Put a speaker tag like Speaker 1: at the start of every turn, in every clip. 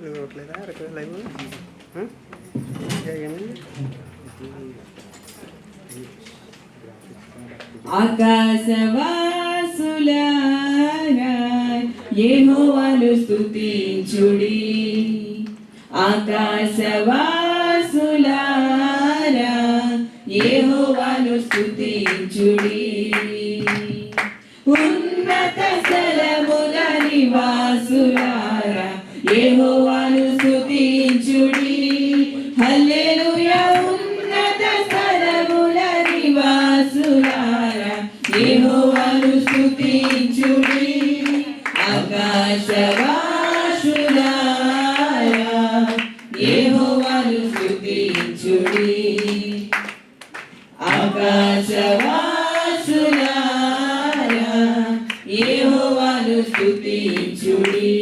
Speaker 1: ఇవ్వట్లేదా live ఏమైంది?
Speaker 2: ఆకాశవాసులారా యెహోవాను స్తుతించుడి. ఆకాశవాసులారా యెహోవాను స్తుతించుడి. ఉన్నత స్థలముల నివాసులారా యెహోవాను స్తుతించుడి. హల్లెలూయా. ఉన్నత స్థలముల నివాసులారా యెహోవాను స్తుతించుడి. ఆకాశవాసులారా యెహోవాను స్తుతించుడి. ఆకాశవాసులారా యెహోవాను స్తుతించుడి.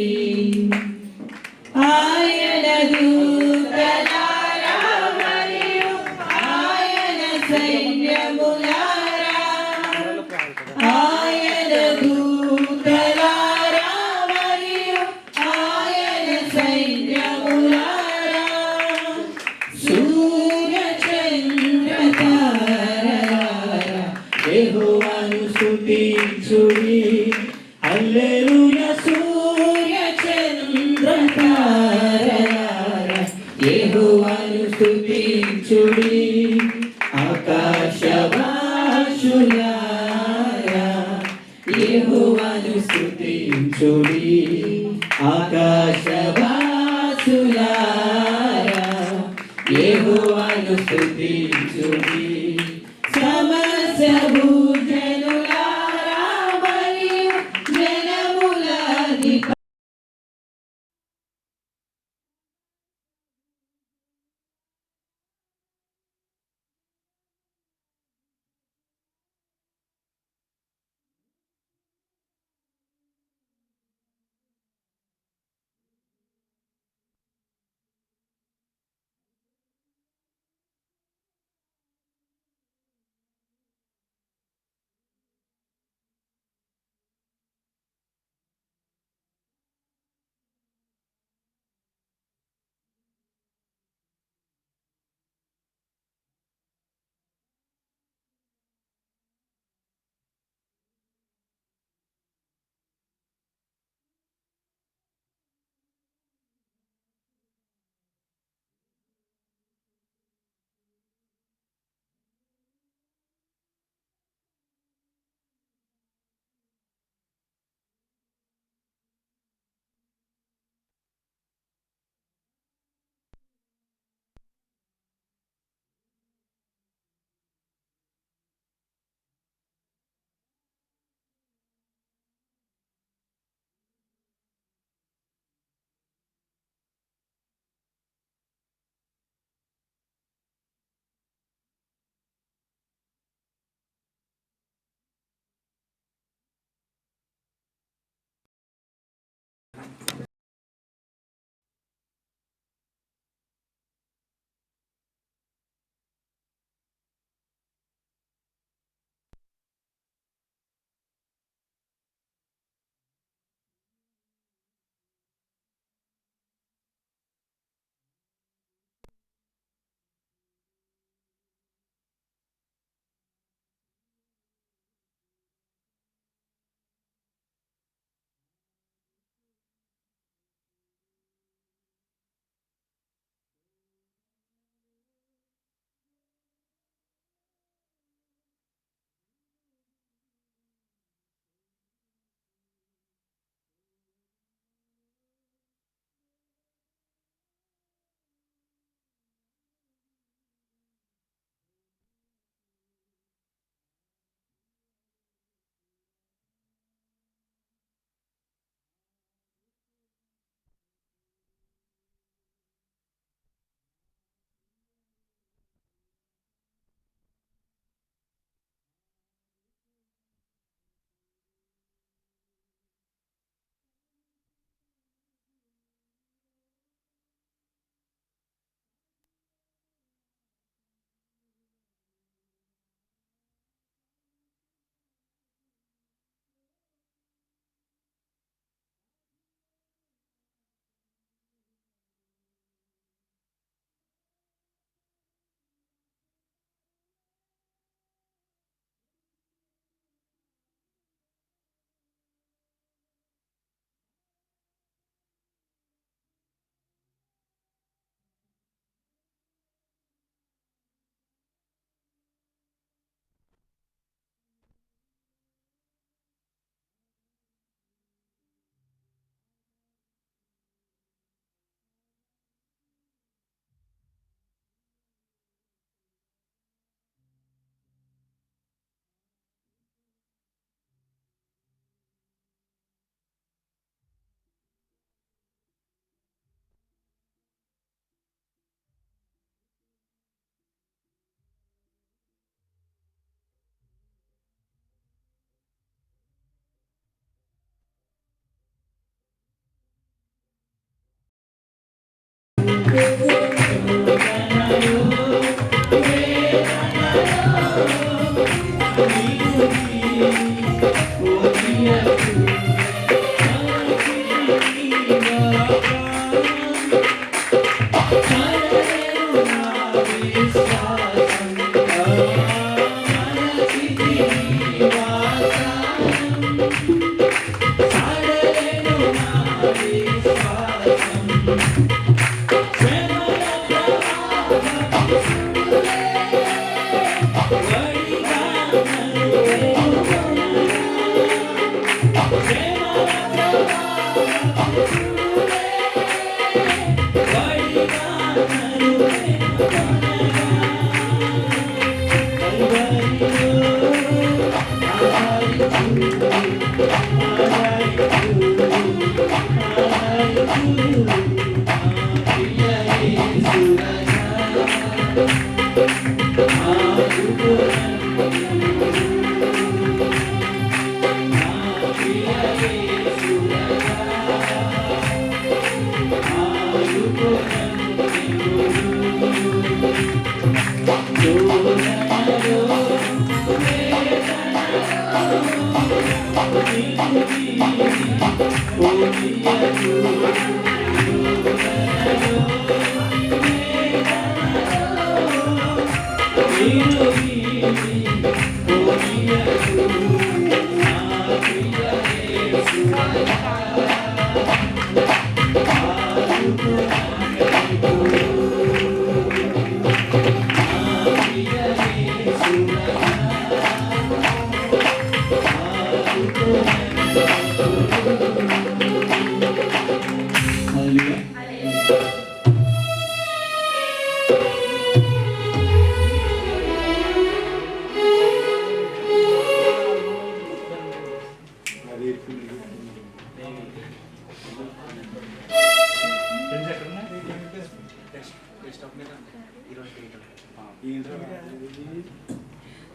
Speaker 2: ఆయన దూతలారా మరియు ఆయన సైన్యములారా, ఆయన దూతలారా మరియు ఆయన సైన్యములారా, సూర్య చంద్ర తారలారా యెహోవాను స్తుతించుడి. హల్లెలూయా. సూర్య చంద్ర తారలారా యెహోవాను స్తుతించుడి. ఆకాశవాసులారా యెహోవాను స్తుతించుడి. ఆకాశవాసులారా యెహోవాను స్తుతించుడి. సమస్త భూజనులారా మరియు జనములాది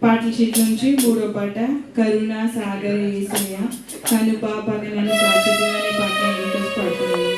Speaker 1: పాటల షీట్ నుంచి 3వ పాట కరుణ సాగర యేసయ్య కను పాపని నన్ను కాచుతూ అనే పాటను రిక్వెస్ట్ పాడుతున్నాను.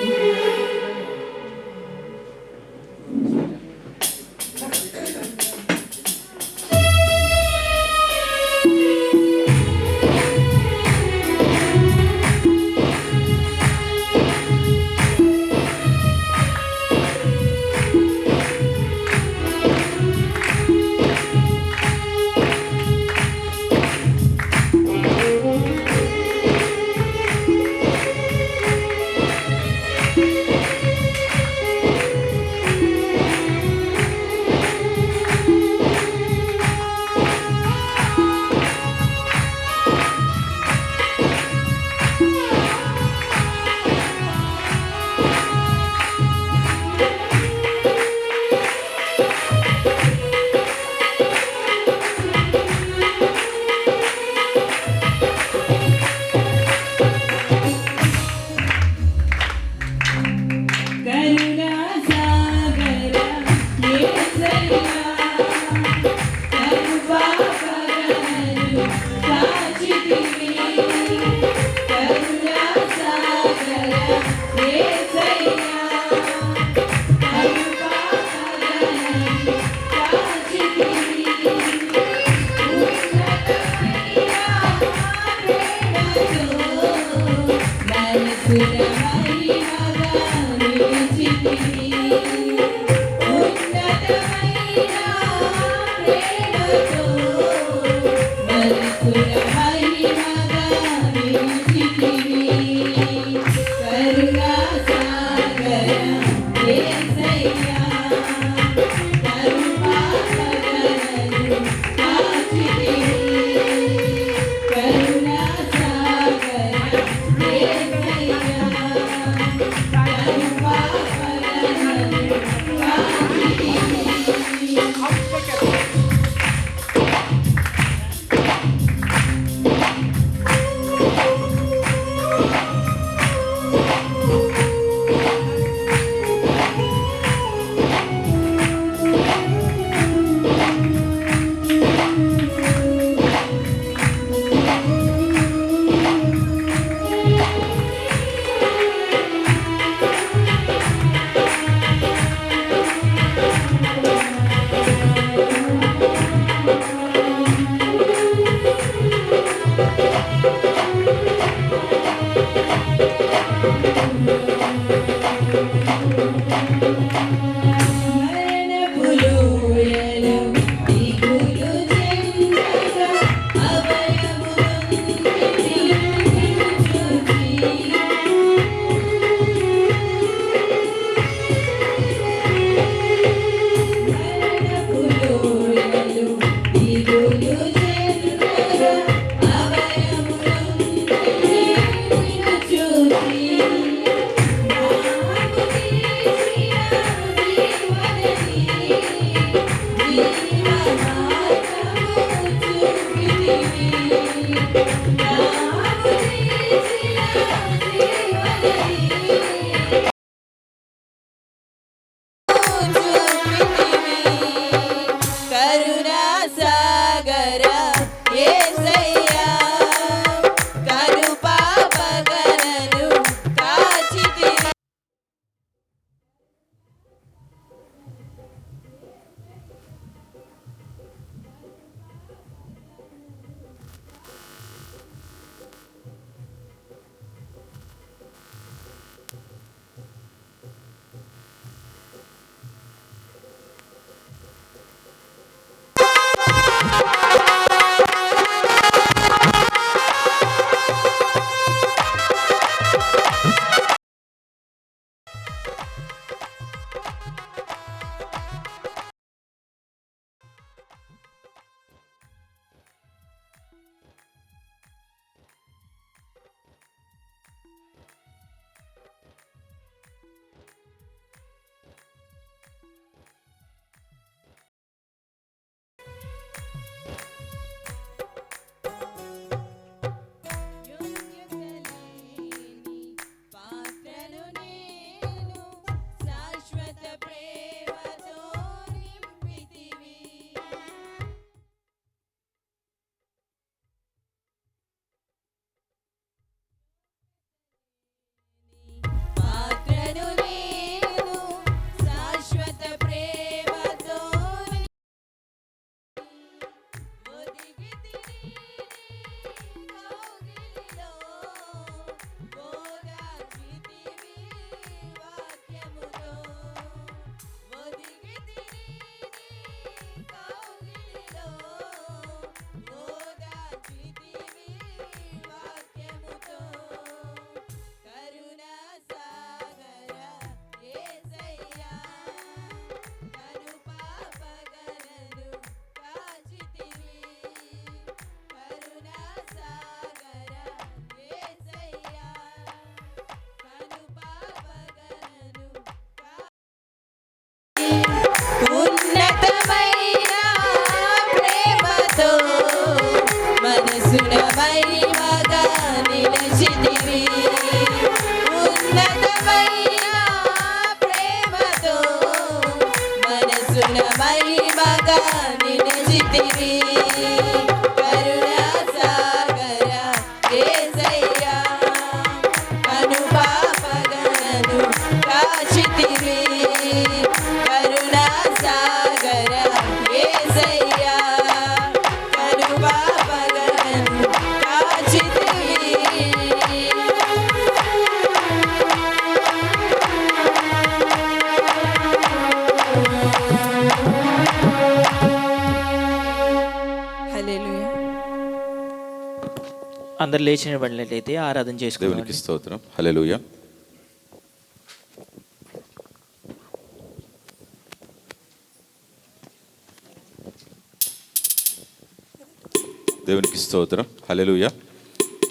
Speaker 2: కాచితివి కరుణా సాగర యేసయ్యా కనుపాపగలను కాచితివి కరుణా సాగర యేసయ్యా కనుపాపగలను కాచితివి. హల్లెలూయా.
Speaker 3: అందరు లేచిన పడినట్లయితే ఆరాధన చేసుకుందాం.
Speaker 4: దేవునికి స్తోత్రం. హల్లెలూయా. దేవునికి స్తోత్రం. హల్లెలూయా.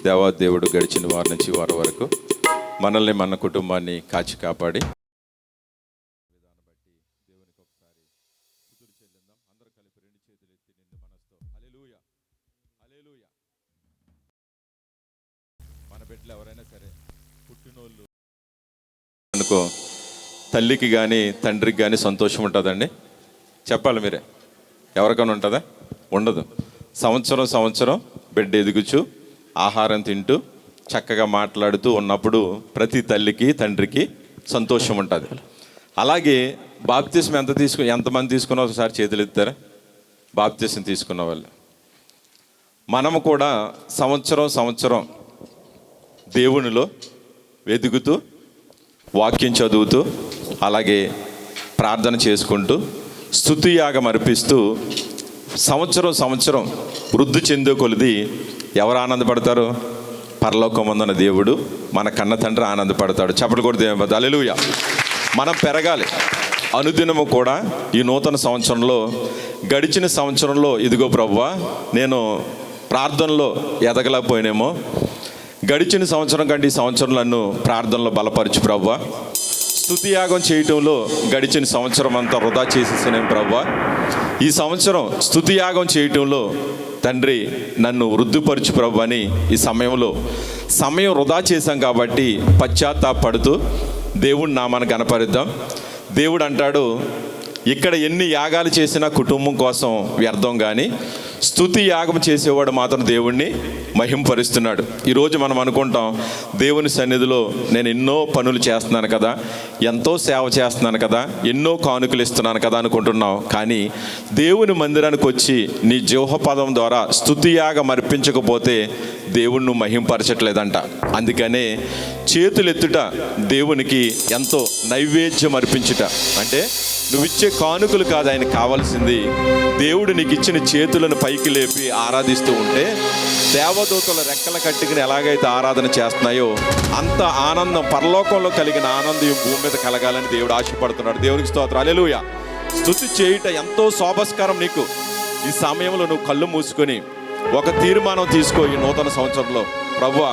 Speaker 4: దేవాదేవుడు గడిచిన వారి నుంచి వారి వరకు మనల్ని మన కుటుంబాన్ని కాచి కాపాడి మన బిడ్డలు ఎవరైనా సరే పుట్టినోళ్ళు అనుకో తల్లికి కానీ తండ్రికి కానీ సంతోషం ఉంటుందండి. చెప్పాలి మీరే. ఎవరికైనా ఉంటుందా? ఉండదు. సంవత్సరం బిడ్డ ఎదుగుచు ఆహారం తింటూ చక్కగా మాట్లాడుతూ ఉన్నప్పుడు ప్రతి తల్లికి తండ్రికి సంతోషం ఉంటుంది. అలాగే బాప్తిస్మ ఎంతమంది తీసుకున్నా ఒకసారి చేతులు ఎత్తారా? బాప్తిస్మ తీసుకున్న వాళ్ళు. మనము కూడా సంవత్సరం దేవునిలో వెతుకుతూ వాక్యం చదువుతూ అలాగే ప్రార్థన చేసుకుంటూ స్తుతియాగం అర్పిస్తూ సంవత్సరం వృద్ధి చెందే కొలిది ఎవరు ఆనందపడతారు? పరలోకమందున్న దేవుడు మన కన్న తండ్రి ఆనందపడతాడు. చప్పట్లు కూడా దేవుని హల్లెలూయా. మనం పెరగాలి. అనుదినము కూడా ఈ నూతన సంవత్సరంలో గడిచిన సంవత్సరంలో ఇదిగో ప్రభువా నేను ప్రార్థనలో ఎదగలేకపోయినేమో, గడిచిన సంవత్సరం కంటే ఈ సంవత్సరం నన్ను ప్రార్థనలో బలపరచు ప్రభువా, స్తుతియాగం చేయటంలో గడిచిన సంవత్సరం అంతా వృధా చేసేసానేం ప్రభువా, ఈ సంవత్సరం స్తుతియాగం చేయటంలో తండ్రి నన్ను వృద్ధిపరచు ప్రభు అని ఈ సమయం వృధా చేశాం కాబట్టి పశ్చాత్తాపడుతూ దేవుడి నామాన్ని గణపరిద్దాం. దేవుడు అంటాడు, ఇక్కడ ఎన్ని యాగాలు చేసినా కుటుంబం కోసం వ్యర్థం, కానీ స్తుతి యాగం చేసేవాడు మాత్రం దేవుణ్ణి మహింపరుస్తున్నాడు. ఈరోజు మనం అనుకుంటాం దేవుని సన్నిధిలో నేను ఎన్నో పనులు చేస్తున్నాను కదా, ఎంతో సేవ చేస్తున్నాను కదా, ఎన్నో కానుకలు ఇస్తున్నాను కదా అనుకుంటున్నావు. కానీ దేవుని మందిరానికి వచ్చి నీ జీవపదం ద్వారా స్తుతి యాగం అర్పించకపోతే దేవుణ్ణి మహింపరచట్లేదంట. అందుకనే చేతులెత్తుట దేవునికి ఎంతో నైవేద్యం అర్పించుట. అంటే నువ్వు ఇచ్చే కానుకలు కాదు ఆయన కావాల్సింది, దేవుడు నీకు ఇచ్చిన చేతులను పైకి లేపి ఆరాధిస్తూ ఉంటే దేవదూతల రెక్కల కట్టుకుని ఎలాగైతే ఆరాధన చేస్తున్నాయో అంత ఆనందం, పరలోకంలో కలిగిన ఆనందం భూమి మీద కలగాలని దేవుడు ఆశపడుతున్నాడు. దేవునికి స్తోత్రం. హల్లెలూయా. స్తుతి చేయుట ఎంతో శోభస్కరం. నీకు ఈ సమయంలో నువ్వు కళ్ళు మూసుకొని ఒక తీర్మానం తీసుకో. ఈ నూతన సంవత్సరంలో ప్రభువా,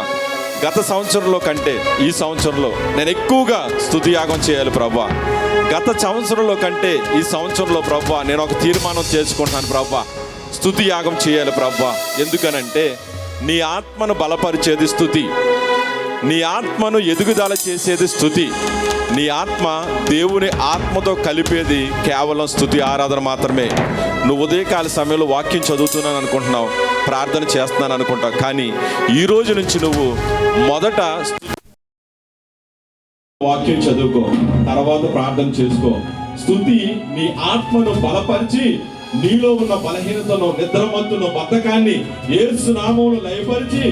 Speaker 4: గత సంవత్సరంలో కంటే ఈ సంవత్సరంలో నేను ఎక్కువగా స్తుతి యాగం చేయాలి ప్రభువా, గత సంవత్సరంలో కంటే ఈ సంవత్సరంలో ప్రభువా నేను ఒక తీర్మానం చేసుకుంటున్నాను ప్రభువా, స్తుతి యాగం చేయాలి ప్రభువా. ఎందుకనంటే నీ ఆత్మను బలపరిచేది స్తుతి, నీ ఆత్మను ఎదుగుదల చేసేది స్తుతి, నీ ఆత్మ దేవుని ఆత్మతో కలిపేది కేవలం స్తుతి ఆరాధన మాత్రమే. నువ్వు ఉదయకాల సమయంలో వాక్యం చదువుతున్నాను అనుకుంటున్నావు, ప్రార్థన చేస్తున్నాను అనుకుంటావు, కానీ ఈ రోజు నుంచి నువ్వు మొదట వాక్యం చదువుకో, తర్వాత ప్రార్థన చేసుకో. స్తుతి నీ ఆత్మను బలపరిచి నీలో ఉన్న బలహీనతను, నిద్రమత్తును, బద్ధకాన్ని యేసు నామములో లయపరిచి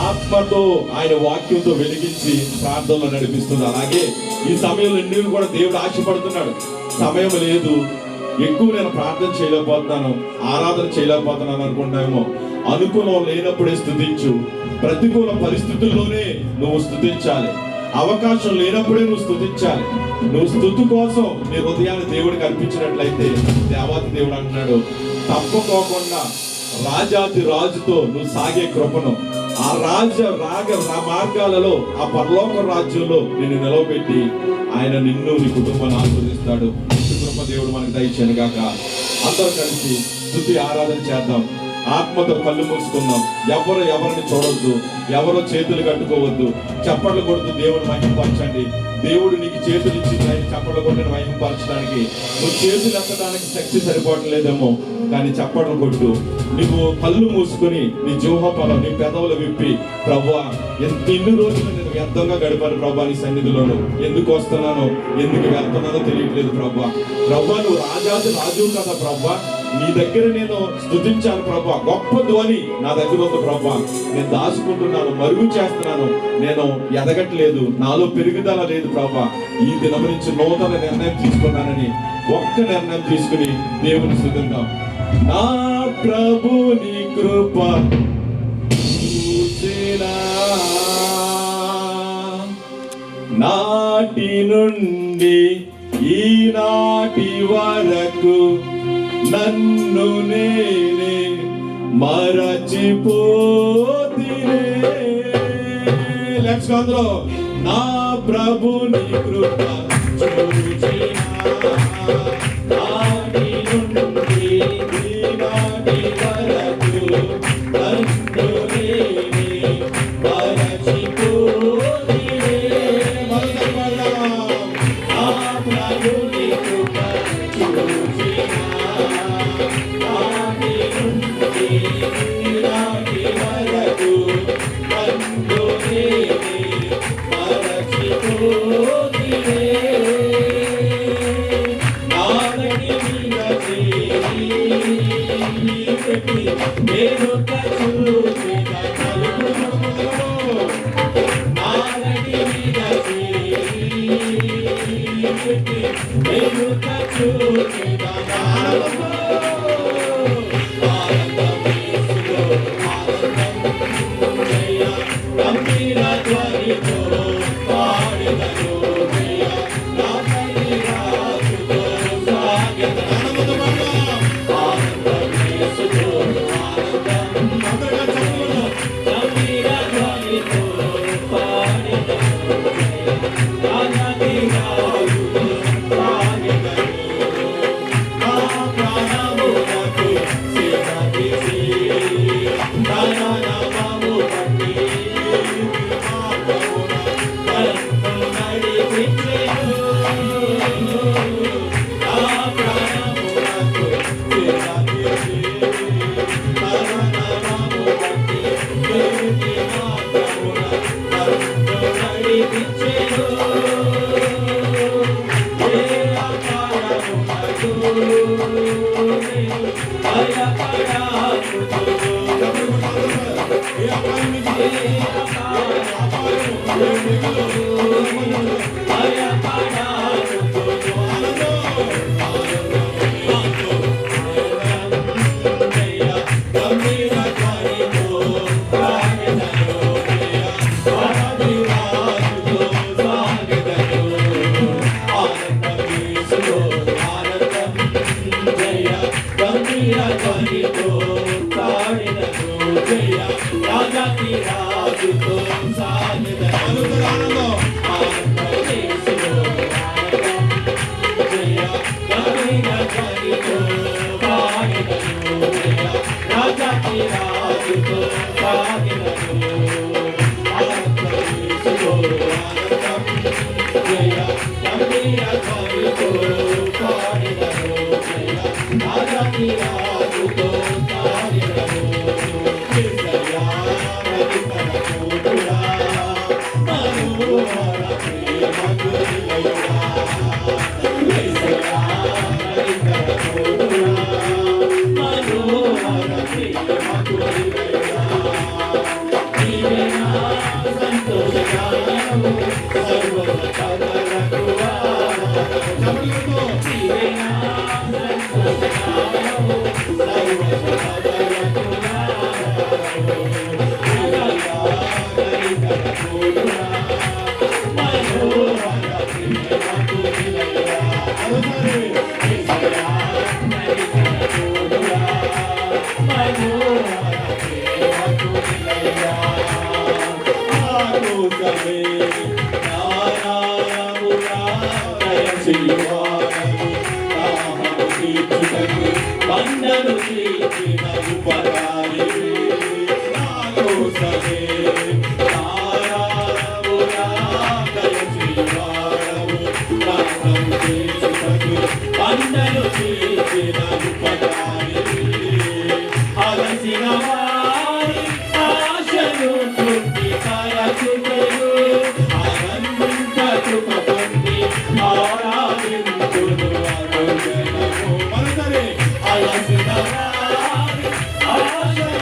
Speaker 4: ఆత్మతో ఆయన వాక్యంతో వెలిగించి ప్రార్థనలో నడిపిస్తుంది. అలాగే ఈ సమయంలో నీవు కూడా దేవుడు ఆశపడుతున్నాడు. సమయం లేదు, ఎక్కువ నేను ప్రార్థన చేయలేకపోతున్నాను, ఆరాధన చేయలేకపోతున్నాను అనుకుంటామేమో. అనుకూలం లేనప్పుడే స్తుతించు. ప్రతికూల పరిస్థితుల్లోనే నువ్వు స్తుతించాలి. అవకాశం లేనప్పుడే నువ్వు స్తుతించాలి. నువ్వు స్తుతి కోసం నీ హృదయాన్ని దేవుడికి అర్పించినట్లయితే దేవాతి దేవుడు అంటున్నాడు, తప్పుకోకుండా రాజాతి రాజుతో నువ్వు సాగే కృపను ఆ మార్గాలలో ఆ పరలోక రాజ్యంలో నిన్ను నిలవబెట్టి ఆయన నిన్ను నీ కుటుంబాన్ని ఆశీర్వదిస్తాడు. కృప దేవుడు మనకు దయచేయను గాక. అందరూ కలిసి స్తుతి ఆరాధన చేద్దాం. ఆత్మతో కళ్ళు మూసుకుందాం. ఎవరిని చూడొద్దు, ఎవరో చేతులు కట్టుకోవద్దు, చప్పట్లు కొడుతూ దేవుడు మహిమపరచండి. దేవుడు నీకు చేతులు ఇచ్చి చప్పట్లు కొట్టి మహిమపరచడానికి. నువ్వు చేతులు ఎత్తడానికి శక్తి సరిపోవడం లేదేమో, కానీ చప్పట్లు కొట్టు. నువ్వు కళ్ళు మూసుకొని నీ జీవోపలం నీ పెదవులు విప్పి, ప్రభువా ఇన్ని రోజులు నేను వ్యర్థంగా గడిపాను ప్రభువా నీ సన్నిధిలోను. ఎందుకు వస్తున్నానో ఎందుకు వెళ్తున్నానో తెలియట్లేదు ప్రభువా. ప్రభువా నువ్వు రాజు కదా ప్రభువా, నీ దగ్గర నేను స్తుతించాను ప్రభువా. గొప్ప ధ్వని నా దగ్గర ఉంది ప్రభువా. నేను దాచుకుంటున్నాను, మరుగు చేస్తున్నాను, నేను ఎదగట్లేదు, నాలో పెరుగుదల లేదు ప్రభువా. ఈ దినం నుంచి నూతన నిర్ణయం తీసుకున్నానని ఒక్క నిర్ణయం తీసుకుని దేవుని స్తుతిద్దాం. నా ప్రభుని కృప చూసినా, నాటి నుండి ఈనాటి వరకు నన్ను నేనే మరచిపోతినే. లెట్స్ గో అందరూ. నా ప్రభుని కృప చూచినా, నాటి నుండి ఈనాటి వరకు నన్ను నేనే మరచిపోతినే. నా ప్రభుని కృప చూచినా, నాటి నుండి ఈనాటి వరకు నన్ను నేనే మరచిపోతినే. నాగటి మీద చేయి నేను చూచిన తలుపులో, నాగటి మీద చేయి నేను చూచిన గంభీర ధ్వనితో పాడెదను జయ, నా తల్లి రాజుతో సాగెదను. ఆనందమేసుతో ఆనందం గంభీర ధ్వనితో పాడెదను జయ, నా తల్లి రాజుతో సాగెదను. నా ప్రాణములకు సేవ చేసి నా నామము బట్టి
Speaker 5: Bye. పంటలు అలసిన వారి ఆశలు పుట్టి కరచుకలు ఆనందించు పొంది ఆరాధించును అనుజనము మనసరే అలసిన వారి ఆశలు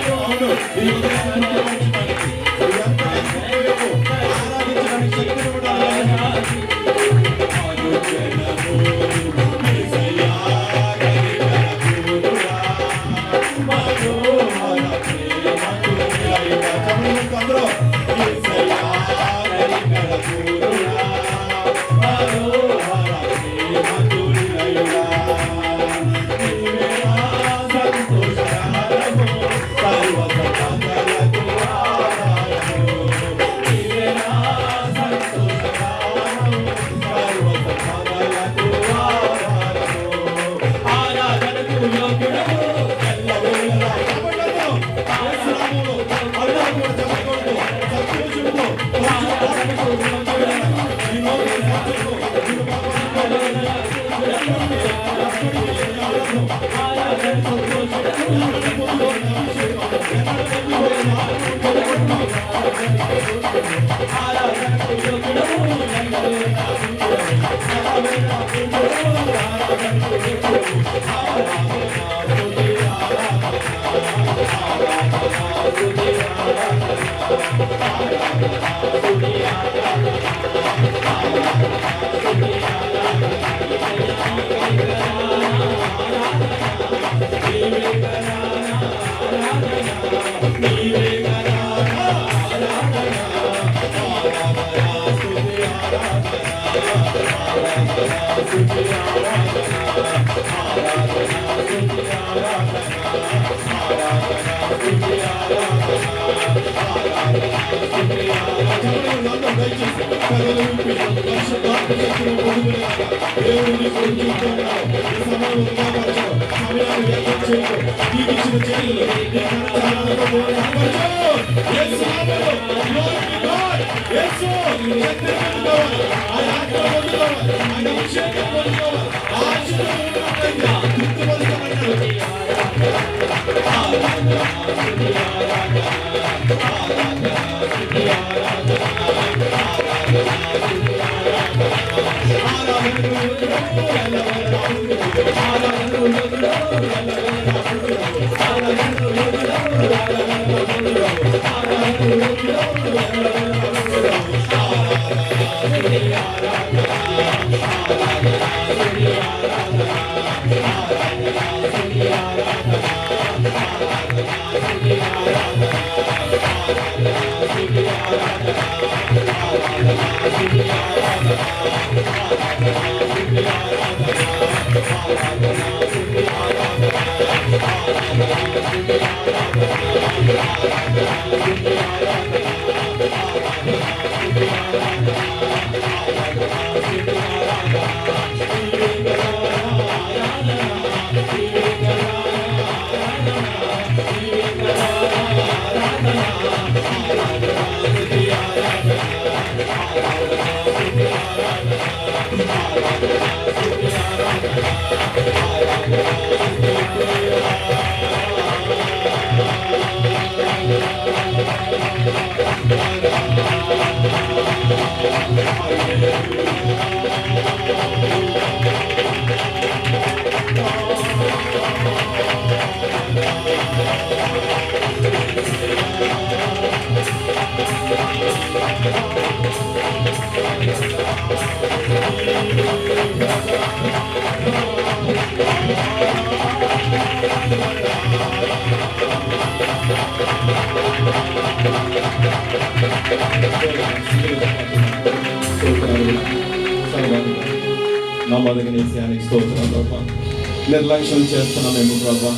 Speaker 6: నిర్లక్ష్యం చేస్తున్నామేమో ప్రభా.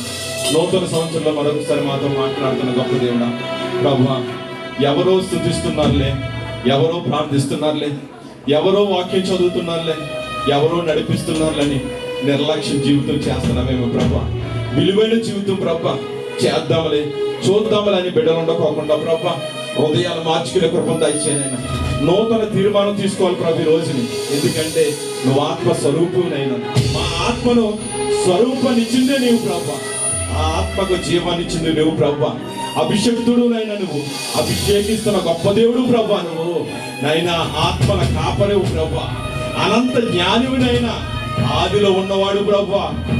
Speaker 6: నూతన సంవత్సరంలో మరొకసారి మాతో మాట్లాడుతున్న గొప్ప దేవుడా ప్రభా, ఎవరో స్తుతిస్తున్నారులే, ఎవరో ప్రార్థిస్తున్నారులే, ఎవరో వాక్యం చదువుతున్నారులే, ఎవరో నడిపిస్తున్నారులని నిర్లక్ష్యం జీవితం చేస్తున్నామేమో ప్రభా. విలువైన జీవితం ప్రభా చేద్దామలే, చూద్దామలే అని బిడ్డలు ఉండకోకుండా ప్రభా హృదయాలు మార్చుకునే కృపను దయచేయనైనా. నూతన తీర్మానం తీసుకోవాలి ప్రభు ఈ రోజుని. ఎందుకంటే నువ్వు ఆత్మ స్వరూపునైనా మా ఆత్మను స్వరూపాన్నిచ్చిందే నీవు ప్రభు. ఆ ఆత్మకు జీవాన్నిచ్చింది నువ్వు ప్రభు. అభిషక్తుడు నైనా నువ్వు, అభిషేకిస్తున్న గొప్ప దేవుడు ప్రభు నువ్వు నైనా. ఆత్మల కాపరేవు ప్రభు, అనంత జ్ఞానివినైనా, ఆదిలో ఉన్నవాడు ప్రభు.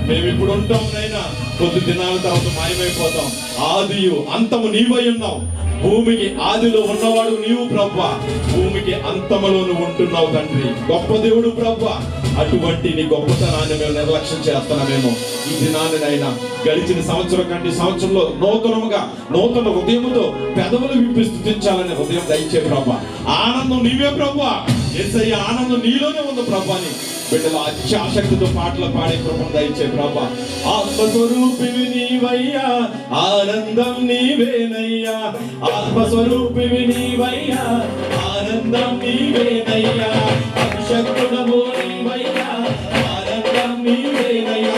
Speaker 6: మేము ఇప్పుడు ఉంటాం నైనా, కొద్ది దినాల తర్వాత మాయమైపోతాం. ఆదియు అంతము నీవై ఉన్నావు. భూమికి ఆదిలో ఉన్నవాడు నీవు ప్రభు, భూమికి అంతములో నువ్వు ఉంటున్నావు తండ్రి. గొప్ప దేవుడు ప్రభు. అటువంటి నీ గొప్పతనాన్ని మేము నిర్లక్ష్యం చేస్తున్నామేమో. ఈ దినాన్నైనా గడిచిన సంవత్సరం కంటే సంవత్సరంలో నూతన హృదయముతో పెదవులు విప్పి స్తుతించాలనే హృదయం దయచే ప్రభు. ఆనందం నీవే ప్రభు. యేసయ్య ఆనందం నీలోనే ఉంది ప్రభు అని బిడ్డలు అత్యాశక్తితో పాటలు పాడే కృపను దయచే ప్రభు. ఆత్మస్వరూపివి నీవయ్యా, ఆనందం నీవేనయ్యా. ఆత్మస్వరూపివి నీవయ్యా, ఆనందం నీవేనయ్యా. అభిషక్తుడవు నీవయ్యా, ఆనందం నీవేనయ్యా.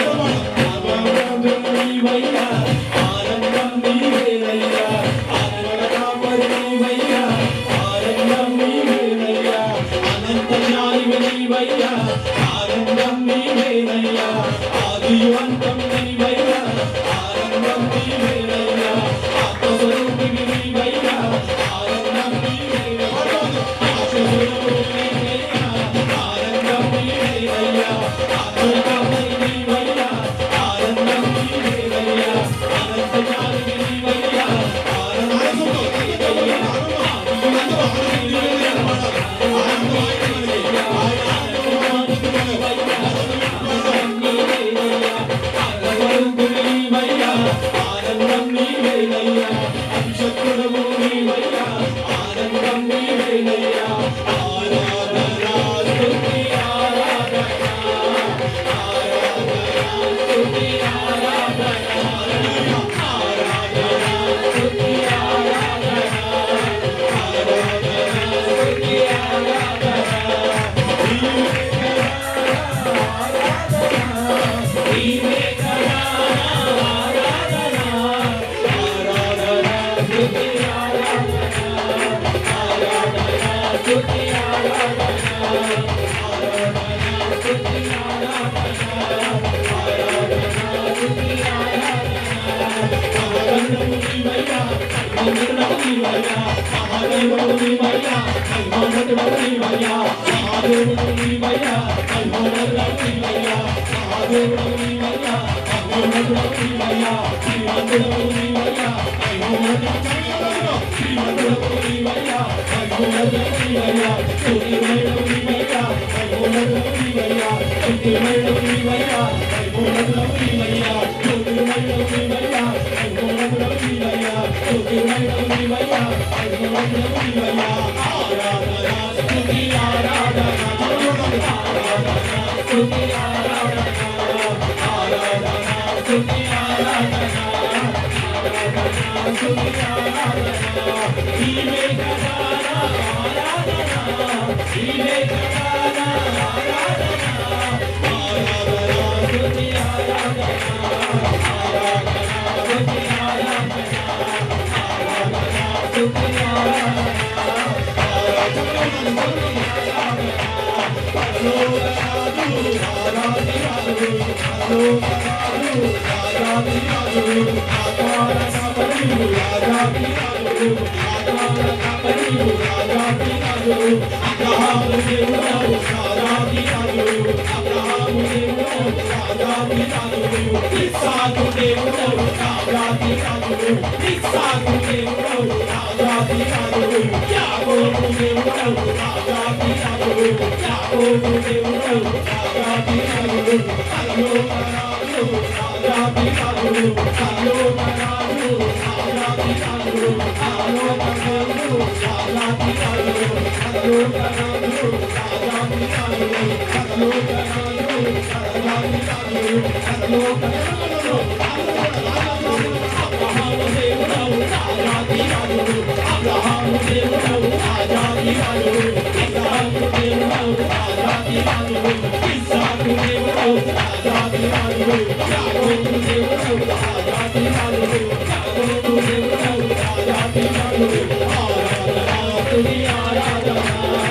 Speaker 6: ఆనందం నీవయ్యా, ఆనందం నీవేనయ్యా. ఆత్మల కాపరి నీవయ్యా, ఆనందం నీవేనయ్యా. అనంత జ్ఞానివి నీవయ్యా, ఆనందం నీవేనయ్యా. ఆదియు అంతం నీవయ్యా, ఆనందం నీవేనయ్యా. ఆత్మస్వరూపివి నీవయ్యా, ఆనందం నీవేనయ్యా. ఆత్మస్వరూపివి నీవయ్యా, ఆనందం నీవేనయ్యా. ఆత్మల కాపరి నీవయ్యా, ఆనందం నీవేనయ్యా. అనంత జ్ఞానివి నీవయ్యా, ఆనందం నీవేనయ్యా. ఆనందం నీవేనయ్యా. అభిషక్తుడవు నీవయ్యా, ఆనందం నీవేనయ్యా. ఆరాధన స్తుతి ఆరాధన, ఆరాధన స్తుతి ఆరాధన, ఆరాధన స్తుతి ఆరాధన, ఆరాధన స్తుతి ఆరాధన. నీవే కదా ఆరాధన, ఆరాధన స్తుతి ఆరాధన, ఆరాధన స్తుతి ఆరాధన, ఆరాధన స్తుతి ఆరాధన, ఆరాధన స్తుతి ఆరాధన. ఆనందము నీవయ్యా, ఆనందము నీవయ్యా, ఆనందము నీవయ్యా, ఆనందము నీవయ్యా, ఆనందము నీవయ్యా, ఆనందము నీవయ్యా, ఆనందము నీవయ్యా, ఆనందము నీవయ్యా, ఆనందము నీవయ్యా, ఆనందము నీవయ్యా, ఆనందము నీవయ్యా, స్తుతిమయుడవు నీవయ్యా, ఆనందము నీవయ్యా, స్తుతిమయుడవు నీవయ్యా, ఆనందము నీవయ్యా, స్తుతిమయుడవు నీవయ్యా, ఆనందము నీవయ్యా, స్తుతిమయుడవు నీవయ్యా, ఆనందము నీవయ్యా. ఆరాధన స్తుతి ఆరాధన, ఆరాధన స్తుతి ఆరాధన, ఆరాధన స్తుతి ఆరాధన, ఆరాధన స్తుతి ఆరాధన. నీవే కదా ఆరాధన, నీవే కదా ఆరాధన, ఆరాధన స్తుతి ఆరాధన, ఆరాధన స్తుతి ఆరాధన, ఆరాధన స్తుతి ఆరాధన. ఆరాధన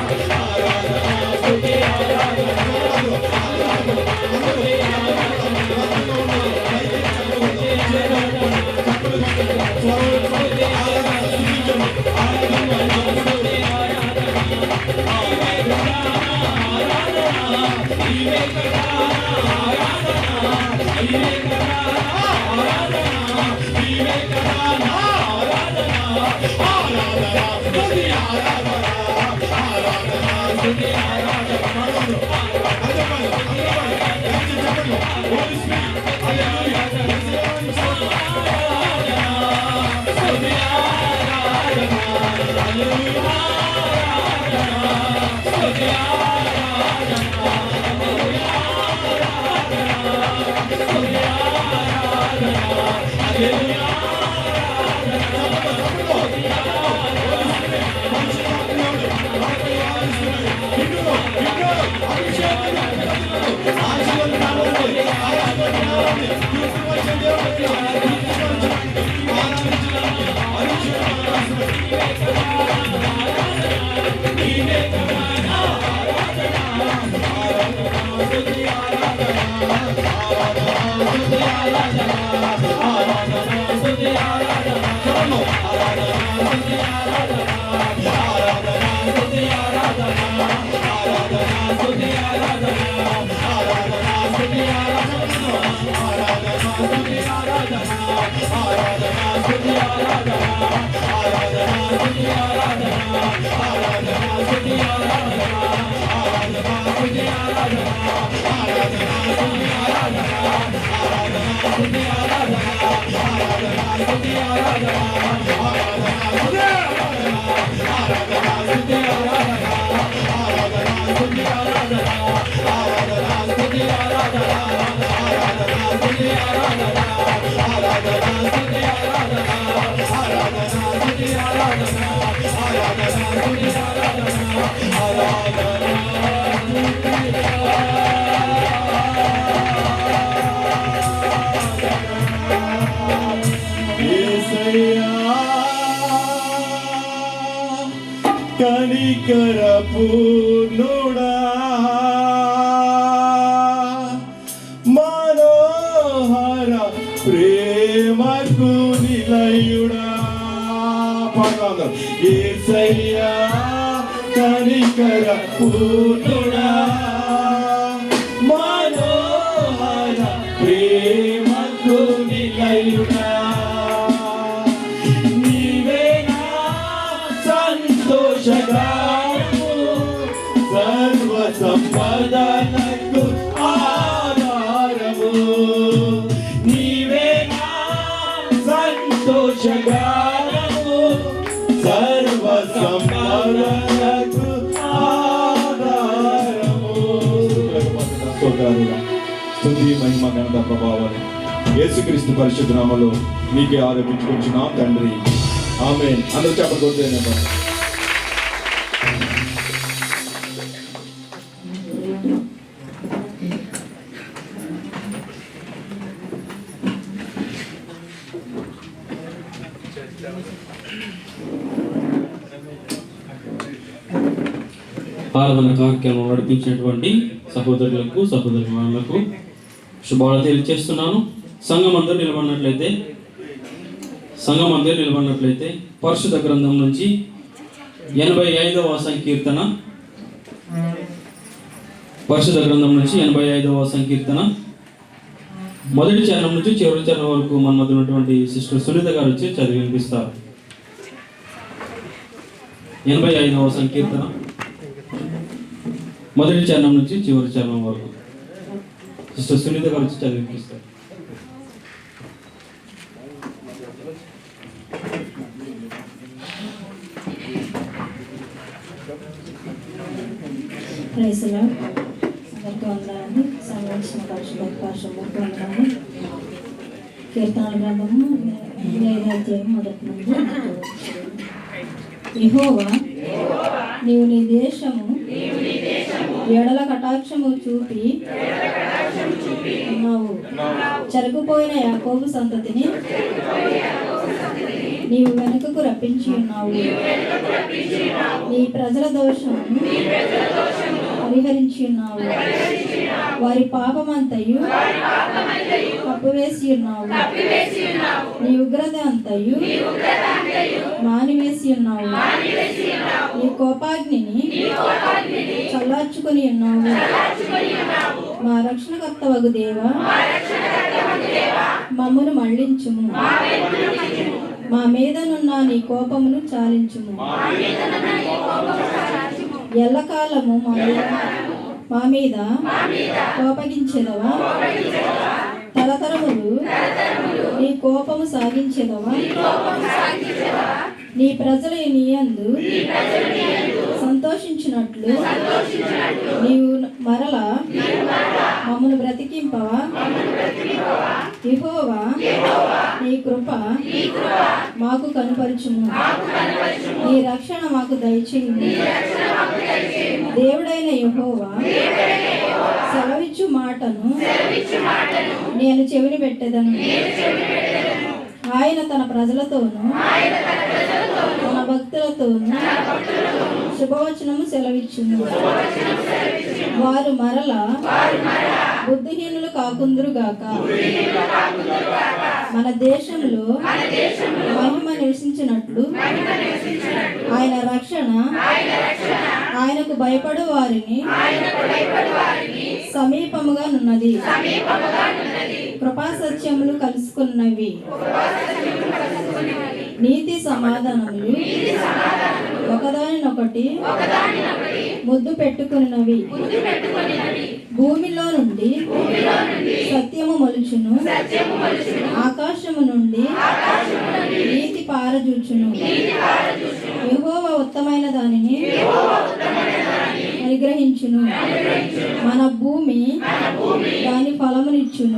Speaker 6: కనికర పూర్ణుడా మనోహర ప్రేమకు నిలయుడా యేసయ్యా కనికర పూర్ణుడా మనోహర ప్రేమకు నిలయుడా సర్వ సంపదలకు ఆధారము నీవే నా సంతోషగానము సర్వ సంపదలకు ఆధారము. స్తుతి మహిమ ఘనత ప్రభావాలు యేసుక్రీస్తు పరిశుద్ధ నామములో నీకే ఆరోపించుకుంటున్నాం తండ్రి. ఆమేన్. అందరూ చెప్పకూడదు.
Speaker 7: ఆరాధన కార్యక్రమం నడిపించినటువంటి సహోదరులకు సహోదరులకు శుభాలు తెలియజేస్తున్నాను. సంఘం అందరూ నిలబడినట్లయితే పరిశుద్ధ గ్రంథం నుంచి 85వ సంకీర్తన, పరిశుద్ధ గ్రంథం నుంచి 85వ సంకీర్తన మొదటి చరణం నుంచి చివరి చరణం వరకు మన మధ్య ఉన్నటువంటి సిస్టర్ సునీత గారు వచ్చి చదివి వినిపిస్తారు. 85వ సంకీర్తన మొదటి చరణం నుంచి చివరి చరణం వరకు సిస్టర్ సునీత గారు వచ్చి చదివి వినిపిస్తారు.
Speaker 8: అందరికీ వందనాలండి. సంఘర్షణ పరిశుభ్రతకు వందనాలు. కీర్తనల గ్రంథము 5వ అధ్యాయం మొదటి నుండి. యెహోవా నీవు నీ దేశము ఎడల కటాక్షము చూపి ఉన్నావు. చెరగిపోయిన యాకోబు సంతతిని నీవు వెనుకకు రప్పించి ఉన్నావు. నీ ప్రజల దోషమును పరిహరించి ఉన్నావు. వారి పాపమంతయు కప్పివేసి ఉన్నావు. నీ ఉగ్రత అంతయు మానివేసి ఉన్నావు. నీ కోపాగ్నిని చల్లార్చుకొని ఉన్నావు. మా రక్షణకర్త వగు దేవా మమ్మను మళ్ళించుము. మా మీదనున్న నీ కోపమును చాలించుము. ఎల్లకాలము మా మీద కోపగించెదవా? తరతరములు నీ కోపము సాగించెదవా? నీ ప్రజలు నీ యందు సంతోషించినట్లు నీవు మరలా మమ్మను బ్రతికింపవా? యెహోవా నీ కృప మాకు కనుపరచుము. నీ రక్షణ మాకు దయచేయుము. దేవుడైన యెహోవా సెలవిచ్చు మాటను నేను చెవిని పెట్టెదను. ఆయన తన ప్రజలతోనూ తన భక్తులతోనూ శుభవచనము సెలవిచ్చును. వారు మరలా బుద్ధిహీనులు కాకుందురుగాక. మన దేశంలో మహిమ నివసించినట్లు ఆయన రక్షణ ఆయనకు భయపడు వారిని సమీపముగా నున్నది. కృపా సత్యములు కలుసుకున్నవి. నీతి సమాధానములు ఒకదానినొకటి ముద్దు పెట్టుకున్నవి. భూమిలో నుండి సత్యము మొలుచును. ఆకాశము నుండి నీతి పారజూచును. యెహోవా ఉత్తమైన దానిని అనుగ్రహించును. మన భూమి దాని ఫలమునిచ్చును.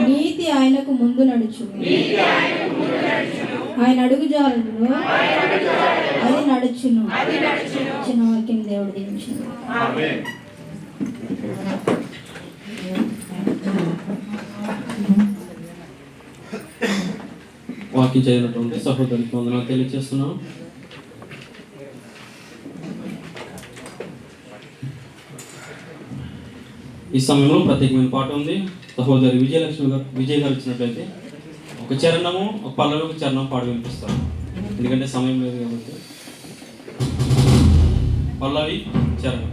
Speaker 8: నీతి ఆయనకు ముందు నడుచును. ఆయన అడుగుజాడల్లో అది నడుచును. చిన్న వాక్యం దేవుడు దీవించును.
Speaker 7: వాక్యం చదివినటువంటి సహోదరునికి వందనాలు తెలియజేస్తున్నాం. ఈ సమయంలో ప్రత్యేకమైన పాట ఉంది. సహోదరి విజయ్ గారు ఇచ్చినట్లయితే ఒక చరణము, ఒక పల్లవి, ఒక చరణం పాడి వినిపిస్తాను. ఎందుకంటే సమయం లేదు కాబట్టి. పల్లవి, చరణం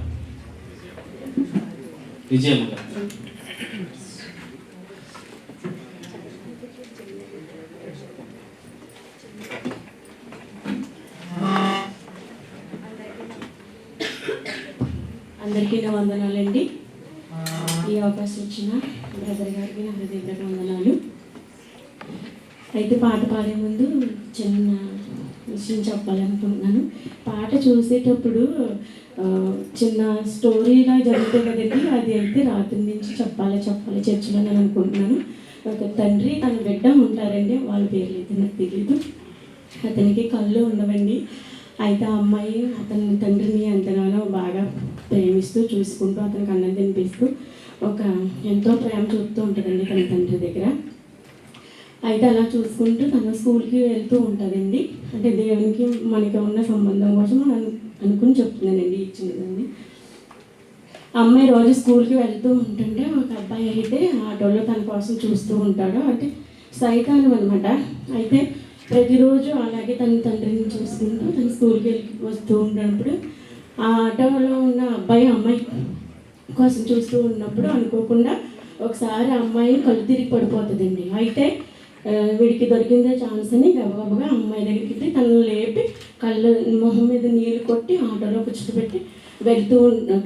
Speaker 7: విజయమ్మ గారు.
Speaker 9: అందరికీ నా వందనాలండి. ఈ అవకాశం ఇచ్చిన బ్రదర్ గారికి నా హృదయపూర్వక వందనాలు. అయితే పాట పాడే ముందు చిన్న విషయం చెప్పాలనుకుంటున్నాను. పాట చూసేటప్పుడు చిన్న స్టోరీలా జరుగుతుంది కదండి, అది అయితే రాత్రి నుంచి చెప్పాలి చర్చిలో నేను అనుకుంటున్నాను. ఒక తండ్రి తన బిడ్డ ఉంటారండి, వాళ్ళ పేర్లు అయితే నాకు తెలియదు. అతనికి కళ్ళు ఉండవండి. అయితే ఆ అమ్మాయి అతని తండ్రిని ఎంతగానో బాగా ప్రేమిస్తూ చూసుకుంటూ అతనికి అన్నం తినిపిస్తూ ఎంతో ప్రేమ చూపుతూ ఉంటుందండి తన తండ్రి దగ్గర. అయితే అలా చూసుకుంటూ తన స్కూల్కి వెళ్తూ ఉంటుందండి. అంటే దేవునికి మనకి ఉన్న సంబంధం కోసం అనుకుని చెప్తున్నానండి ఇచ్చినదండి. అమ్మాయి రోజు స్కూల్కి వెళ్తూ ఉంటుంటే ఒక అబ్బాయి అయితే ఆటోలో తన కోసం చూస్తూ ఉంటాడు. అంటే సైతాను అనమాట. అయితే ప్రతిరోజు అలాగే తన తండ్రిని చూసుకుంటూ తన స్కూల్కి వస్తూ ఉన్నప్పుడు ఆ ఆటోలో ఉన్న అబ్బాయి అమ్మాయి కోసం చూస్తూ ఉన్నప్పుడు అనుకోకుండా ఒకసారి అమ్మాయి కళ్ళు తిరిగి పడిపోతుందండి. అయితే వీడికి దొరికిందే ఛాన్స్ అని గబగబగా అమ్మాయి దగ్గరికి తనను లేపి కళ్ళు మొహం మీద నీళ్ళు కొట్టి ఆటోలో కూర్చోబెట్టి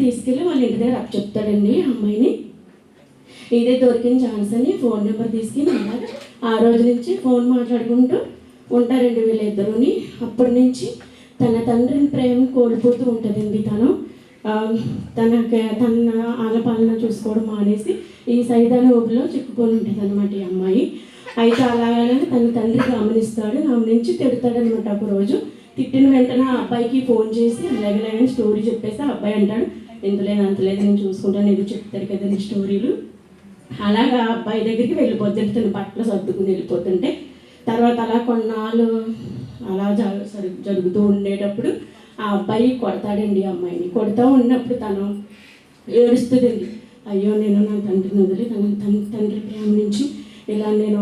Speaker 9: తీసుకెళ్ళి వాళ్ళ ఇంటి దగ్గర చెప్తాడండి అమ్మాయిని. ఇదే దొరికిన ఛాన్స్ అని ఫోన్ నెంబర్ తీసుకుని అలాగే ఆ రోజు నుంచి ఫోన్ మాట్లాడుకుంటూ ఉంటారండి వీళ్ళిద్దరుని. అప్పటి నుంచి తన తండ్రిని ప్రేమ కోల్పోతూ ఉంటుందండి. తన ఆలపాలన చూసుకోవడం మానేసి ఈ సైతాను ఊపిలో చిక్కుకొని ఉంటుంది అనమాట ఈ అమ్మాయి. అయితే అలాగనే తన తండ్రి గమనించి తిడతాడనమాట. ఒక రోజు తిట్టిన వెంటనే ఆ అబ్బాయికి ఫోన్ చేసి అలాగేలాగని స్టోరీ చెప్పేసి ఆ అబ్బాయి అంటాడు, అంత లేదు నేను చూసుకుంటాను, ఏదో చెప్తారు కదండి స్టోరీలు. అలాగా అబ్బాయి దగ్గరికి వెళ్ళిపోతుంటే తన బట్టలు సర్దుకుని వెళ్ళిపోతుంటే తర్వాత అలా కొన్నాళ్ళు అలా జరుగుతూ ఉండేటప్పుడు ఆ అబ్బాయి కొడతాడండి అమ్మాయిని. కొడతా ఉన్నప్పుడు తను ఏడుస్తుందండి. అయ్యో నేను నా తండ్రిని వదిలి తన తండ్రి ప్రేమ నుంచి నేను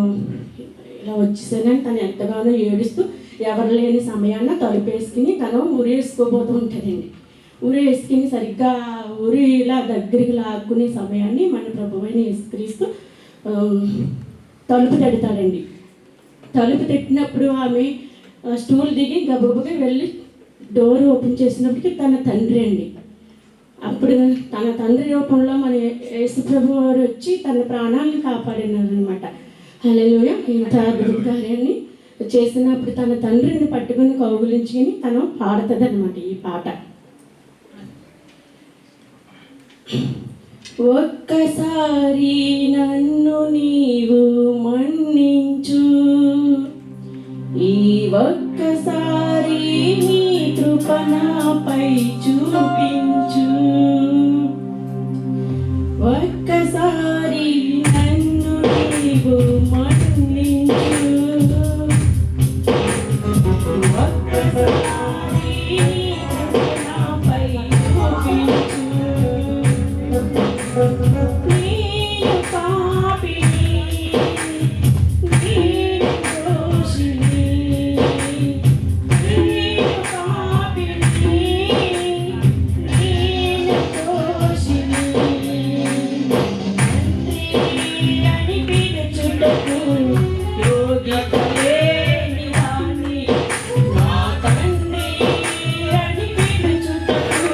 Speaker 9: ఇలా వచ్చేసానని తను ఎంతగానో ఏడుస్తూ ఎవరు లేని సమయాన్ని తలుపేసుకుని తను ఉరేసుకోబోతూ ఉంటుందండి. ఉరి వేసుకుని సరిగ్గా ఉరి ఇలా దగ్గరికి లాక్కునే సమయాన్ని మన ప్రభువైన యేసుక్రీస్తు తలుపు తడతాడండి. తలుపు తట్టినప్పుడు ఆమె స్టూల్ దిగి గబగబగా వెళ్ళి డోర్ ఓపెన్ చేసినప్పటికీ తన తండ్రి అండి. అప్పుడు తన తండ్రి రూపంలో మన యేసుప్రభు వారు వచ్చి తన ప్రాణాలను కాపాడినారు అనమాట. హల్లెలూయా. ఇంత అద్భుత కార్యాన్ని చేసినప్పుడు తన తండ్రిని పట్టుకుని కౌగులించుకొని తను పాడుతుంది అనమాట ఈ పాట. ఒక్కసారి నన్ను నీవు మన్నించు, ఈ ఒక్కసారి నీ కృప నాపై చూపించు, ఒక్కసారి నన్ను నీవు మన్నించు, ఒక్కసారి నీ కృప నాపై చూపించు. నేను పాపిని, నేను దోషిని, నేను పాపిని, నేను దోషిని. తండ్రి అని పిలుచుటకు యోగ్యత లేని వాణ్ణి, నా తండ్రి అని పిలుచుటకు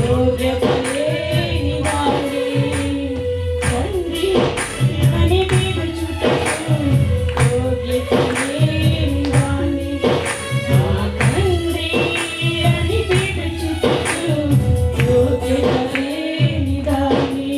Speaker 9: యోగ్యత లేని వాణ్ణి, తండ్రి అని పిలుచుటకు యోగ్యత లేని వాణ్ణి, నా తండ్రి అని పిలుచుటకు యోగ్యత లేని దాన్ని.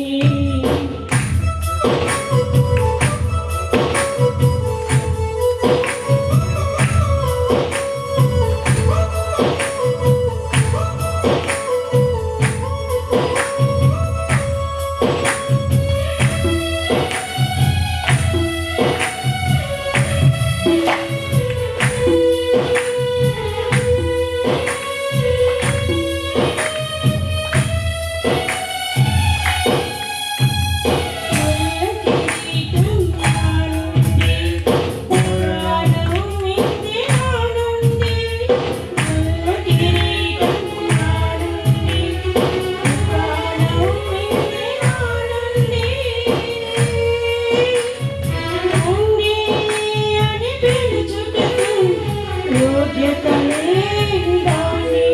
Speaker 9: యోగ్యత లేని దాన్ని,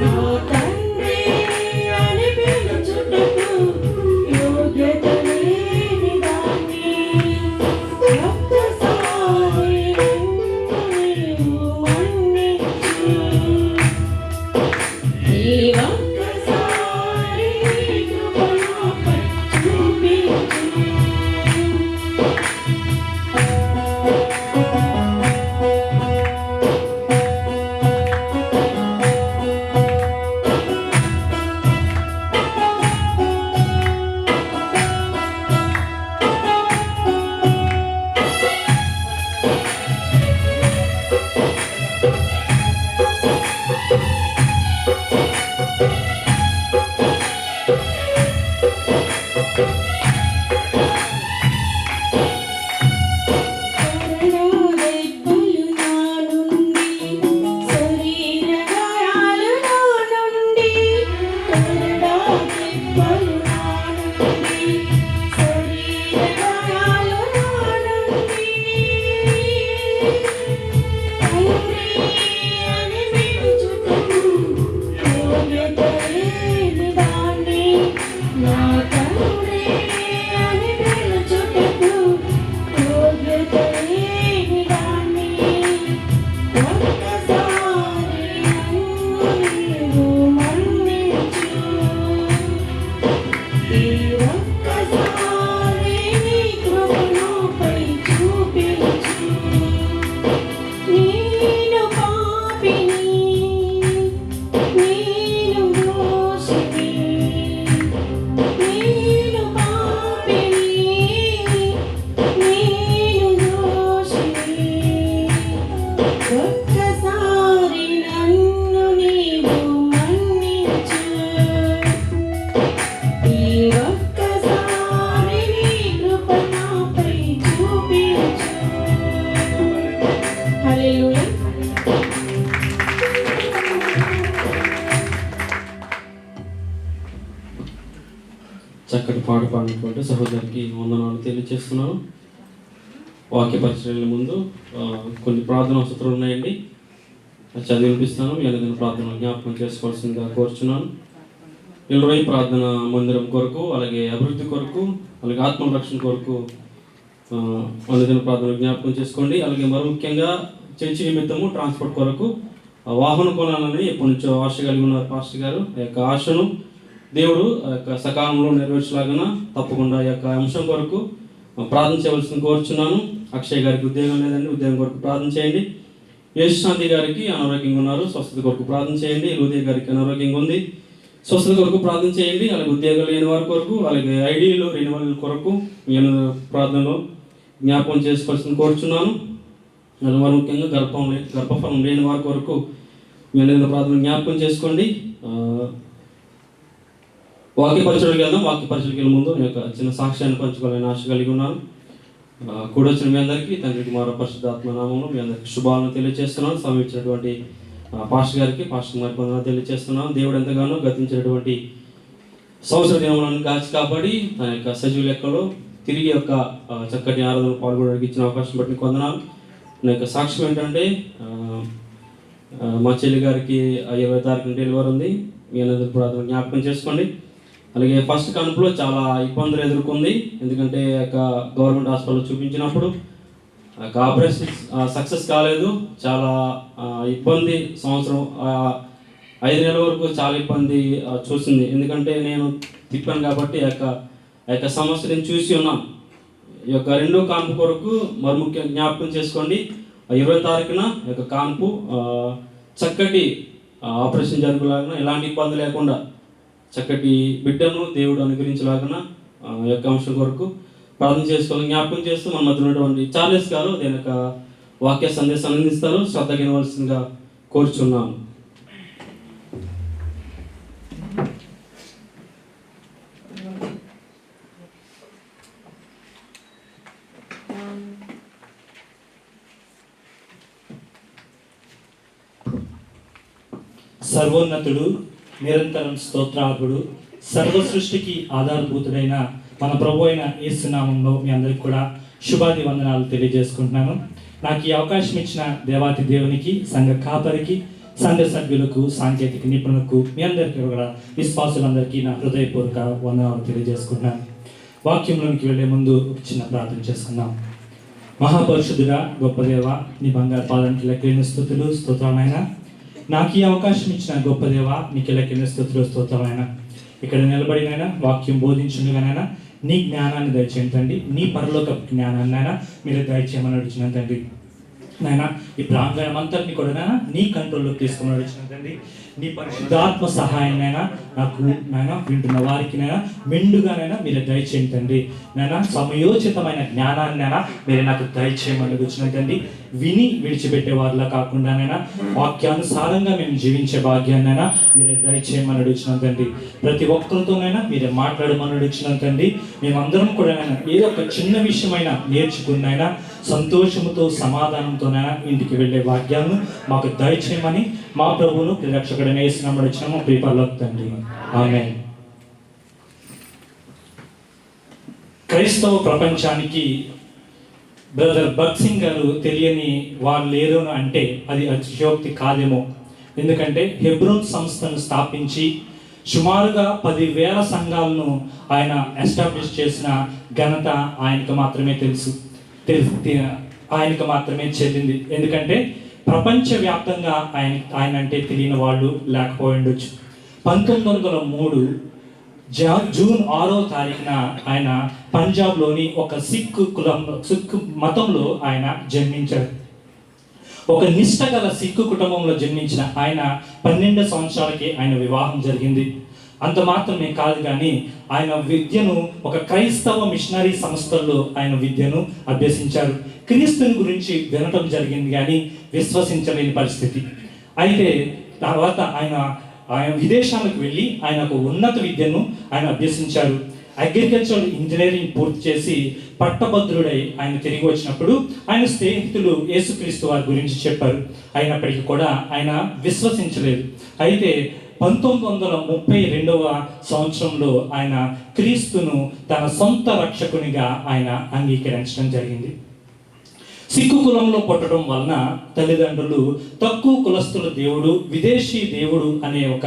Speaker 9: నా తండ్రి అని పిలుచుటకు యోగ్యత లేని దాన్ని. ఒక్కసారి నన్ను నీవు మన్నించు, ఈ ఒక్కసారి నీ కృప నాపై చూపించు. నా తండ్రి
Speaker 7: వచ్చినటువంటి సహోదరికి వందనాలు తెలియజేస్తున్నాను. వాక్య పరిచర్యల ముందు కొన్ని ప్రార్థన అవసరాలు ఉన్నాయండి, అది చదివి వినిపిస్తాను. మీ అందరిని ప్రార్థన జ్ఞాపకం చేసుకోవాల్సిందిగా కోరుచున్నాను. నిలవై ప్రార్థన మందిరం కొరకు, అలాగే అభివృద్ధి కొరకు, అలాగే ఆత్మరక్షణ కొరకు అందరిని ప్రార్థన జ్ఞాపకం చేసుకోండి. అలాగే మరో ముఖ్యంగా చర్చి నిమిత్తము ట్రాన్స్పోర్ట్ కొరకు వాహనం కొనాలని ఎప్పటి నుంచో ఆశ కలిగి ఉన్నారు పాస్టర్ గారు. ఆ యొక్క ఆశను దేవుడు ఆ యొక్క సకాలంలో నెరవేర్చలాగిన తప్పకుండా ఈ యొక్క అంశం కొరకు ప్రార్థన చేయవలసింది కోరుచున్నాను. అక్షయ్ గారికి ఉద్యోగం లేదండి, ఉద్యోగం కొరకు ప్రార్థన చేయండి. యేసుశాంతి గారికి అనారోగ్యంగా ఉన్నారు, స్వస్థత కొరకు ప్రార్థన చేయండి. లూదియా గారికి అనారోగ్యంగా ఉంది, స్వస్థత కొరకు ప్రార్థన చేయండి. అలాగే ఉద్యోగాలు లేని వారి కొరకు, అలాగే ఐడీలు రెన్యువల్ కొరకు మీ ప్రార్థనలో జ్ఞాపకం చేసుకోవాల్సింది కోరుచున్నాను. అది వారు ముఖ్యంగా గర్భఫలం లేని వారి కొరకు మీ అందరిలో ప్రార్థన జ్ఞాపకం చేసుకోండి. వాక్య పరిచయకి వెళ్దాం. వాక్య పరిచయకి వెళ్ళే ముందు నేను ఒక చిన్న సాక్ష్యాన్ని పంచుకోవాలని ఆశ కలిగి ఉన్నాను. కూడొచ్చిన మీ అందరికీ తండ్రి కుమార పరిశుద్ధాత్మ నామములో మీ అందరికీ శుభాలను తెలియజేస్తున్నాను. సమీపించినటువంటి పాస్టర్ గారికి పాస్టర్ గారికి వందనాలు తెలియజేస్తున్నాను. దేవుడు ఎంతగానో గతించినటువంటి సంవత్సర దినములను కాచి కాపాడి తన యొక్క సజీవ లెక్కలో తిరిగి యొక్క చక్కటి ఆరాధనలో పాల్గొనడానికి ఇచ్చిన అవకాశం బట్టి వందనాలు. నా యొక్క సాక్ష్యం ఏంటంటే మా చెల్లి గారికి 20వ తారీఖున డెలివరీ ఉంది. మీ అందరూ ప్రార్థన జ్ఞాపకం చేసుకోండి. అలాగే ఫస్ట్ కాన్పులో చాలా ఇబ్బందులు ఎదుర్కొంది. ఎందుకంటే గవర్నమెంట్ హాస్పిటల్లో చూపించినప్పుడు ఆపరేషన్ సక్సెస్ కాలేదు. చాలా ఇబ్బంది, సంవత్సరం 5 నెలల వరకు చాలా ఇబ్బంది చూసింది. ఎందుకంటే నేను తిప్పాను కాబట్టి ఆ యొక్క సమస్య నేను చూసి ఉన్నాను. ఈ యొక్క 2వ కాన్పు కొరకు మరి ముఖ్యంగా జ్ఞాపకం చేసుకోండి. 20వ తారీఖున ఈ యొక్క కాన్పు చక్కటి ఆపరేషన్ జరుగులాగా, ఎలాంటి ఇబ్బంది లేకుండా చక్కటి బిడ్డను దేవుడు అనుగ్రహించలాగా ఈ యొక్క అంశం కొరకు ప్రార్థన చేసుకోవాలని జ్ఞాపకం చేస్తూ మన మధ్య ఉన్నటువంటి చార్లెస్ గారు దీని యొక్క వాక్య సందేశాన్ని అందిస్తారు. శ్రద్ధ వినవలసిందిగా కోరుచున్నాను.
Speaker 10: సర్వోన్నతుడు, నిరంతరం స్తోత్రార్హుడు, సర్వ సృష్టికి ఆధారభూతుడైన మన ప్రభు అయిన యేసునామంలో మీ అందరికి కూడా శుభాది వందనాలు తెలియజేసుకుంటున్నాను. నాకు ఈ అవకాశం ఇచ్చిన దేవాతి దేవునికి, సంఘ కాపరికి, సంఘ సభ్యులకు, సాంకేతిక నిపుణులకు, మీ అందరికీ కూడా విశ్వాసులందరికీ నా హృదయపూర్వక వందనాలు తెలియజేసుకుంటున్నాను. వాక్యంలోనికి వెళ్లే ముందు ఒక చిన్న ప్రార్థన చేసుకుందాం. మహాపరిశుద్ధుడా, గొప్ప దేవ, నీ బంగారు పాదానికి లెక్కలేని స్తుతులు స్తోత్రాలైనా. నాకు ఈ అవకాశం ఇచ్చిన గొప్ప దేవ, నీకు లెక్కలేని స్తుతులు స్తోత్రాలైనా. ఇక్కడ నిలబడినైనా వాక్యం బోధించుండగానైనా నీ జ్ఞానాన్ని దయచేయండి. నీ పరలోక జ్ఞానాన్ని అయినా మీరు దయచేయమని అడుగుతున్న తండ్రి. నాయన ఈ ప్రాంగణం అంతటిని కూడా నీ కంట్రోల్లోకి తీసుకుని అడుగుతున్న తండ్రి. నీ పరిశుద్ధాత్మ సహాయాన్నైనా నాకు నాయన వింటున్న వారికినైనా మెండుగానైనా మీరు దయచేయండి తండ్రి. నాయన సమయోచితమైన జ్ఞానాన్నైనా మీరు నాకు దయచేయమని అడుగుతున్న తండ్రి. విని విడిచిపెట్టే వారిలా కాకుండానైనా వాక్యానుసారంగా మేము జీవించే భాగ్యాన్నైనా మీరే దయచేయమని అడుగుతున్నాం తండ్రి. ప్రతి ఒక్కరితోనైనా మీరే మాట్లాడమని అడుగుతున్నాం తండ్రి. మేమందరం కూడా ఏదో ఒక చిన్న విషయమైనా నేర్చుకున్నైనా సంతోషముతో సమాధానంతోనైనా ఇంటికి వెళ్ళే భాగ్యాన్ని మాకు దయచేయమని మా ప్రభువును రక్షకుడైన యేసునామములో అడుగుతున్నాము ప్రియ పరలోక తండ్రి. ఆమేన్. క్రైస్తవ ప్రపంచానికి బ్రదర్ భగత్ సింగ్ గారు తెలియని వారు లేరు అంటే అది అతిశయోక్తి కాదేమో. ఎందుకంటే హెబ్రోన్ సంస్థను స్థాపించి సుమారుగా 10,000 సంఘాలను ఆయన ఎస్టాబ్లిష్ చేసిన ఘనత ఆయనకు మాత్రమే ఆయనకు మాత్రమే చెల్లింది. ఎందుకంటే ప్రపంచవ్యాప్తంగా ఆయన అంటే తెలియని వాళ్ళు లేకపోయి ఉండొచ్చు. 1903 జూన్ 6వ తారీఖున ఆయన పంజాబ్లోని ఒక సిక్ మతంలో ఆయన జన్మించారు. ఒక నిష్ఠగల సిక్కు కుటుంబంలో జన్మించిన ఆయన 12 సంవత్సరాలకి ఆయన వివాహం జరిగింది. అంత మాత్రమే కాదు కానీ ఆయన విద్యను ఒక క్రైస్తవ మిషనరీ సంస్థల్లో ఆయన విద్యను అభ్యసించారు. క్రీస్తుని గురించి వినటం జరిగింది కానీ విశ్వసించలేని పరిస్థితి. అయితే తర్వాత ఆయన విదేశాలకు వెళ్ళి ఆయన ఒక ఉన్నత విద్యను ఆయన అభ్యసించారు. అగ్రికల్చరల్ ఇంజనీరింగ్ పూర్తి చేసి పట్టభద్రుడై ఆయన తిరిగి వచ్చినప్పుడు ఆయన స్నేహితులు యేసుక్రీస్తు వారి గురించి చెప్పారు. అయినప్పటికీ కూడా ఆయన విశ్వసించలేదు. అయితే 1932వ సంవత్సరంలో ఆయన క్రీస్తును తన సొంత రక్షకునిగా ఆయన అంగీకరించడం జరిగింది. సిక్కు కులంలో పుట్టడం వలన తల్లిదండ్రులు తక్కువ కులస్తుల దేవుడు, విదేశీ దేవుడు అనే ఒక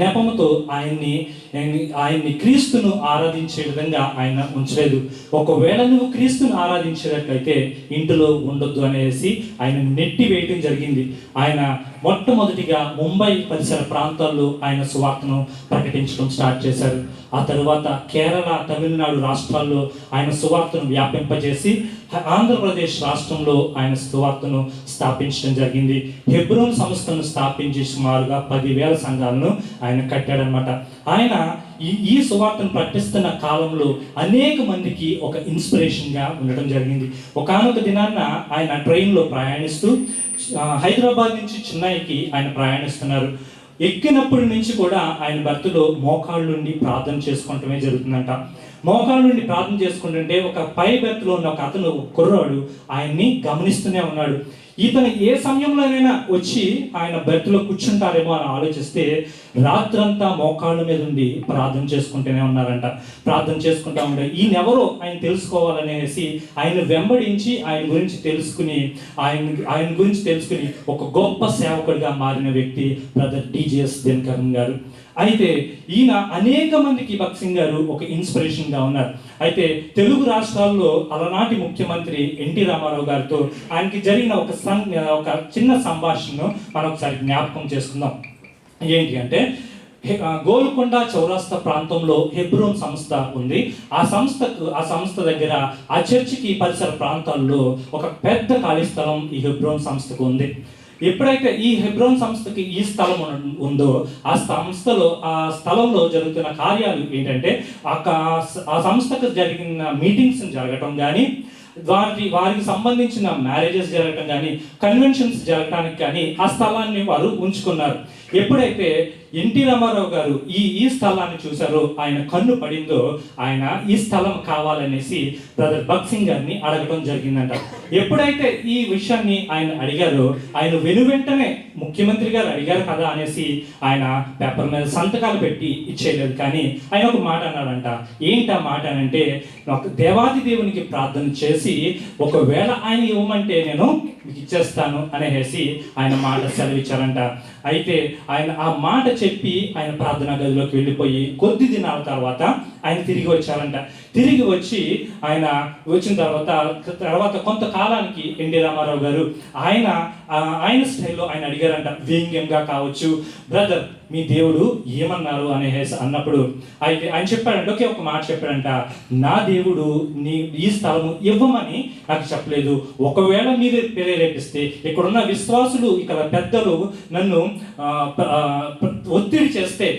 Speaker 10: నెపముతో ఆయన్ని క్రీస్తును ఆరాధించే విధంగా ఆయన ఉంచలేదు. ఒకవేళ నువ్వు క్రీస్తును ఆరాధించేటట్లయితే ఇంటిలో ఉండొద్దు అనేసి ఆయన నెట్టి వేయడం జరిగింది. ఆయన మొట్టమొదటిగా ముంబై పరిసర ప్రాంతాల్లో ఆయన సువార్తను ప్రకటించడం స్టార్ట్ చేశారు. ఆ తరువాత కేరళ, తమిళనాడు రాష్ట్రాల్లో ఆయన సువార్తను వ్యాపింపజేసి ఆంధ్రప్రదేశ్ రాష్ట్రంలో ఆయన సువార్తను స్థాపించడం జరిగింది. హెబ్రోన్ సంస్థను స్థాపించి సుమారుగా 10,000 సంఘాలను ఆయన కట్టాడనమాట. ఆయన ఈ సువార్తను ప్రకటిస్తున్న కాలంలో అనేక మందికి ఒక ఇన్స్పిరేషన్గా ఉండటం జరిగింది. ఒకానొక దినాన్న ఆయన ట్రైన్లో ప్రయాణిస్తూ హైదరాబాద్ నుంచి చెన్నైకి ఆయన ప్రయాణిస్తున్నారు. ఎక్కినప్పటి నుంచి కూడా ఆయన భర్తలో మోకాళ్ళ నుండి ప్రార్థన చేసుకుంటమే జరుగుతుందంట. మోకాళ్ళ నుండి ప్రార్థన చేసుకుంటుంటే ఒక పై బెర్త్లో ఉన్న ఒక అతను, కుర్రాడు ఆయన్ని గమనిస్తూనే ఉన్నాడు. ఇతను ఏ సమయంలోనైనా వచ్చి ఆయన బెర్త్లో కూర్చుంటారేమో అని ఆలోచిస్తే రాత్రంతా మోకాళ్ళ మీద ఉండి ప్రార్థన చేసుకుంటూనే ఉన్నారంట. ప్రార్థన చేసుకుంటా ఉంటే ఈయనెవరో ఆయన తెలుసుకోవాలనేసి ఆయన వెంబడించి ఆయన గురించి తెలుసుకుని ఒక గొప్ప సేవకుడిగా మారిన వ్యక్తి బ్రదర్ టీజీఎస్ దినకరన్ గారు. అయితే ఈయన అనేక మందికి భగత్ సింగ్ గారు ఒక ఇన్స్పిరేషన్గా ఉన్నారు. అయితే తెలుగు రాష్ట్రాల్లో అలనాటి ముఖ్యమంత్రి ఎన్టీ రామారావు గారితో ఆయనకి జరిగిన ఒక చిన్న సంభాషణను మనం ఒకసారి జ్ఞాపకం చేసుకుందాం. ఏంటి అంటే, గోల్కొండ చౌరాస్తా ప్రాంతంలో హెబ్రోన్ సంస్థ ఉంది. ఆ సంస్థ దగ్గర ఆ చర్చికి పరిసర ప్రాంతాల్లో ఒక పెద్ద ఖాళీ స్థలం ఈ హెబ్రోన్ సంస్థకు ఉంది. ఎప్పుడైతే ఈ హెబ్రోన్ సంస్థకి ఈ స్థలం ఉందో ఆ స్థలంలో జరుగుతున్న కార్యాలు ఏంటంటే, ఆ సంస్థకు జరిగిన మీటింగ్స్ జరగటం కానీ, వారికి సంబంధించిన మ్యారేజెస్ జరగటం కానీ, కన్వెన్షన్స్ జరగటానికి కానీ ఆ స్థలాన్ని వారు ఉంచుకున్నారు. ఎప్పుడైతే ఎన్టీ రామారావు గారు ఈ స్థలాన్ని చూశారో, ఆయన కన్ను పడిందో, ఆయన ఈ స్థలం కావాలనేసి బ్రదర్ భగత్ సింగ్ గారిని అడగడం జరిగిందంట. ఎప్పుడైతే ఈ విషయాన్ని ఆయన అడిగారో, ఆయన వెనువెంటనే ముఖ్యమంత్రి గారు అడిగారు కదా అనేసి ఆయన పేపర్ మీద సంతకాలు పెట్టి ఇచ్చేయలేదు. కానీ ఆయన ఒక మాట అన్నాడంట. ఏంటి ఆ మాట అంటే, దేవాది దేవునికి ప్రార్థన చేసి ఒకవేళ ఆయన ఇవ్వమంటే నేను మీకు ఇచ్చేస్తాను అనేసి ఆయన మాట సెలవిచ్చారంట. అయితే ఆయన ఆ మాట చెప్పి ఆయన ప్రార్థనా గదిలోకి వెళ్ళిపోయి కొద్ది దినాల తర్వాత ఆయన తిరిగి వచ్చారంట. తిరిగి వచ్చి ఆయన వచ్చిన తర్వాత కొంతకాలానికి ఎన్టీ రామారావు గారు ఆయన స్టైల్లో ఆయన అడిగారంట, వ్యంగ్యంగా కావచ్చు, బ్రదర్ మీ దేవుడు ఏమన్నారు అనేసి అన్నప్పుడు అయితే ఆయన చెప్పాడంటే, ఒకే ఒక మాట చెప్పాడంట, నా దేవుడు ఈ స్థలము ఇవ్వమని నాకు చెప్పలేదు. ఒకవేళ మీరు ప్రేరేపిస్తే, ఇక్కడున్న విశ్వాసులు, ఇక్కడ పెద్దలు నన్ను ఒత్తిడి చేస్తే,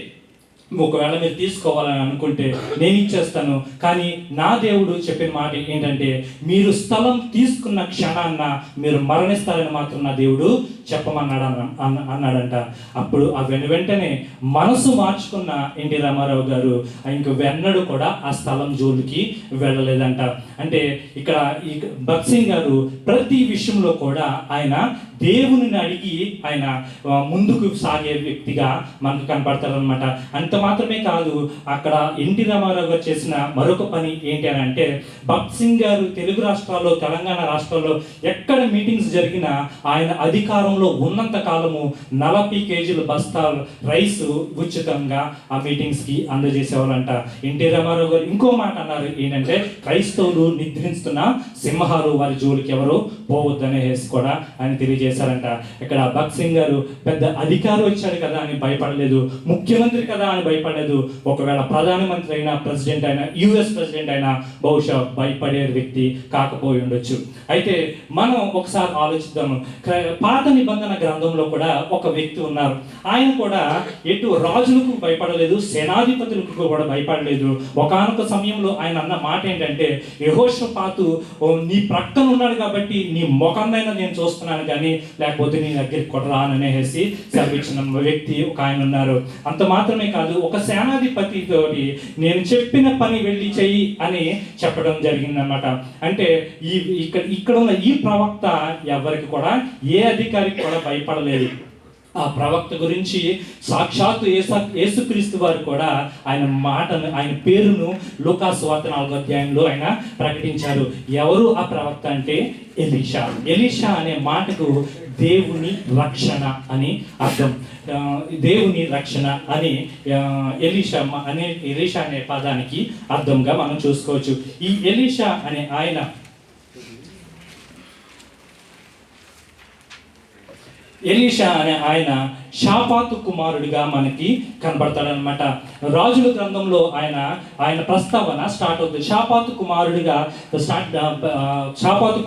Speaker 10: ఒకవేళ మీరు తీసుకోవాలని అనుకుంటే నేను ఇచ్చేస్తాను. కానీ నా దేవుడు చెప్పిన మాట ఏంటంటే, మీరు స్థలం తీసుకున్న క్షణాన్న మీరు మరణిస్తారని మాత్రం నా దేవుడు చెప్పమన్నాడంట. అప్పుడు ఆ వెంటనే మనసు మార్చుకున్న ఎన్టీ రామారావు గారు ఇంక వెన్నడు కూడా ఆ స్థలం జోలికి వెళ్ళలేదంట. అంటే ఇక్కడ భగత్ సింగ్ గారు ప్రతి విషయంలో కూడా ఆయన దేవుని అడిగి ఆయన ముందుకు సాగే వ్యక్తిగా మనకు కనపడతారనమాట. అంత మాత్రమే కాదు, అక్కడ ఎన్టీ రామారావు గారు చేసిన మరొక పని ఏంటి అని అంటే, భగత్ సింగ్ గారు తెలుగు రాష్ట్రాల్లో, తెలంగాణ రాష్ట్రాల్లో ఎక్కడ మీటింగ్స్ జరిగినా ఆయన అధికారంలో ఉన్నంత కాలము 40 కేజీల బస్తాలు రైస్ ఉచితంగా ఆ మీటింగ్స్కి అందజేసేవాళ్ళంట. ఎన్టీ రామారావు గారు ఇంకో మాట అన్నారు, ఏంటంటే, క్రైస్తవులు నిద్రిస్తున్న సింహాలు వారి జోలికి ఎవరు పోవద్దనేసి కూడా ఆయన తెలియజేశారంట. ఇక్కడ భగత్ సింగ్ గారు పెద్ద అధికారి వచ్చాడు కదా అని భయపడలేదు, ముఖ్యమంత్రి కదా అని భయపడలేదు. ఒకవేళ ప్రధానమంత్రి అయినా, ప్రెసిడెంట్ అయినా, యుఎస్ ప్రెసిడెంట్ అయినా బహుశా భయపడే వ్యక్తి కాకపోయి ఉండొచ్చు. అయితే మనం ఒకసారి ఆలోచిద్దాము, పాత నిబంధన గ్రంథంలో కూడా ఒక వ్యక్తి ఉన్నారు. ఆయన కూడా ఎటు రాజులకు భయపడలేదు, సేనాధిపతులకు కూడా భయపడలేదు. ఒకానొక సమయంలో ఆయన అన్న మాట ఏంటంటే, యెహోషాపాతు నీ ప్రక్కన ఉన్నాడు కాబట్టి నీ ముఖందైనా నేను చూస్తున్నాను కానీ లేకపోతే నీ దగ్గరికి కొట్టరాననేసి సెలవిచ్చిన వ్యక్తి ఒక ఆయన ఉన్నారు. అంత మాత్రమే కాదు, ఒక సేనాధిపతి తోటి నేను చెప్పిన పని వెళ్ళి చెయ్యి అని చెప్పడం జరిగిందన్నమాట. అంటే ఇక్కడ ఉన్న ఈ ప్రవక్త ఎవరికి కూడా, ఏ అధికారికి కూడా భయపడలేదు. ఆ ప్రవక్త గురించి సాక్షాత్తు యేసుక్రీస్తు వారు కూడా ఆయన మాటను, ఆయన పేరును లూకాసు వార్త 4వ అధ్యాయంలో ఆయన ప్రకటించారు. ఎవరు ఆ ప్రవక్త అంటే ఎలీషా. ఎలీషా అనే మాటకు దేవుని రక్షణ అని అర్థం. దేవుని రక్షణ అని ఎలీషా అనే పదానికి అర్థంగా మనం చూసుకోవచ్చు. ఈ ఎలీషా అనే ఆయన షాపాతు కుమారుడిగా మనకి కనబడతాడనమాట. రాజుల గ్రంథంలో ఆయన ప్రస్తావన స్టార్ట్ అవుతుంది. షాపాతు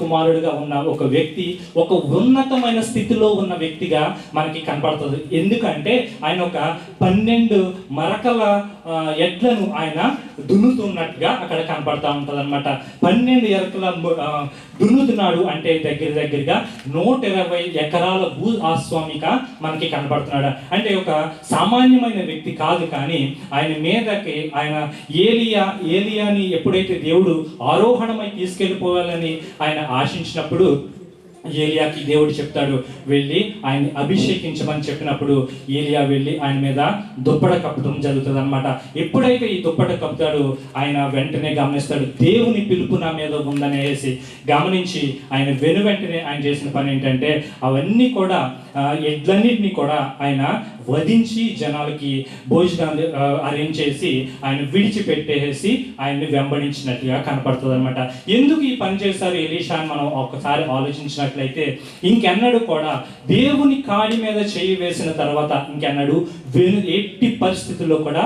Speaker 10: కుమారుడిగా ఉన్న ఒక వ్యక్తి ఒక ఉన్నతమైన స్థితిలో ఉన్న వ్యక్తిగా మనకి కనబడుతుంది. ఎందుకంటే ఆయన ఒక 12 మరకల ఎడ్లను ఆయన దున్నుతున్నట్టుగా అక్కడ కనపడతా ఉంటుంది అనమాట. 12 ఎరకల దున్నుతున్నాడు అంటే దగ్గరగా 120 ఎకరాల భూ ఆస్వామిక మనకి కనపడుతున్నాడు. అంటే ఒక సామాన్యమైన వ్యక్తి కాదు, కానీ ఆయన మీదకి ఆయన ఏలియాని ఎప్పుడైతే దేవుడు ఆరోహణమై తీసుకెళ్ళిపోవాలని ఆయన ఆశించినప్పుడు ఏలియాకి దేవుడు చెప్తాడు, వెళ్ళి ఆయన అభిషేకించమని చెప్పినప్పుడు ఏలియా వెళ్ళి ఆయన మీద దుప్పట కప్పడం జరుగుతుంది అనమాట. ఎప్పుడైతే ఈ దుప్పట కప్పుతాడో ఆయన వెంటనే గమనిస్తాడు, దేవుని పిలుపు నా మీద ఉందనేసి గమనించి ఆయన వెంటనే ఆయన చేసిన పని ఏంటంటే అవన్నీ కూడా ఎడ్లన్నింటినీ కూడా ఆయన వధించి జనాలకి భోజనాలు అరేంజ్ చేసి ఆయన విడిచిపెట్టేసి ఆయన్ని వెంబడించినట్టుగా కనపడుతుంది అనమాట. ఎందుకు ఈ పని చేశారు ఎలీషా అని మనం ఒకసారి ఆలోచించినట్లయితే, ఇంకెన్నడూ కూడా దేవుని కాడి మీద చేయి వేసిన తర్వాత ఇంకెన్నడూ ఎట్టి పరిస్థితుల్లో కూడా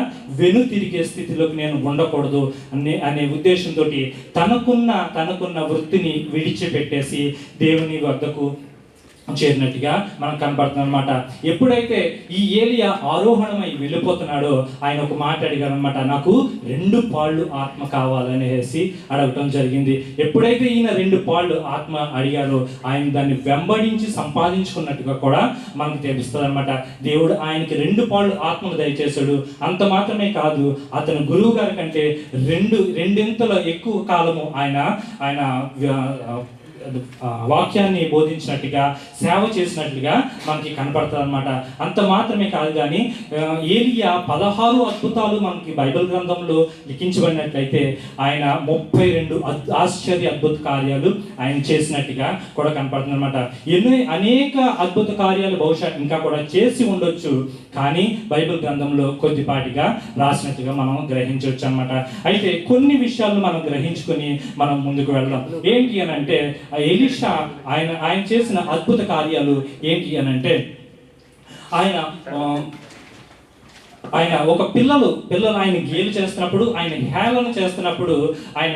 Speaker 10: తిరిగే స్థితిలోకి నేను ఉండకూడదు అనే ఉద్దేశంతో తనకున్న వృత్తిని విడిచిపెట్టేసి దేవుని వద్దకు చేరినట్టుగా మనకు కనపడుతుంది అనమాట. ఎప్పుడైతే ఈ ఏలియా ఆరోహణమై వెళ్ళిపోతున్నాడో ఆయన ఒక మాట అడిగారు అనమాట, నాకు 2 పాళ్ళు ఆత్మ కావాలనేసి అడగటం జరిగింది. ఎప్పుడైతే ఈయన 2 పాళ్ళు ఆత్మ అడిగారో ఆయన దాన్ని వెంబడించి సంపాదించుకున్నట్టుగా కూడా మనకు తెలుస్తుంది అనమాట. దేవుడు ఆయనకి 2 పాళ్ళు ఆత్మను దయచేశాడు. అంత మాత్రమే కాదు, అతను గురువు గారి కంటే రెండింతల ఎక్కువ కాలము ఆయన వాక్యాన్ని బోధించినట్టుగా సేవ చేసినట్లుగా మనకి కనపడుతుంది అనమాట. అంత మాత్రమే కాదు, కానీ ఏలియా 16 అద్భుతాలు మనకి బైబిల్ గ్రంథంలో లిఖించబడినట్లయితే ఆయన 32 ఆశ్చర్య అద్భుత కార్యాలు ఆయన చేసినట్టుగా కూడా కనపడుతుంది అనమాట. అనేక అద్భుత కార్యాలు బహుశా ఇంకా కూడా చేసి ఉండొచ్చు, కానీ బైబిల్ గ్రంథంలో కొద్దిపాటిగా రాసినట్టుగా మనం గ్రహించవచ్చు అనమాట. అయితే కొన్ని విషయాలను మనం గ్రహించుకొని మనం ముందుకు వెళ్దాం. ఏంటి అని అంటే ఎలీషా ఆయన చేసిన అద్భుత కార్యాలు ఏంటి అని అంటే, ఆయన ఒక పిల్లలు ఆయన గేలు చేస్తున్నప్పుడు, ఆయన హేళన చేస్తున్నప్పుడు ఆయన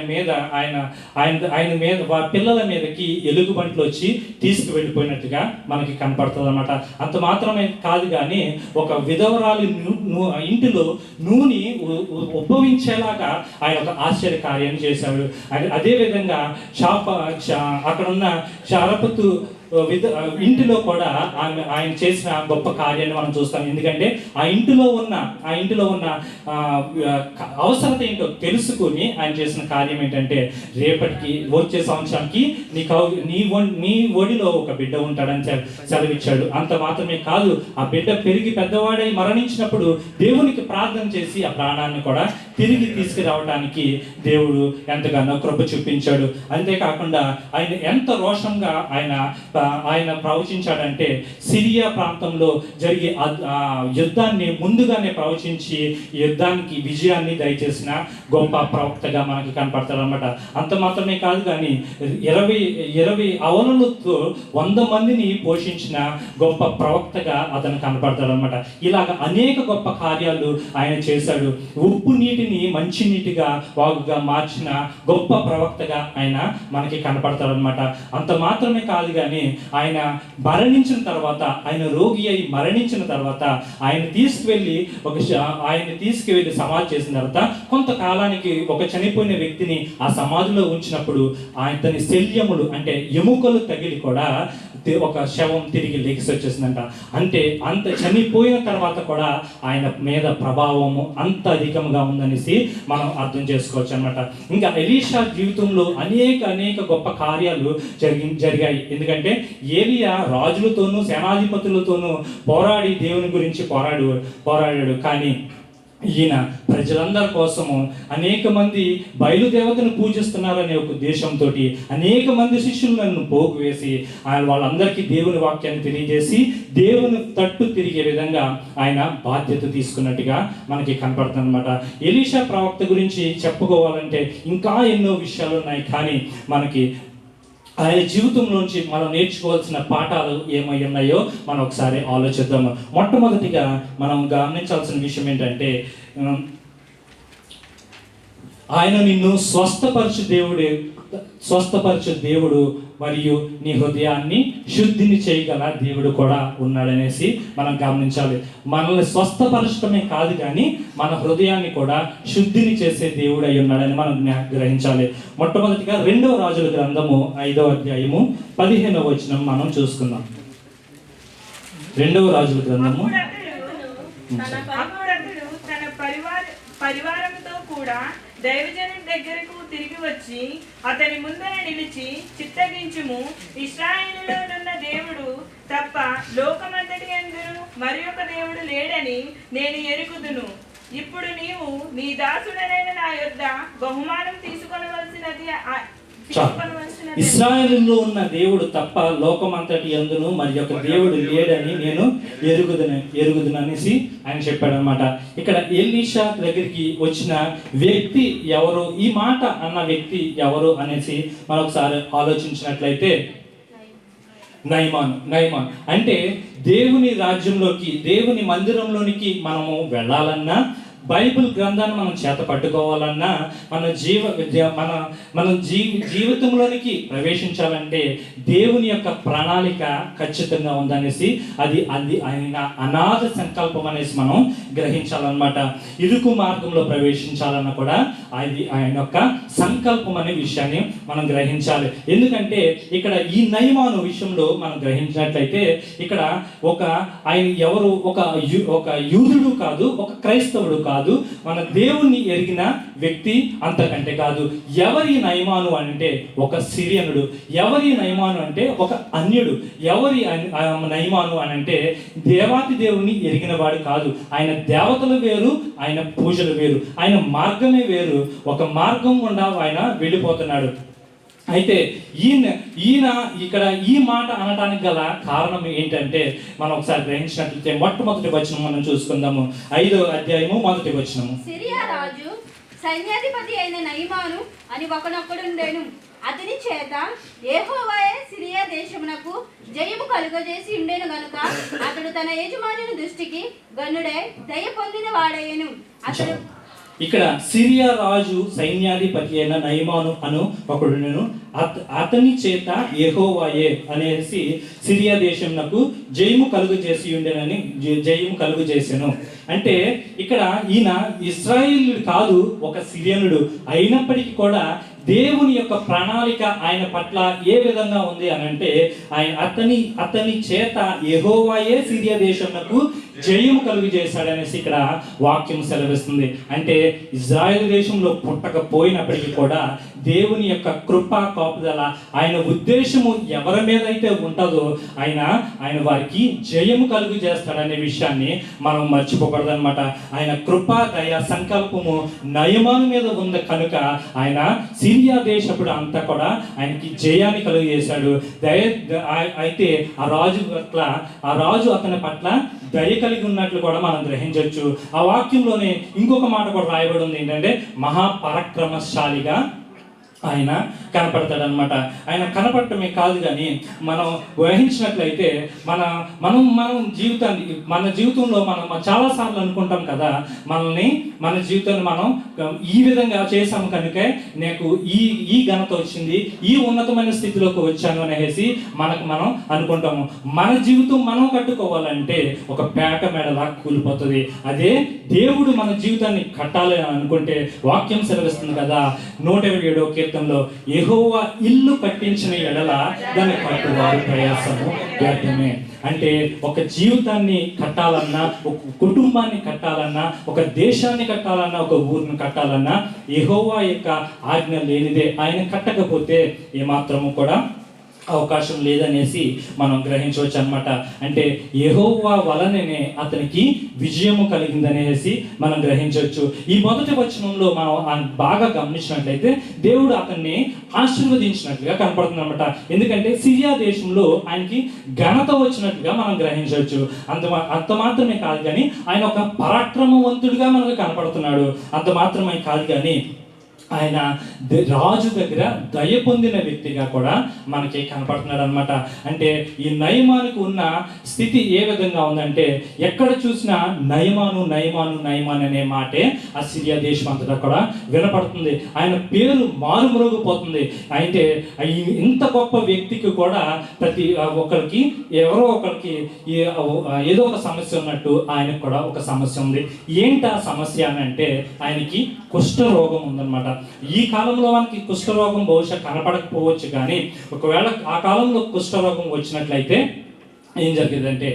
Speaker 10: మీద పిల్లల మీదకి ఎలుగుబంట్లు వచ్చి తీసుకువెళ్ళిపోయినట్టుగా మనకి కనపడుతుంది అనమాట. అంత మాత్రమే కాదు, కానీ ఒక విధవరాలి ఇంటిలో నూనె ఉద్భవించేలాగా ఆయన ఒక ఆశ్చర్య కార్యాన్ని చేశాడు. అదేవిధంగా అక్కడున్న షారపతు ఇంటిలో కూడా ఆయన చేసిన గొప్ప కార్యాన్ని మనం చూస్తాం. ఎందుకంటే ఆ ఇంటిలో ఉన్న అవసరత ఏంటో తెలుసుకుని ఆయన చేసిన కార్యం ఏంటంటే, రేపటికి వచ్చే సంవత్సరానికి నీ ఒడిలో ఒక బిడ్డ ఉంటాడని సెలవిచ్చాడు. అంత మాత్రమే కాదు, ఆ బిడ్డ పెరిగి పెద్దవాడై మరణించినప్పుడు దేవునికి ప్రార్థన చేసి ఆ ప్రాణాన్ని కూడా తిరిగి తీసుకురావడానికి దేవుడు ఎంతగానో కృప చూపించాడు. అంతేకాకుండా ఆయన ఎంత రోషంగా ఆయన ప్రవచించాడంటే, సిరియా ప్రాంతంలో జరిగే యుద్ధాన్ని ముందుగానే ప్రవచించి యుద్ధానికి విజయాన్ని దయచేసిన గొప్ప ప్రవక్తగా మనకి కనపడతాడు అనమాట. అంత మాత్రమే కాదు, కానీ 20 అవలలతో 100 మందిని పోషించిన గొప్ప ప్రవక్తగా అతను కనపడతాడు అనమాట. ఇలాగ అనేక గొప్ప కార్యాలు ఆయన చేశాడు. ఉప్పు నీటిని మంచి నీటిగా వాగుగా మార్చిన గొప్ప ప్రవక్తగా ఆయన మనకి కనపడతాడు అనమాట. అంత మాత్రమే కాదు, కానీ ఆయన మరణించిన తర్వాత, ఆయన రోగి అయి మరణించిన తర్వాత ఆయన తీసుకువెళ్ళి సమాధి చేసిన తర్వాత కొంతకాలానికి ఒక చనిపోయిన వ్యక్తిని ఆ సమాధిలో ఉంచినప్పుడు ఆయనని శల్యములు అంటే ఎముకలు తగిలి కూడా ఒక శవం తిరిగి లెగిసి వచ్చేసిందంట. అంటే అంత చనిపోయిన తర్వాత కూడా ఆయన మీద ప్రభావము అంత అధికంగా ఉందని అనేసి మనం అర్థం చేసుకోవచ్చు అనమాట. ఇంకా ఎలీషా జీవితంలో అనేక గొప్ప కార్యాలు జరిగాయి. ఎందుకంటే ఏలియా రాజులతోనూ సేనాధిపతులతోనూ పోరాడి దేవుని గురించి పోరాడాడు. కానీ ఈయన ప్రజలందరి కోసము అనేక మంది బయలుదేవతను పూజిస్తున్నారనే ఒక ఉద్దేశంతో అనేక మంది శిష్యులను పోగు వేసి వాళ్ళందరికీ దేవుని వాక్యాన్ని తెలియజేసి దేవుని తట్టు తిరిగే విధంగా ఆయన బాధ్యత తీసుకున్నట్టుగా మనకి కనపడుతుంది అనమాట. ఎలీషా ప్రవక్త గురించి చెప్పుకోవాలంటే ఇంకా ఎన్నో విషయాలు ఉన్నాయి. కానీ మనకి ఆయన జీవితంలోంచి మనం నేర్చుకోవాల్సిన పాఠాలు ఏమై ఉన్నాయో మనం ఒకసారి ఆలోచిద్దాము. మొట్టమొదటిగా మనం గమనించాల్సిన విషయం ఏంటంటే, ఆయన నిన్ను స్వస్థపరచు దేవుడు మరియు నీ హృదయాన్ని శుద్ధిని చేయగల దేవుడు కూడా ఉన్నాడనేసి మనం గమనించాలి. మనల్ని స్వస్థపరచడమే కాదు కానీ మన హృదయాన్ని కూడా శుద్ధిని చేసే దేవుడు అయి ఉన్నాడని మనం గ్రహించాలి. మొట్టమొదటిగా 2వ రాజుల గ్రంథము 5వ అధ్యాయము 15వ వచనం మనం చూసుకుందాం. 2వ రాజుల గ్రంథము
Speaker 1: తన పరివారంతో కూడా దైవజనుడి దగ్గరకు తిరిగి వచ్చి అతని ముందర నిలిచి, చిత్తగించుము, ఇశ్రాయేలులోనున్న దేవుడు తప్ప లోకమంతటి యందు మరి ఒక దేవుడు లేడని నేను ఎరుగుదును. ఇప్పుడు నీవు నీ దాసుడనైన నా యొద్ద బహుమానం తీసుకొనవలసినది
Speaker 10: ఇశ్రాయేలులో ఉన్న దేవుడు తప్ప లోకమంతటి యందును మరి యొక్క దేవుడు లేడని నేను ఎరుగుదును అనేసి ఆయన చెప్పాడు అనమాట. ఇక్కడ ఎలీషా దగ్గరికి వచ్చిన వ్యక్తి ఎవరు, ఈ మాట అన్న వ్యక్తి ఎవరు అనేసి మనం ఒకసారి ఆలోచించినట్లయితే నయమాను అంటే దేవుని రాజ్యంలోకి, దేవుని మందిరంలోనికి మనము వెళ్ళాలన్నా, బైబిల్ గ్రంథాన్ని మనం చేత పట్టుకోవాలన్నా, మన జీవితంలోనికి ప్రవేశించాలంటే దేవుని యొక్క ప్రణాళిక ఖచ్చితంగా ఉందనేసి అది ఆయన అనాథ సంకల్పం అనేసి మనం గ్రహించాలన్నమాట. ఇరుకు మార్గంలో ప్రవేశించాలన్నా కూడా అది ఆయన యొక్క సంకల్పం అనే విషయాన్ని మనం గ్రహించాలి. ఎందుకంటే ఇక్కడ ఈ నయమాను విషయంలో మనం గ్రహించినట్లయితే ఇక్కడ ఆయన ఎవరు ఒక యూదుడు కాదు, ఒక క్రైస్తవుడు కాదు, మన దేవుణ్ణి ఎరిగిన వ్యక్తి అంతకంటే కాదు. ఎవరి నయమాను అంటే ఒక సిరియనుడు, ఎవరి నయమాను అంటే ఒక అన్యుడు, ఎవరి నయమాను అంటే దేవాతి దేవుణ్ణి ఎరిగిన వాడు కాదు. ఆయన దేవతలు వేరు, ఆయన పూజలు వేరు, ఆయన మార్గమే వేరు. ఒక మార్గం గుండా ఆయన వెళ్ళిపోతున్నాడు. అయితే ఈయన ఇక్కడ ఈ మాట అనడానికి గల కారణం ఏంటంటే మనం ఒకసారి గ్రహించినట్లయితే మొట్టమొదటి వచనం మనం చూసుకుందాము. 5వ అధ్యాయము 1వ వచనము.
Speaker 8: సిరియా రాజు సైన్యాధిపతి అయిన నయమాను అని ఒకనొకడుండెను. అతని చేత యెహోవాయే సిరియా దేశమునకు జయము కలుగజేసి ఉండెను గనుక అతడు తన యజమానుని దృష్టికి గనుడై దయ పొందిన వాడయ్యను. అతడు
Speaker 10: ఇక్కడ సిరియా రాజు సైన్యాధిపతి అయిన నయమాను అను ఒకడును, అతని చేత యెహోవాయే అనేసి సిరియా దేశంనకు జయము కలుగు చేసాను. అంటే ఇక్కడ ఈయన ఇశ్రాయేలుడు కాదు, ఒక సిరియనుడు అయినప్పటికీ కూడా దేవుని యొక్క ప్రణాళిక ఆయన పట్ల ఏ విధంగా ఉంది అని అంటే అతని చేత యెహోవాయే సిరియా దేశంనకు జయము కలుగు చేశాడనేసి ఇక్కడ వాక్యం సెలవిస్తుంది. అంటే ఇజ్రాయెల్ దేశంలో పుట్టకపోయినప్పటికీ కూడా దేవుని యొక్క కృపా కాపుదల, ఆయన ఉద్దేశము ఎవరి మీద అయితే ఉంటుందో ఆయన వారికి జయము కలుగు చేస్తాడనే విషయాన్ని మనం మర్చిపోకూడదు అనమాట. ఆయన కృపా దయ సంకల్పము నయమాను మీద ఉంది కనుక ఆయన సిరియా దేశపుడు అంతా కూడా ఆయనకి జయాన్ని కలుగు చేశాడు. అయితే ఆ రాజు అతని పట్ల దయ కలిగి ఉన్నట్లు కూడా మనం గ్రహించవచ్చు. ఆ వాక్యంలోనే ఇంకొక మాట కూడా రాయబడి ఉంది, ఏంటంటే మహాపరాక్రమశాలిగా ఆయన కనపడతాడనమాట. ఆయన కనపడటమే కాదు కానీ మనం గ్రహించినట్లయితే మన జీవితంలో మనం చాలాసార్లు అనుకుంటాం కదా, మన జీవితాన్ని మనం ఈ విధంగా చేసాము కనుకే నాకు ఈ ఘనత వచ్చింది, ఈ ఉన్నతమైన స్థితిలోకి వచ్చాను అనేసి మనం అనుకుంటాము. మన జీవితం మనం కట్టుకోవాలంటే ఒక పేట మెడలా కూలిపోతుంది. అదే దేవుడు మన జీవితాన్ని కట్టాలి అని అనుకుంటే వాక్యం సెలవిస్తుంది కదా, 127వ కీర్తనలో యెహోవా ఇల్లు కట్టించిన ఎడల దాన్ని కట్టువారు ప్రయాసము వ్యర్థమే. అంటే ఒక జీవితాన్ని కట్టాలన్నా, ఒక కుటుంబాన్ని కట్టాలన్నా, ఒక దేశాన్ని కట్టాలన్నా, ఒక ఊరిని కట్టాలన్నా యెహోవా యొక్క ఆజ్ఞ లేనిదే, ఆయన కట్టకపోతే ఏమాత్రము కూడా అవకాశం లేదనేసి మనం గ్రహించవచ్చు అన్నమాట. అంటే యెహోవా వలననే అతనికి విజయము కలిగిందనేసి మనం గ్రహించవచ్చు. ఈ మొదటి వచనంలో మనం బాగా గమనించినట్లయితే దేవుడు అతన్ని ఆశీర్వదించినట్లుగా కనపడుతుంది అనమాట. ఎందుకంటే సిరియా దేశంలో ఆయనకి ఘనత వచ్చినట్లుగా మనం గ్రహించవచ్చు. అంత మాత్రమే కాదు కానీ ఆయన ఒక పరాక్రమవంతుడిగా మనకు కనపడుతున్నాడు. అంత మాత్రమే కాదు కానీ ఆయన రాజు దగ్గర దయ పొందిన వ్యక్తిగా కూడా మనకి కనపడుతున్నాడు అనమాట. అంటే ఈ నయమానికి ఉన్న స్థితి ఏ విధంగా ఉందంటే, ఎక్కడ చూసినా నయమాను నయమాను నయమాన్ అనే మాటే ఆ సిరియా దేశం అంతటా కూడా వినపడుతుంది. ఆయన పేరు మారుమరుగుపోతుంది. అయితే ఇంత గొప్ప వ్యక్తికి కూడా ప్రతి ఒక్కరికి ఎవరో ఒకరికి ఏదో ఒక సమస్య ఉన్నట్టు ఆయనకు కూడా ఒక సమస్య ఉంది. ఏంటి ఆ సమస్య అని అంటే, ఆయనకి కుష్ఠరోగం ఉందన్నమాట. ఈ కాలంలో మనకి కుష్ఠరోగం బహుశా కనపడకపోవచ్చు, కానీ ఒకవేళ ఆ కాలంలో కుష్ఠరోగం వచ్చినట్లయితే ఏం జరిగేదంటే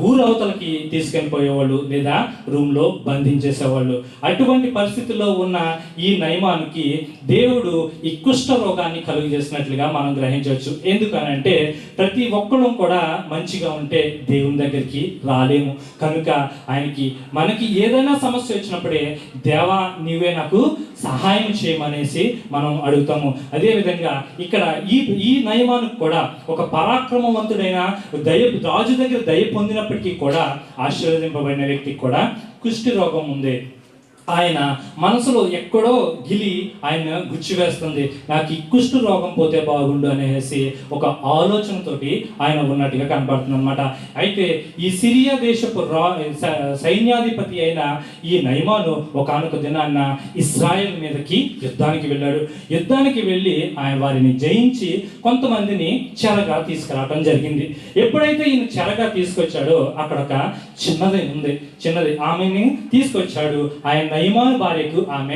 Speaker 10: ఊరు అవతలకి తీసుకెళ్ళిపోయేవాళ్ళు లేదా రూమ్లో బంధించేసేవాళ్ళు. అటువంటి పరిస్థితుల్లో ఉన్న ఈ నయమానికి దేవుడు ఈ కుష్ఠ రోగాన్ని కలుగు చేసినట్లుగా మనం గ్రహించవచ్చు. ఎందుకనంటే ప్రతి ఒక్కరం కూడా మంచిగా ఉంటే దేవుని దగ్గరికి రాలేము. కనుక మనకి ఏదైనా సమస్య వచ్చినప్పుడే దేవా నీవే నాకు సహాయం చేయమనేసి మనం అడుగుతాము. అదేవిధంగా ఇక్కడ ఈ నయమానికి కూడా ఒక పరాక్రమవంతుడైన రాజు దగ్గర దయ పొందినప్పటికీ కూడా ఆశీర్వదింపబడిన వ్యక్తికి కూడా కుష్ఠి రోగం ఉంది. ఆయన మనసులో ఎక్కడో గిలి ఆయన గుచ్చివేస్తుంది, నాకు ఈ కుష్ఠ రోగం పోతే బాగుండు అనేసి ఒక ఆలోచనతోటి ఆయన ఉన్నట్టుగా కనబడుతుంది అనమాట. అయితే ఈ సిరియా దేశపు సైన్యాధిపతి అయిన ఈ నయమాను ఒకానొక దినాన్న ఇశ్రాయేల్ మీదకి యుద్ధానికి వెళ్ళాడు. యుద్ధానికి వెళ్ళి ఆయన వారిని జయించి కొంతమందిని చెరగా తీసుకురావడం జరిగింది. ఎప్పుడైతే ఈయన చెరగా తీసుకొచ్చాడో అక్కడ ఒక చిన్నది ఆమెని తీసుకొచ్చాడు. ఆయన నయమాను భార్యకు ఆయన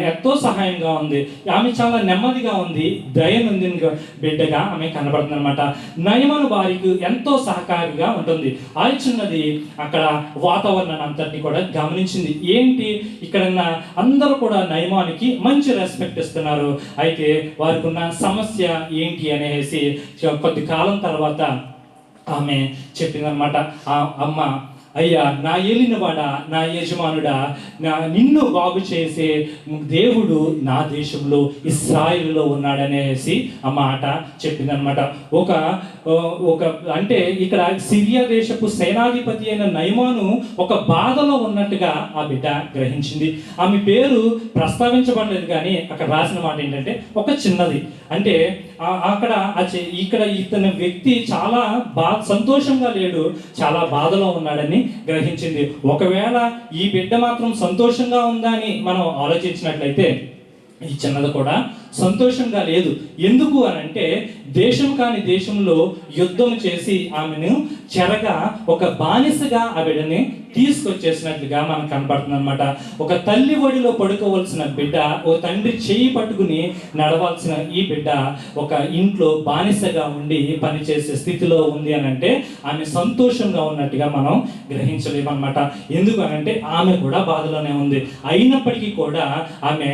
Speaker 10: ఎంతో సహాయంగా ఉంది. ఆమె చాలా నెమ్మదిగా ఉంది, దయనుందిన బిడ్డగా ఆమె కనబడుతుంది అనమాట. నయమాను భార్యకు ఎంతో సహకారిగా ఉంటుంది. ఆ చిన్నది అక్కడ వాతావరణాన్ని అంతటిని కూడా గమనించింది. ఏంటి ఇక్కడ అందరూ కూడా నయమానికి మంచి రెస్పెక్ట్ ఇస్తున్నారు. అయితే వారికి ఉన్న సమస్య ఏంటి అనేసి కొద్ది కాలం తర్వాత ఆమె చెప్పిందనమాట. అమ్మ, అయ్యా, నా ఏలినవాడా, నా యజమానుడా, నిన్ను బాగు చేసే దేవుడు నా దేశంలో ఇశ్రాయేలులో ఉన్నాడనేసి ఆ మాట చెప్పిందనమాట. అంటే ఇక్కడ సిరియా దేశపు సేనాధిపతి అయిన నయమాను ఒక బాధలో ఉన్నట్టుగా ఆ బిడ్డ గ్రహించింది. ఆమె పేరు ప్రస్తావించబడలేదు, కానీ అక్కడ రాసిన మాట ఏంటంటే ఒక చిన్నది. అంటే ఇక్కడ ఇతని వ్యక్తి చాలా సంతోషంగా లేడు, చాలా బాధలో ఉన్నాడని గ్రహించింది. ఒకవేళ ఈ బిడ్డ మాత్రం సంతోషంగా ఉందా అని మనం ఆలోచించినట్లయితే ఈ చిన్నది కూడా సంతోషంగా లేదు. ఎందుకు అని అంటే దేశం కాని దేశంలో యుద్ధం చేసి ఆమెను చెరగా ఒక బానిసగా ఆ బిడ్డని తీసుకొచ్చేసినట్లుగా మనకు కనపడుతుంది అనమాట. ఒక తల్లి ఒడిలో పడుకోవలసిన బిడ్డ ఒక తండ్రి చేయి పట్టుకుని నడవాల్సిన ఈ బిడ్డ ఒక ఇంట్లో బానిసగా ఉండి పనిచేసే స్థితిలో ఉంది అని అంటే ఆమె సంతోషంగా ఉన్నట్టుగా మనం గ్రహించలేమన్నమాట. ఎందుకు అనంటే ఆమె కూడా బాధలోనే ఉంది. అయినప్పటికీ కూడా ఆమె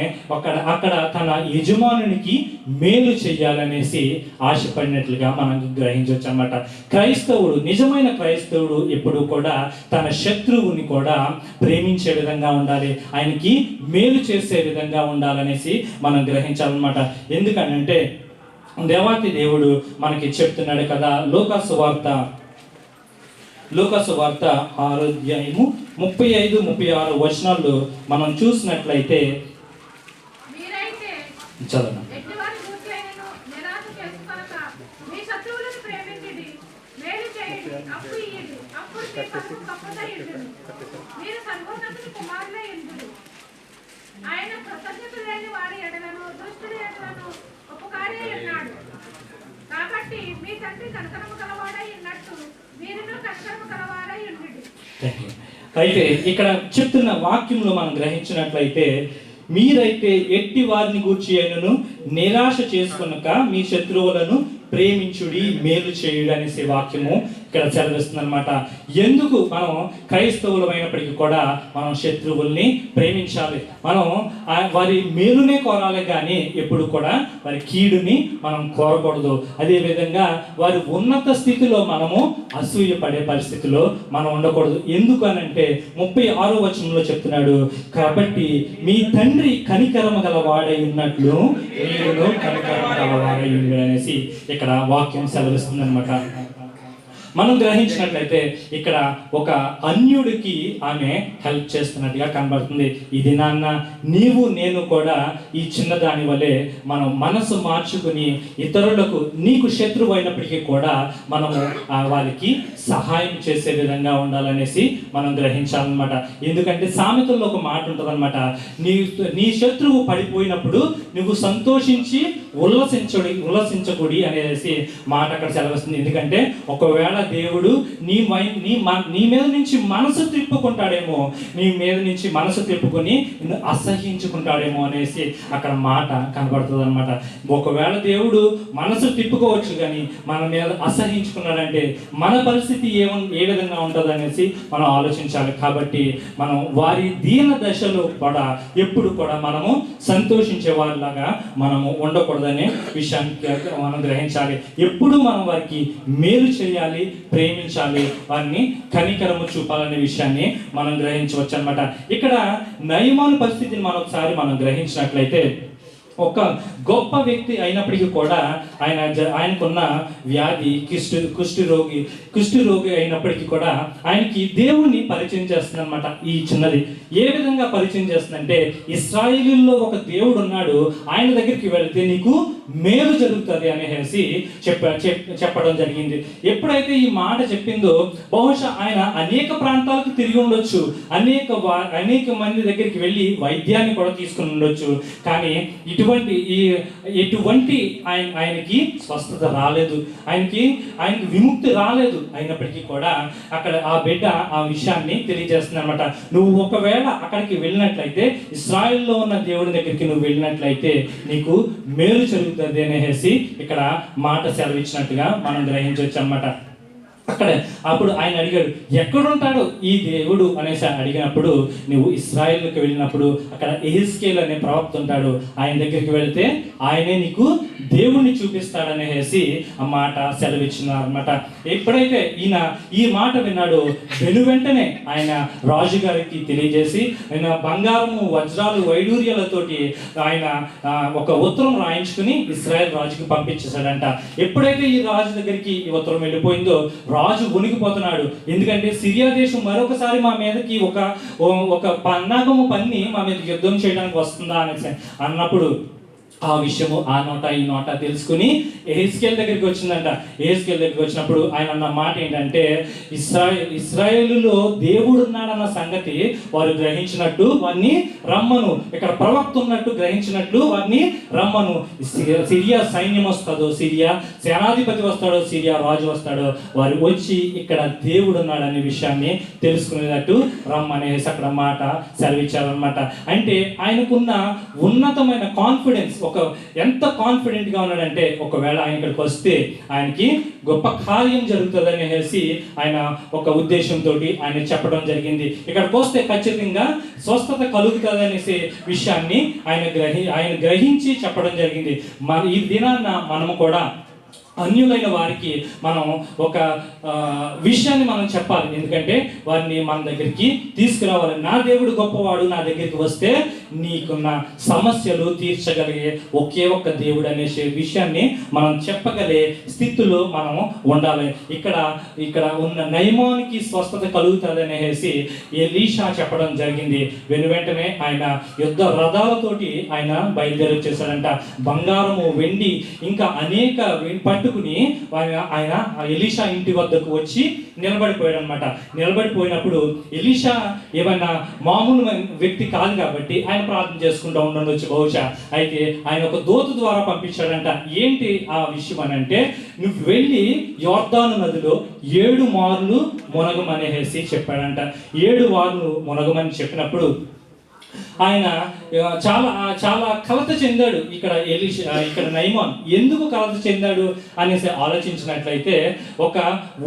Speaker 10: అక్కడ తన యజమానునికి మేలు చెయ్యాలనేసి ఆశపడినట్లుగా మనం గ్రహించవచ్చు అన్నమాట. క్రైస్తవుడు, నిజమైన క్రైస్తవుడు ఎప్పుడు కూడా తన శత్రువుని కూడా ప్రేమించే విధంగా ఉండాలి, ఆయనకి మేలు చేసే విధంగా ఉండాలనేసి మనం గ్రహించాలన్నమాట. ఎందుకనంటే దేవాతి దేవుడు మనకి చెప్తున్నాడు కదా. లోకాసు వార్త 6వ అధ్యాయము 35-36 వచనాలు మనం చూసినట్లయితే చదవండి.
Speaker 8: ఆయన కృతజ్ఞత లేని వారి ఎడలను దుష్టుడి ఎడలను ఉపకారి ఉన్నాడు. కాబట్టి మీ తండ్రి కనకరము గలవాడై ఉన్నట్టు మీరును కష్టము గలవారై ఉండుడి.
Speaker 10: అయితే ఇక్కడ చెప్తున్న వాక్యంలో మనం గ్రహించినట్లయితే మీరైతే ఎట్టి వారిని గూర్చి అయినను నిరాశ చేసుకొనక మీ శత్రువులను ప్రేమించుడి, మేలు చేయుడు అనేసి వాక్యము ఇక్కడ చదివిస్తుంది అనమాట. ఎందుకు మనం క్రైస్తవులమైనప్పటికీ కూడా మనం శత్రువుల్ని ప్రేమించాలి, మనం వారి మేలునే కోరాలి, కానీ ఎప్పుడు కూడా వారి కీడుని మనం కోరకూడదు. అదేవిధంగా వారి ఉన్నత స్థితిలో మనము అసూయ పడే పరిస్థితిలో మనం ఉండకూడదు. ఎందుకు అనంటే 36వ వచనంలో చెప్తున్నాడు, కాబట్టి మీ తండ్రి కనికరమ గలవాడై ఉన్నట్లు మీరును కనికరమ గలవాడై ఉండు అనేసి ఇక్కడ వాక్యం సెలవిస్తుంది అనమాట. మనం గ్రహించినట్లయితే ఇక్కడ ఒక అన్యుడికి ఆమె హెల్ప్ చేస్తున్నట్టుగా కనబడుతుంది. ఇది నాన్న నీవు నేను కూడా ఈ చిన్నదాని వలె మనం మనసు మార్చుకుని ఇతరులకు నీకు శత్రువు అయినప్పటికీ కూడా మనము వారికి సహాయం చేసే విధంగా ఉండాలనేసి మనం గ్రహించాలన్నమాట. ఎందుకంటే సామెతల్లో ఒక మాట ఉంటుంది అనమాట, నీ శత్రువు పడిపోయినప్పుడు నువ్వు సంతోషించి ఉల్లసించకూడి అనేసి మాట అక్కడ సెలవిస్తుంది. ఎందుకంటే ఒకవేళ దేవుడు నీ మీద నుంచి మనసు తిప్పుకుంటాడేమో, నీ మీద నుంచి మనసు తిప్పుకొని అసహించుకుంటాడేమో అనేసి అక్కడ మాట కనబడుతుంది అనమాట. ఒకవేళ దేవుడు మనసు తిప్పుకోవచ్చు, కానీ మన మీద అసహించుకున్నాడంటే మన పరిస్థితి ఏ విధంగా ఉంటుంది అనేసి మనం ఆలోచించాలి. కాబట్టి మనం వారి దీన దశలో కూడా ఎప్పుడు కూడా మనము సంతోషించే వారిలాగా మనము ఉండకూడదనే విషయాన్ని మనం గ్రహించాలి. ఎప్పుడు మనం వారికి మేలు చేయాలి, ప్రేమించాలి, వారిని కనికరము చూపాలనే విషయాన్ని మనం గ్రహించవచ్చు అన్నమాట. ఇక్కడ నయమాను పరిస్థితిని మనం గ్రహించినట్లయితే ఒక గొప్ప వ్యక్తి అయినప్పటికీ కూడా ఆయనకున్న వ్యాధి కుష్ఠరోగి అయినప్పటికీ కూడా ఆయనకి దేవుణ్ణి పరిచయం చేస్తుంది అనమాట. ఈ చిన్నది ఏ విధంగా పరిచయం చేస్తుందంటే, ఇశ్రాయేలులో ఒక దేవుడు ఉన్నాడు, ఆయన దగ్గరికి వెళితే నీకు మేలు జరుగుతుంది అనేసి చెప్పడం జరిగింది. ఎప్పుడైతే ఈ మాట చెప్పిందో బహుశా ఆయన అనేక ప్రాంతాలకు తిరిగి ఉండొచ్చు, అనేక మంది దగ్గరికి వెళ్ళి వైద్యాన్ని కూడా తీసుకుని ఉండొచ్చు, కానీ ఎటువంటి ఆయనకి స్వస్థత రాలేదు, ఆయనకి విముక్తి రాలేదు. అయినప్పటికీ కూడా అక్కడ ఆ బిడ్డ ఆ విషయాన్ని తెలియజేస్తుంది అనమాట. నువ్వు ఒకవేళ అక్కడికి వెళ్ళినట్లయితే, ఇశ్రాయేల్లో ఉన్న దేవుడి దగ్గరికి నువ్వు వెళ్ళినట్లయితే నీకు మేలు జరుగుతుంది అనేసి ఇక్కడ మాట సెలవిచ్చినట్టుగా మనం గ్రహించవచ్చు అన్నమాట. అప్పుడు ఆయన అడిగాడు, ఎక్కడుంటాడు ఈ దేవుడు అనేసి అడిగినప్పుడు, నువ్వు ఇశ్రాయేలుకి వెళ్ళినప్పుడు అక్కడ ఎహెజ్కేలు అనే ప్రవక్త ఉంటాడు, ఆయన దగ్గరికి వెళితే ఆయనే నీకు దేవుణ్ణి చూపిస్తాడనేసి ఆ మాట సెలవిచ్చినారు అనమాట. ఎప్పుడైతే ఈయన ఈ మాట విన్నాడో వెంటనే ఆయన రాజుగారికి తెలియజేసి ఆయన బంగారము వజ్రాలు వైడూర్యాలతోటి ఆయన ఒక ఉత్తరం రాయించుకుని ఇశ్రాయేల్ రాజుకి పంపించేశాడంట. ఎప్పుడైతే ఈ రాజు దగ్గరికి ఈ ఉత్తరం వెళ్ళిపోయిందో రాజు వణికిపోతున్నాడు. ఎందుకంటే సిరియా దేశం మరొకసారి మా మీదకి ఒక పన్నాగము పన్ని మా మీద యుద్ధం చేయడానికి వస్తుందా అనేసి అన్నప్పుడు ఆ విషయము ఆ నోట ఈ నోట తెలుసుకుని ఎహెజ్కేలు దగ్గరికి వచ్చిందంట. ఎహెజ్కేలు దగ్గరికి వచ్చినప్పుడు ఆయన అన్న మాట ఏంటంటే, ఇశ్రాయేలులో దేవుడు ఉన్నాడన్న సంగతి వారు గ్రహించినట్టు వారిని రమ్మను, ఇక్కడ ప్రవక్త ఉన్నట్టు గ్రహించినట్లు వారిని రమ్మను. సిరియా సైన్యం వస్తుందో, సిరియా సేనాధిపతి వస్తాడో, సిరియా రాజు వస్తాడో, వారు వచ్చి ఇక్కడ దేవుడు ఉన్నాడనే విషయాన్ని తెలుసుకునేటట్టు రమ్మనేసి అక్కడ మాట సెలవిచ్చారనమాట. అంటే ఆయనకున్న ఉన్నతమైన కాన్ఫిడెన్స్, ఎంత కాన్ఫిడెంట్ గా ఉన్నాడంటే ఒకవేళ ఆయన ఇక్కడికి వస్తే ఆయనకి గొప్ప కార్యం జరుగుతుంది అనేసి ఆయన ఒక ఉద్దేశంతో ఆయన చెప్పడం జరిగింది. ఇక్కడికి వస్తే ఖచ్చితంగా స్వస్థత కలుగుతుంది అనేసి విషయాన్ని ఆయన గ్రహించి చెప్పడం జరిగింది. ఈ దినాన్న మనము కూడా అన్యులైన వారికి మనం ఒక విషయాన్ని మనం చెప్పాలి. ఎందుకంటే వారిని మన దగ్గరికి తీసుకురావాలి. నా దేవుడు గొప్పవాడు, నా దగ్గరికి వస్తే నీకున్న సమస్యలు తీర్చగలిగే ఒకే ఒక్క దేవుడు అనే విషయాన్ని మనం చెప్పగలిగే స్థితిలో మనం ఉండాలి. ఇక్కడ ఉన్న నయమానికి స్వస్థత కలుగుతుంది అనేసి ఎలీషా చెప్పడం జరిగింది. వెంటనే ఆయన యుద్ధ రథాలతోటి ఆయన బయలుదేరి వచ్చేసాడంట. బంగారము, వెండి ఇంకా అనేక పట్టుకుని ఆయన ఎలీషా ఇంటి వద్దకు వచ్చి నిలబడిపోయాడు అనమాట. నిలబడిపోయినప్పుడు ఎలీషా ఏమైనా మామూలు వ్యక్తి కాదు కాబట్టి ఆయన ప్రార్థన చేసుకుంటూ ఉండవచ్చు బహుశా. అయితే ఆయన ఒక దూత ద్వారా పంపించాడంట. ఏంటి ఆ విషయం అని అంటే, నువ్వు వెళ్ళి యోర్దాను నదిలో 7 మార్లు మునగమనేసి చెప్పాడంట. 7 మార్లు మునగమని చెప్పినప్పుడు ఆయన చాలా చాలా కలత చెందాడు. ఇక్కడ నయమాన్ ఎందుకు కలత చెందాడు అనేసి ఆలోచించినట్లయితే, ఒక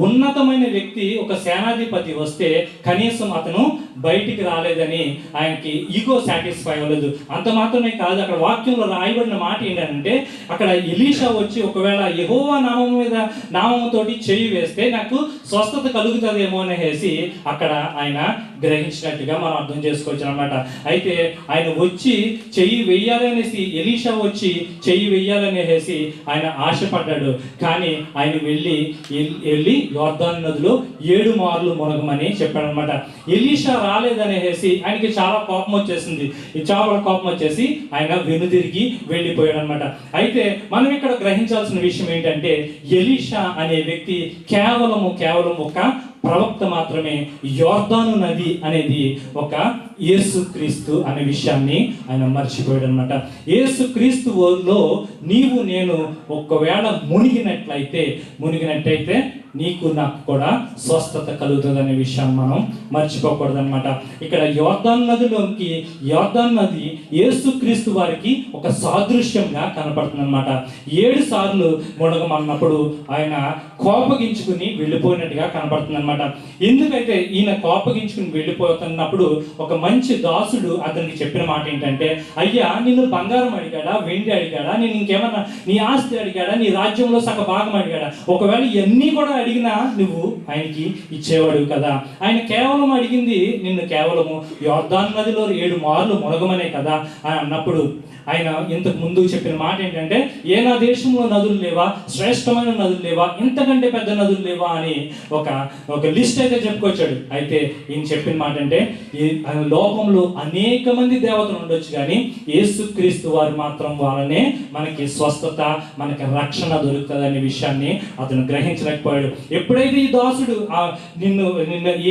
Speaker 10: ఉన్నతమైన వ్యక్తి, ఒక సేనాధిపతి వస్తే కనీసం అతను బయటికి రాలేదని ఆయనకి ఈగో సాటిస్ఫై అవ్వలేదు. అంత మాత్రమే కాదు, అక్కడ వాక్యంలో రాయబడిన మాట ఏంటంటే, అక్కడ ఎలీషా వచ్చి ఒకవేళ యెహోవా నామం మీద నామంతోటి చెయ్యి వేస్తే నాకు స్వస్థత కలుగుతుందేమో అనేసి అక్కడ ఆయన గ్రహించినట్టుగా మనం అర్థం చేసుకోవచ్చు అనమాట. అయితే ఆయన వచ్చి చెయ్యి వెయ్యాలనేసి, ఎలీషా వచ్చి చెయ్యి వెయ్యాలనేసి ఆయన ఆశపడ్డాడు. కానీ ఆయన వెళ్ళి యోర్దాను నదిలో 7 మార్లు మునగమని చెప్పాడు అనమాట. ఎలీషా రాలేదనేసి ఆయనకి చాలా కోపం వచ్చేసింది. చాలా కోపం వచ్చేసి ఆయన వెనుదిరిగి వెళ్ళిపోయాడు అనమాట. అయితే మనం ఇక్కడ గ్రహించాల్సిన విషయం ఏంటంటే, ఎలీషా అనే వ్యక్తి కేవలం ఒక ప్రవక్త మాత్రమే. యోర్దాను నది అనేది ఒక యేసుక్రీస్తు అనే విషయాన్ని ఆయన మర్చిపోయాడు అనమాట. యేసుక్రీస్తులో నీవు నేను ఒకవేళ మునిగినట్లయితే నీకు నాకు కూడా స్వస్థత కలుగుతుంది అనే విషయాన్ని మనం మర్చిపోకూడదు అనమాట. ఇక్కడ యోర్దాను నది యేసుక్రీస్తు వారికి ఒక సాదృశ్యంగా కనపడుతుంది అనమాట. 7 సార్లు మునగమన్నప్పుడు ఆయన కోపగించుకుని వెళ్ళిపోయినట్టుగా కనపడుతుంది అనమాట. ఎందుకైతే ఈయన కోపగించుకుని వెళ్ళిపోతున్నప్పుడు ఒక మంచి దాసుడు అతనికి చెప్పిన మాట ఏంటంటే, అయ్యా నిన్ను బంగారం అడిగాడా, వెండి అడిగాడా, నేను ఇంకేమన్నా నీ ఆస్తి అడిగాడా, నీ రాజ్యంలో సగ భాగం అడిగాడా? ఒకవేళ ఇవన్నీ కూడా అడిగినా నువ్వు ఆయనకి ఇచ్చేవాడు కదా. ఆయన కేవలం అడిగింది నిన్ను కేవలము యోర్దాను నదిలో 7 మార్లు మునగమనే కదా అని అన్నప్పుడు, ఆయన ఇంతకు ముందు చెప్పిన మాట ఏంటంటే, ఏ నా దేశంలో నదులు లేవా, శ్రేష్టమైన నదులు లేవా, ఇంతకంటే పెద్ద నదులు లేవా అని ఒక లిస్ట్ అయితే చెప్పుకొచ్చాడు. అయితే ఈయన చెప్పిన మాట అంటే, ఈ లోకంలో అనేక మంది దేవతలు ఉండొచ్చు, కానీ యేసుక్రీస్తు వారు మాత్రం వాళ్ళనే మనకి స్వస్థత, మనకి రక్షణ దొరుకుతుంది అనే విషయాన్ని అతను గ్రహించలేకపోయాడు. ఎప్పుడైతే ఈ దాసుడు నిన్ను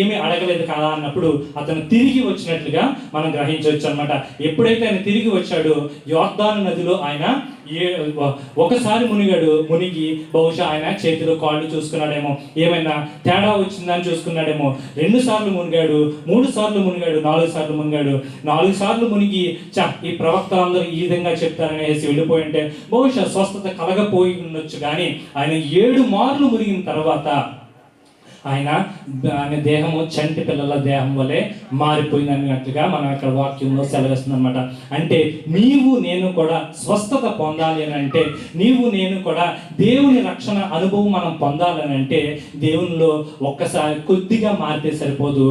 Speaker 10: ఏమీ అడగలేదు కదా అన్నప్పుడు అతను తిరిగి వచ్చినట్లుగా మనం గ్రహించవచ్చు అనమాట. ఎప్పుడైతే ఆయన తిరిగి వచ్చాడో యోర్దాను నదిలో ఆయన ఒకసారి మునిగి బహుశా ఆయన చేతిలో కాళ్ళు చూసుకున్నాడేమో, ఏమైనా తేడా వచ్చిందని చూసుకున్నాడేమో. 2 సార్లు మునిగాడు, 3 సార్లు మునిగాడు, 4 సార్లు మునిగాడు. 4 సార్లు మునిగి ఈ ప్రవక్తలందరూ ఈ విధంగా చెప్తారనేసి వెళ్ళిపోయి ఉంటే బహుశా స్వస్థత కలగపోయి ఉండొచ్చు. కానీ ఆయన 7 మార్లు మునిగిన తర్వాత ఆయన దేహము చంటి పిల్లల దేహం వలె మారిపోయింది అన్నట్టుగా మనం అక్కడ వాక్యంలో సెలవిస్తుంది అనమాట. అంటే నీవు నేను కూడా స్వస్థత పొందాలి అని అంటే, నీవు నేను కూడా దేవుని రక్షణ అనుభవం మనం పొందాలని అంటే, దేవునిలో ఒక్కసారి కొద్దిగా మారితే సరిపోదు,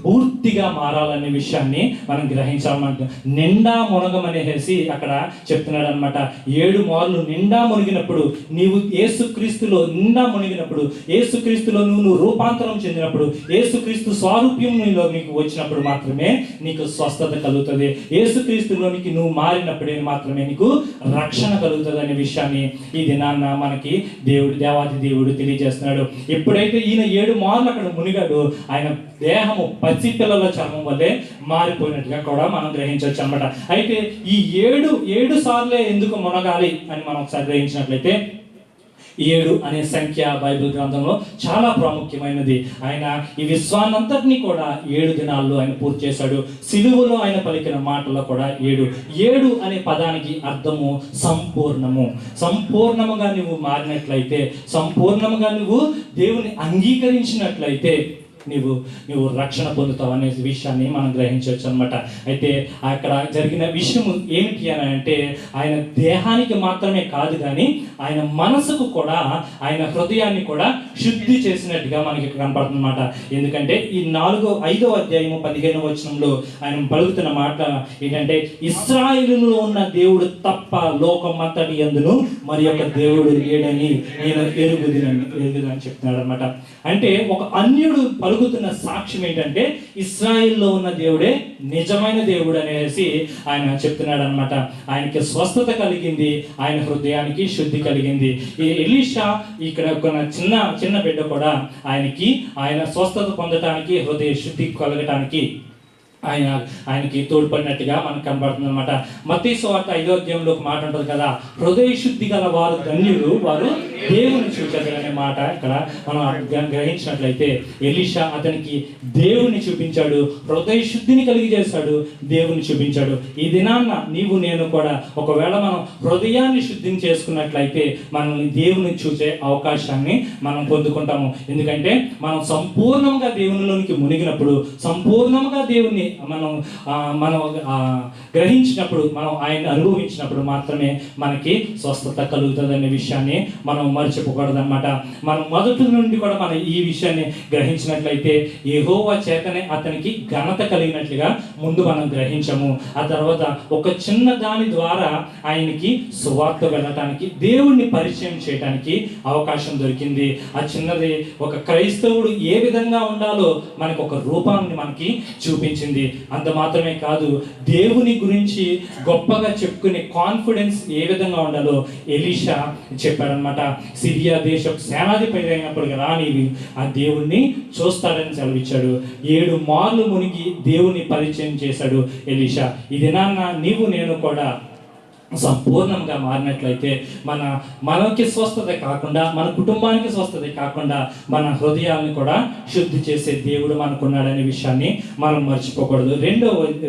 Speaker 10: పూర్తిగా మారాలనే విషయాన్ని మనం గ్రహించాలన్నమాట. నిండా మునగమనేసి అక్కడ చెప్తున్నాడు అనమాట. 7 మార్లు నిండా మునిగినప్పుడు, నీవు యేసుక్రీస్తులో నిండా మునిగినప్పుడు, యేసుక్రీస్తులో నువ్వు రూపాంతరం చెందినప్పుడు, యేసుక్రీస్తు స్వారూప్యం నీకు వచ్చినప్పుడు మాత్రమే నీకు స్వస్థత కలుగుతుంది. యేసుక్రీస్తులోనికి నువ్వు మారినప్పుడే మాత్రమే నీకు రక్షణ కలుగుతుంది అనే విషయాన్ని ఈ దినాన్న మనకి దేవాది దేవుడు తెలియజేస్తున్నాడు. ఎప్పుడైతే ఈయన 7 మార్లు అక్కడ మునిగాడు, ఆయన దేహము పసిపిల్లల చర్మం వల్లే మారిపోయినట్టుగా కూడా మనం గ్రహించవచ్చు అనమాట. అయితే ఈ 7 సార్లే ఎందుకు మునగాలి అని మనం ఒకసారి గ్రహించినట్లయితే, 7 అనే సంఖ్య బైబిల్ గ్రంథంలో చాలా ప్రాముఖ్యమైనది. ఆయన ఈ విశ్వాన్నంతటినీ కూడా 7 దినాల్లో ఆయన పూర్తి చేశాడు. సిలువలో ఆయన పలికిన మాటల్లో కూడా 7 అనే పదానికి అర్థము సంపూర్ణముగా నువ్వు మారినట్లయితే, సంపూర్ణముగా నువ్వు దేవుని అంగీకరించినట్లయితే నువ్వు రక్షణ పొందుతావు అనే విషయాన్ని మనం గ్రహించవచ్చు అనమాట. అయితే అక్కడ జరిగిన విషయం ఏమిటి అని అంటే, ఆయన దేహానికి మాత్రమే కాదు కానీ ఆయన మనసుకు కూడా, ఆయన హృదయాన్ని కూడా శుద్ధి చేసినట్టుగా మనకి కనపడుతుంది అనమాట. ఎందుకంటే ఈ 5వ అధ్యాయము 15వ వచనంలో ఆయన పలుకుతున్న మాట ఏంటంటే, ఇశ్రాయేలులో ఉన్న దేవుడు తప్ప లోకమంతటి యందును మరి యొక్క దేవుడు లేడని నేను ఎరుగుదని చెప్తున్నాడు అనమాట. అంటే ఒక అన్యుడు పలుకుతున్న సాక్ష్యం ఏంటంటే, ఇశ్రాయేల్లో ఉన్న దేవుడే నిజమైన దేవుడు అనేసి ఆయన చెప్తున్నాడు అనమాట. ఆయనకి స్వస్థత కలిగింది, ఆయన హృదయానికి శుద్ధి కలిగింది. ఈ ఎలీషా ఇక్కడ ఒక చిన్న బిడ్డ కూడా ఆయన స్వస్థత పొందటానికి, హృదయ శుద్ధి కలగటానికి ఆయనకి తోడ్పడినట్టుగా మనకు కనబడుతుంది అనమాట. మత్తయి సువార్త 5వ అధ్యాయంలో ఒక మాట ఉంటుంది కదా, హృదయ శుద్ధి గల వారు ధన్యులు, వారు దేవుని చూచారు అనే మాట ఇక్కడ మనం గ్రహించినట్లయితే ఎలీషా అతనికి దేవుని చూపించాడు, హృదయ శుద్ధిని కలిగి చేశాడు, దేవుని చూపించాడు. ఈ దినాన్న నీవు నేను కూడా ఒకవేళ మనం హృదయాన్ని శుద్ధిని చేసుకున్నట్లయితే మనల్ని దేవుని చూసే అవకాశాన్ని మనం పొందుకుంటాము. ఎందుకంటే మనం సంపూర్ణంగా దేవునిలోనికి మునిగినప్పుడు, సంపూర్ణంగా దేవుని మనం గ్రహించినప్పుడు, మనం ఆయన అనుభవించినప్పుడు మాత్రమే మనకి స్వస్థత కలుగుతుంది అనే విషయాన్ని మనం మర్చిపోకూడదు అనమాట. మనం మొదటి నుండి కూడా మనం ఈ విషయాన్ని గ్రహించినట్లయితే యెహోవా చేతనే అతనికి ఘనత కలిగినట్లుగా ముందు మనం గ్రహించము. ఆ తర్వాత ఒక చిన్న దాని ద్వారా ఆయనకి సువార్త వెళ్ళటానికి, దేవుణ్ణి పరిచయం చేయడానికి అవకాశం దొరికింది. ఆ చిన్నది ఒక క్రైస్తవుడు ఏ విధంగా ఉండాలో మనకు ఒక రూపాన్ని మనకి చూపించింది. అంత మాత్రమే కాదు, దేవుని గురించి గొప్పగా చెప్పుకునే కాన్ఫిడెన్స్ ఏ విధంగా ఉండాలో ఎలీషా చెప్పాడనమాట. సిరియా దేశపు సేనాధిపతి అయినప్పుడు రానివి ఆ దేవుణ్ణి చూస్తాడని సెలవిచ్చాడు. 7 మార్లు మునిగి దేవుని పరిచయం చేశాడు ఎలీషా. ఈ దినాన్న నీవు నేను కూడా సంపూర్ణంగా మారినట్లయితే మనకి స్వస్థత కాకుండా, మన కుటుంబానికి స్వస్థత కాకుండా, మన హృదయాన్ని కూడా శుద్ధి చేసే దేవుడు మనకున్నాడనే విషయాన్ని మనం మర్చిపోకూడదు.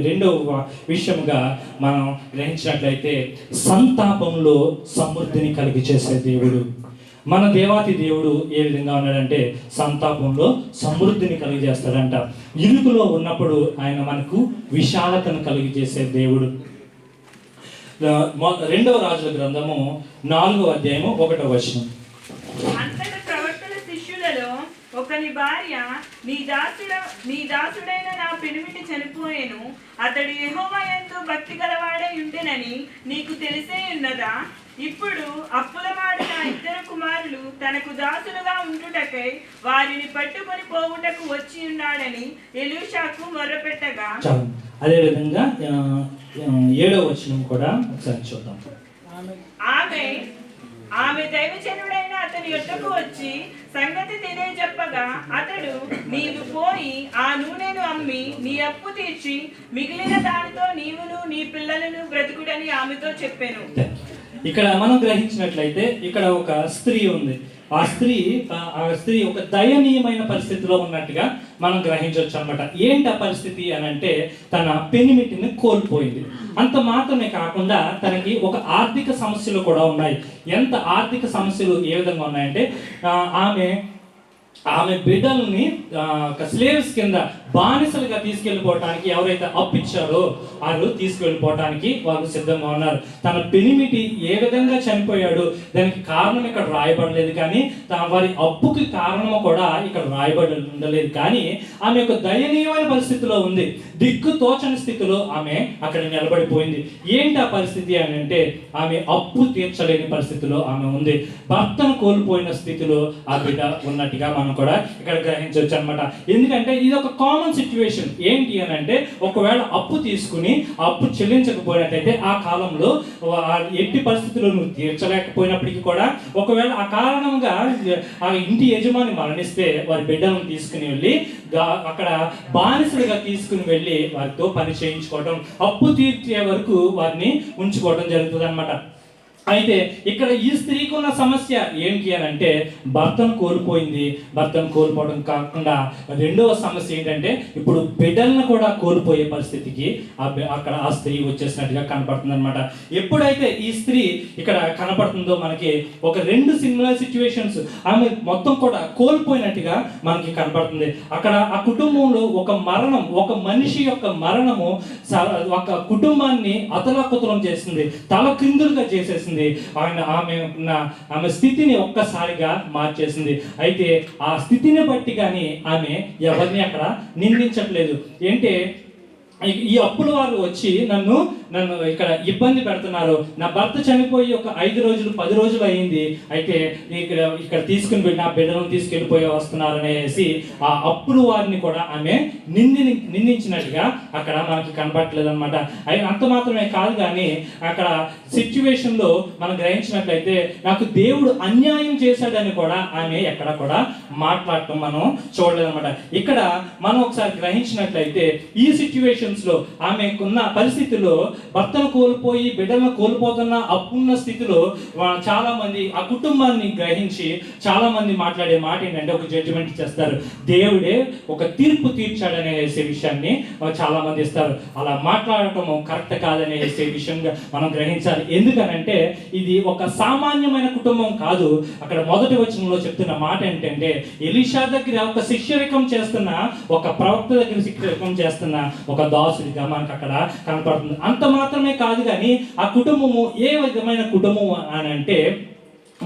Speaker 10: రెండవ విషయంగా మనం గ్రహించినట్లయితే సంతాపంలో సమృద్ధిని కలిగి చేసే దేవుడు. మన దేవాతి దేవుడు ఏ విధంగా ఉన్నాడంటే సంతాపంలో సమృద్ధిని కలిగజేస్తాడంట. ఇరుకులో ఉన్నప్పుడు ఆయన మనకు విశాలతను కలిగజేసే దేవుడు. 2వ రాజుల గ్రంథము 4వ అధ్యాయము 1వ వచనం.
Speaker 1: అంతట ప్రవక్తల శిష్యులలో ఒకని భార్య, నీ దాసుడైన నా పెనిమిటి చనిపోయేను, అతడు యెహోవా యందు భక్తి గలవాడై ఉండెనని నీకు తెలిసే ఉన్నదా? ఇప్పుడు అప్పులవాడు నా 2 కుమారులు తనకు దాసులుగా ఉండుటకై వారిని పట్టుకొని పోవుటకు వచ్చి ఉన్నాడని ఎలీషాకు మొర్రపెట్టగా.
Speaker 10: అదేవిధంగా 7వ వచనం కూడా ఒకసారి చూద్దాం.
Speaker 1: ఆమె దైవజనుడైన అతని యొద్దకు వచ్చి సంగతి తెలియజెప్పగా, అతడు నీవు పోయి ఆ నూనెను అమ్మి నీ అప్పు తీర్చి మిగిలిన దానితో నీవును నీ పిల్లలను బ్రతుకుడని ఆమెతో చెప్పాను.
Speaker 10: ఇక్కడ మనం గ్రహించినట్లయితే ఇక్కడ ఒక స్త్రీ ఉంది. ఆ స్త్రీ ఒక దయనీయమైన పరిస్థితిలో ఉన్నట్టుగా మనం గ్రహించవచ్చు అనమాట. ఏంటి ఆ పరిస్థితి అని అంటే, తన పెనిమిటిని కోల్పోయింది. అంత మాత్రమే కాకుండా తనకి ఒక ఆర్థిక సమస్యలు కూడా ఉన్నాయి. ఎంత ఆర్థిక సమస్యలు ఏ విధంగా ఉన్నాయంటే, ఆమె బిడ్డల్ని స్లేవ్స్ కింద బానిసలుగా తీసుకెళ్ళిపోవటానికి ఎవరైతే అప్పిచ్చారో వాళ్ళు తీసుకెళ్ళిపోవటానికి వాళ్ళు సిద్ధంగా ఉన్నారు. తన పెనిమిటి ఏ విధంగా చనిపోయాడు దానికి కారణం ఇక్కడ రాయబడలేదు, కానీ వారి అప్పుకి కారణము కూడా ఇక్కడ రాయబడి ఉండలేదు. కానీ ఆమె ఒక దయనీయమైన పరిస్థితిలో ఉంది. దిక్కు తోచని స్థితిలో ఆమె అక్కడ నిలబడిపోయింది. ఏంటి ఆ పరిస్థితి అని అంటే, ఆమె అప్పు తీర్చలేని పరిస్థితిలో ఆమె ఉంది. భర్తను కోల్పోయిన స్థితిలో ఆ బిడ్డ ఉన్నట్టుగా మనం కూడా ఇక్కడ గ్రహించవచ్చు అనమాట. ఎందుకంటే ఇది ఒక కామన్ సిచ్యువేషన్. ఏంటి అని అంటే, ఒకవేళ అప్పు తీసుకుని అప్పు చెల్లించకపోయినట్టయితే ఆ కాలంలో ఎట్టి పరిస్థితుల్లో నువ్వు తీర్చలేకపోయినప్పటికీ కూడా, ఒకవేళ ఆ కారణంగా ఆ ఇంటి యజమాని మరణిస్తే వారి బిడ్డలను తీసుకుని వెళ్ళి అక్కడ బానిసలుగా తీసుకుని వెళ్ళి వారితో పని చేయించుకోవడం, అప్పు తీర్చే వరకు వారిని ఉంచుకోవడం జరుగుతుంది అనమాట. అయితే ఇక్కడ ఈ స్త్రీకి ఉన్న సమస్య ఏంటి అని అంటే, భర్తను కోల్పోయింది. భర్తను కోల్పోవడం కాకుండా రెండవ సమస్య ఏంటంటే, ఇప్పుడు బిడ్డలను కూడా కోల్పోయే పరిస్థితికి అక్కడ ఆ స్త్రీ వచ్చేసినట్టుగా కనపడుతుంది అనమాట. ఎప్పుడైతే ఈ స్త్రీ ఇక్కడ కనపడుతుందో మనకి ఒక 2 సిమిలర్ సిచ్యువేషన్స్ ఆమె మొత్తం కూడా కోల్పోయినట్టుగా మనకి కనపడుతుంది. అక్కడ ఆ కుటుంబంలో ఒక మరణం, ఒక మనిషి యొక్క మరణము ఒక కుటుంబాన్ని అతలాకుతలం చేసింది, తల క్రిందులుగా చేసేసింది. ఆమె స్థితిని ఒక్కసారిగా మార్చేసింది. అయితే ఆ స్థితిని బట్టి కానీ ఆమె ఎవరిని అక్కడ నిందించట్లేదు. ఏంటే, ఈ అప్పుల వారు వచ్చి నన్ను నన్ను ఇక్కడ ఇబ్బంది పెడుతున్నారు, నా భర్త చనిపోయి ఒక 5 రోజులు 10 రోజులు అయింది, అయితే ఇక్కడ తీసుకుని వెళ్ళి నా బిడ్డలను తీసుకెళ్ళిపోయి వస్తున్నారు అనేసి ఆ అప్పులు వారిని కూడా ఆమె నిందించినట్టుగా అక్కడ మనకి కనపడట్లేదు అనమాట. అంత మాత్రమే కాదు, కానీ అక్కడ సిచ్యువేషన్లో మనం గ్రహించినట్లయితే నాకు దేవుడు అన్యాయం చేశాడని కూడా ఆమె ఎక్కడ కూడా మాట్లాడటం మనం చూడలేదన్నమాట. ఇక్కడ మనం ఒకసారి గ్రహించినట్లయితే ఈ సిచ్యువేషన్స్లో ఆమెకున్న పరిస్థితుల్లో భర్తను కోల్పోయి బిడ్డలను కోల్పోతున్న అప్పున్న స్థితిలో చాలా మంది ఆ కుటుంబాన్ని గ్రహించి చాలా మంది మాట్లాడే మాట ఏంటంటే ఒక జడ్జిమెంట్ చేస్తారు, దేవుడే ఒక తీర్పు తీర్చాడనే విషయాన్ని చాలా మంది ఇస్తారు. అలా మాట్లాడటం కరెక్ట్ కాదనే విషయంగా మనం గ్రహించాలి. ఎందుకనంటే ఇది ఒక సామాన్యమైన కుటుంబం కాదు. అక్కడ మొదటి వచనంలో చెప్తున్న మాట ఏంటంటే ఎలీషా దగ్గర ఒక శిష్యరికం చేస్తున్న, ఒక ప్రవక్త దగ్గర శిష్యరికం చేస్తున్న ఒక దాసుడిగా మనకు అక్కడ కనపడుతుంది. అంత మాత్రమే కాదు, కానీ ఆ కుటుంబము ఏ విధమైన కుటుంబం అని అంటే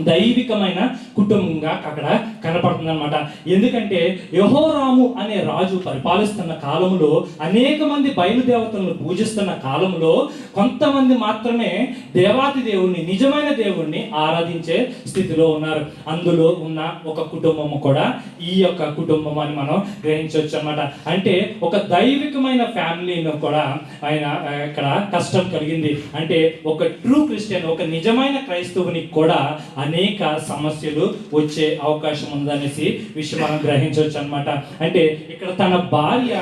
Speaker 10: దైవికమైన కుటుంబంగా అక్కడ కనపడుతుంది అనమాట. ఎందుకంటే యెహోరాము అనే రాజు పరిపాలిస్తున్న కాలంలో అనేక మంది బయలుదేవతలను పూజిస్తున్న కాలంలో కొంతమంది మాత్రమే దేవాతి దేవుణ్ణి, నిజమైన దేవుణ్ణి ఆరాధించే స్థితిలో ఉన్నారు. అందులో ఉన్న ఒక కుటుంబము కూడా ఈ యొక్క కుటుంబం అని మనం గ్రహించవచ్చు అనమాట. అంటే ఒక దైవికమైన ఫ్యామిలీని కూడా ఆయన ఇక్కడ కష్టం కలిగింది. అంటే ఒక ట్రూ క్రిస్టియన్, ఒక నిజమైన క్రైస్తవునికి కూడా అనేక సమస్యలు వచ్చే అవకాశం ఉందనేసి విషయం మనం గ్రహించవచ్చు అనమాట. అంటే ఇక్కడ తన భార్య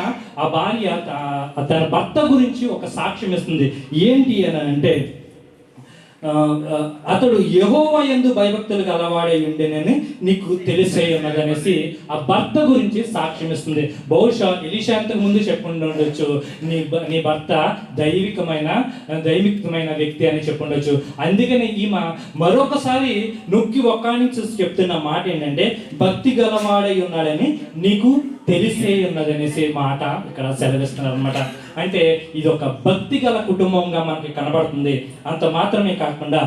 Speaker 10: తన భర్త గురించి ఒక సాక్ష్యం ఇస్తుంది. ఏంటి అని అంటే అతడు యెహోవా యందు భయభక్తులు గలవాడే ఉండేనని నీకు తెలిసే ఉన్నదనేసి ఆ భర్త గురించి సాక్ష్యం ఇస్తుంది. బహుశా ఎలీషా అంతకు ముందు చెప్పుండొచ్చు, నీ భర్త దైవికమైన వ్యక్తి అని చెప్పుండొచ్చు. అందుకని ఈమె మరొకసారి నొక్కి ఒక్కానికి చెప్తున్న మాట ఏంటంటే భక్తి గలవాడై ఉన్నాడని నీకు తెలిసే ఉన్నదనేసి మాట ఇక్కడ సెలవిస్తున్నారు అనమాట. అంటే ఇది ఒక భక్తి గల కుటుంబంగా మనకి కనబడుతుంది. అంత మాత్రమే కాకుండా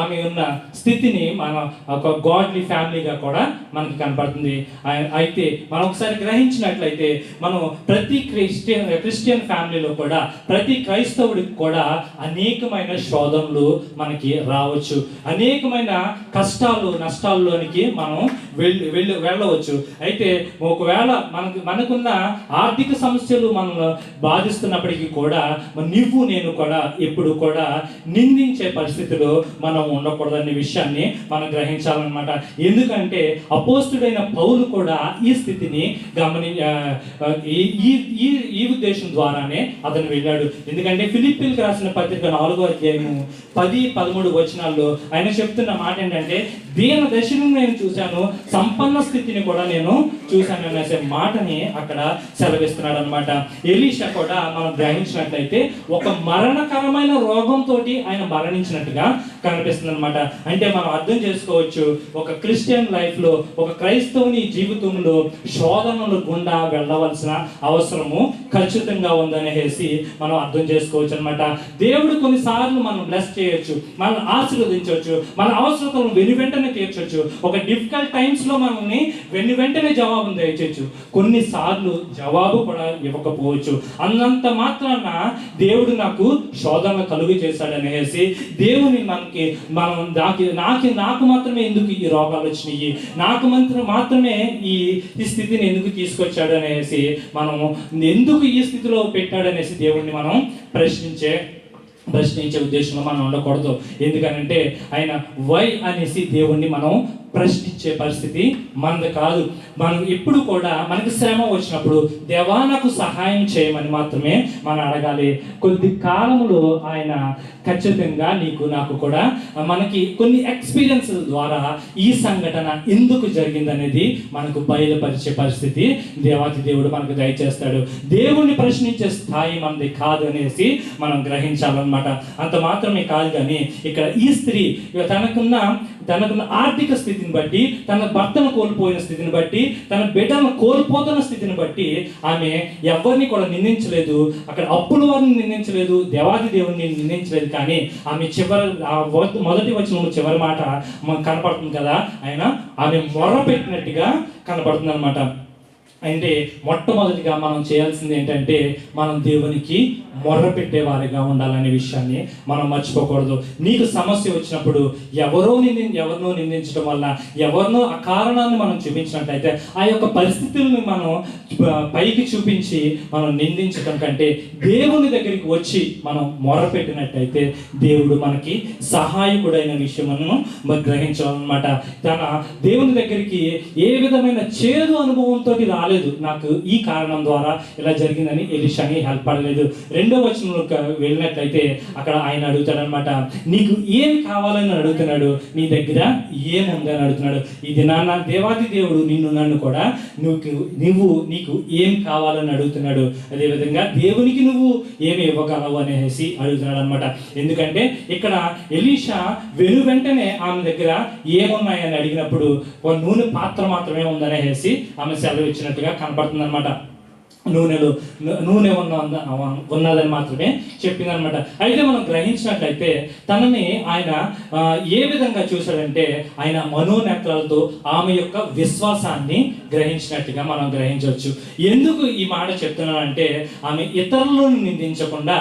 Speaker 10: ఆమె ఉన్న స్థితిని మనం ఒక గాడ్లీ ఫ్యామిలీగా కూడా మనకి కనపడుతుంది. అయితే మనం ఒకసారి గ్రహించినట్లయితే మనం ప్రతి క్రిస్టియన్ ఫ్యామిలీలో కూడా ప్రతి క్రైస్తవుడికి కూడా అనేకమైన శోధనలు మనకి రావచ్చు, అనేకమైన కష్టాలు నష్టాల్లోనికి మనం వెళ్ళవచ్చు. అయితే ఒకవేళ మనకున్న ఆర్థిక సమస్యలు మనల్ని బాధిస్తున్నప్పటికీ కూడా నేను కూడా ఎప్పుడు కూడా నిందించే పరిస్థితిలో మనం ఉండకూడదనే విషయాన్ని మనం గ్రహించాలన్నమాట. ఎందుకంటే అపోస్తుడైన పౌలు కూడా ఈ స్థితిని ఈ ఉద్దేశం ద్వారానే అతను వెళ్ళాడు. ఎందుకంటే ఫిలిప్పీలకు రాసిన పత్రిక 4వ అధ్యాయము 10-13 వచనాల్లో ఆయన చెప్తున్న మాట ఏంటంటే దీన దశను నేను చూశాను, సంపన్న స్థితిని కూడా నేను చూశాను అనేసే మాటని అక్కడ సెలవిస్తున్నాడు అనమాట. ఎలీషా కూడా మనం గ్రహించినట్లయితే ఒక మరణకరమైన రోగంతో ఆయన మరణించినట్టుగా కనిపిస్తుంది అనమాట. అంటే మనం అర్థం చేసుకోవచ్చు, ఒక క్రిస్టియన్ లైఫ్ లో, ఒక క్రైస్తవుని జీవితంలో శోధనలు గుండా వెళ్ళవలసిన అవసరము ఖచ్చితంగా ఉందనేసి మనం అర్థం చేసుకోవచ్చు అనమాట. దేవుడు కొన్నిసార్లు మనం బ్లెస్ చేయొచ్చు, మనం ఆశీర్వదించవచ్చు, మన అవసరతలను వెనువెంటనే తీర్చొచ్చు. ఒక డిఫికల్ట్ టైమ్స్ లో మనల్ని వెంటనే జవాబు దయచేయచ్చు, కొన్నిసార్లు జవాబు కూడా ఇవ్వకపోవచ్చు. అన్నంత మాత్రాన దేవుడు నాకు శోధన కలుగు చేశాడనేసి దేవుని నాకు మాత్రమే ఎందుకు ఈ రోగాలు వచ్చినాయి, నాకు మాత్రమే ఈ స్థితిని ఎందుకు తీసుకొచ్చాడు అనేసి మనము ఎందుకు ఈ స్థితిలో పెట్టాడనేసి దేవుణ్ణి మనం ప్రశ్నించే ఉద్దేశంలో మనం ఉండకూడదు. ఎందుకనంటే ఆయన వై అనేసి దేవుణ్ణి మనం ప్రశ్నించే పరిస్థితి మనది కాదు. మనం ఎప్పుడు కూడా మనకి శ్రమ వచ్చినప్పుడు దేవా నాకు సహాయం చేయమని మాత్రమే మనం అడగాలి. కొద్ది కాలంలో ఆయన ఖచ్చితంగా నీకు నాకు కూడా మనకి కొన్ని ఎక్స్పీరియన్స్ ద్వారా ఈ సంఘటన ఎందుకు జరిగిందనేది మనకు బయలుపరిచే పరిస్థితి దేవాతి దేవుడు మనకు దయచేస్తాడు. దేవుణ్ణి ప్రశ్నించే స్థాయి మనది కాదు అనేసి మనం గ్రహించాలన్నమాట. అంత మాత్రమే కాదు, కానీ ఇక్కడ ఈ స్త్రీ తనకున్న ఆర్థిక స్థితిని బట్టి, తన భర్తను కోల్పోయిన స్థితిని బట్టి, తన బిడ్డను కోల్పోతున్న స్థితిని బట్టి ఆమె ఎవరిని కూడా నిందించలేదు, అక్కడ అప్పుల వారిని నిందించలేదు, దేవాది దేవుడిని నిందించలేదు. కానీ ఆమె మొదటి వచనంలో చివరి మాట మనకు కనపడుతుంది కదా, ఆమె మొర్ర పెట్టినట్టుగా కనపడుతుంది అనమాట. అంటే మొట్టమొదటిగా మనం చేయాల్సింది ఏంటంటే మనం దేవునికి మొర్ర పెట్టేవారిగా ఉండాలనే విషయాన్ని మనం మర్చిపోకూడదు. నీకు సమస్య వచ్చినప్పుడు ఎవరినో నిందించడం వల్ల ఎవరినో ఆ కారణాన్ని మనం చూపించినట్లయితే ఆ యొక్క పరిస్థితులను మనం పైకి చూపించి మనం నిందించడం కంటే దేవుని దగ్గరికి వచ్చి మనం మొర్ర పెట్టినట్టయితే దేవుడు మనకి సహాయకుడైన విషయం మనం గ్రహించాలన్నమాట. తన దేవుని దగ్గరికి ఏ విధమైన చేదు అనుభవంతో రాలేదు. నాకు ఈ కారణం ద్వారా ఇలా జరిగిందని ఎలీషాని హెల్ప్ పడలేదు. 2వ వచనంలో వెళ్ళినట్లయితే అక్కడ ఆయన అడుగుతాడనమాట, నీకు ఏం కావాలని అడుగుతున్నాడు, నీ దగ్గర ఏముందని అడుగుతున్నాడు. ఇది నాన్న దేవాది దేవుడు నన్ను కూడా నీకు ఏం కావాలని అడుగుతున్నాడు. అదేవిధంగా దేవునికి నువ్వు ఏమి ఇవ్వగలవు అనేసి అడుగుతున్నాడు అనమాట. ఎందుకంటే ఇక్కడ ఎలీషా వెంటనే ఆమె దగ్గర ఏమున్నాయని అడిగినప్పుడు ఒక నూనె పాత్ర మాత్రమే ఉందనేసి ఆమె సెలవు ఇచ్చినట్టుగా కనపడుతుంది అనమాట. నూనె ఉన్నదని మాత్రమే చెప్పిందనమాట. అయితే మనం గ్రహించినట్లయితే తనని ఆయన ఏ విధంగా చూశాడంటే ఆయన మనోనేత్రాలతో ఆమె యొక్క విశ్వాసాన్ని గ్రహించినట్టుగా మనం గ్రహించవచ్చు. ఎందుకు ఈ మాట చెప్తున్నానంటే ఆమె ఇతరులను నిందించకుండా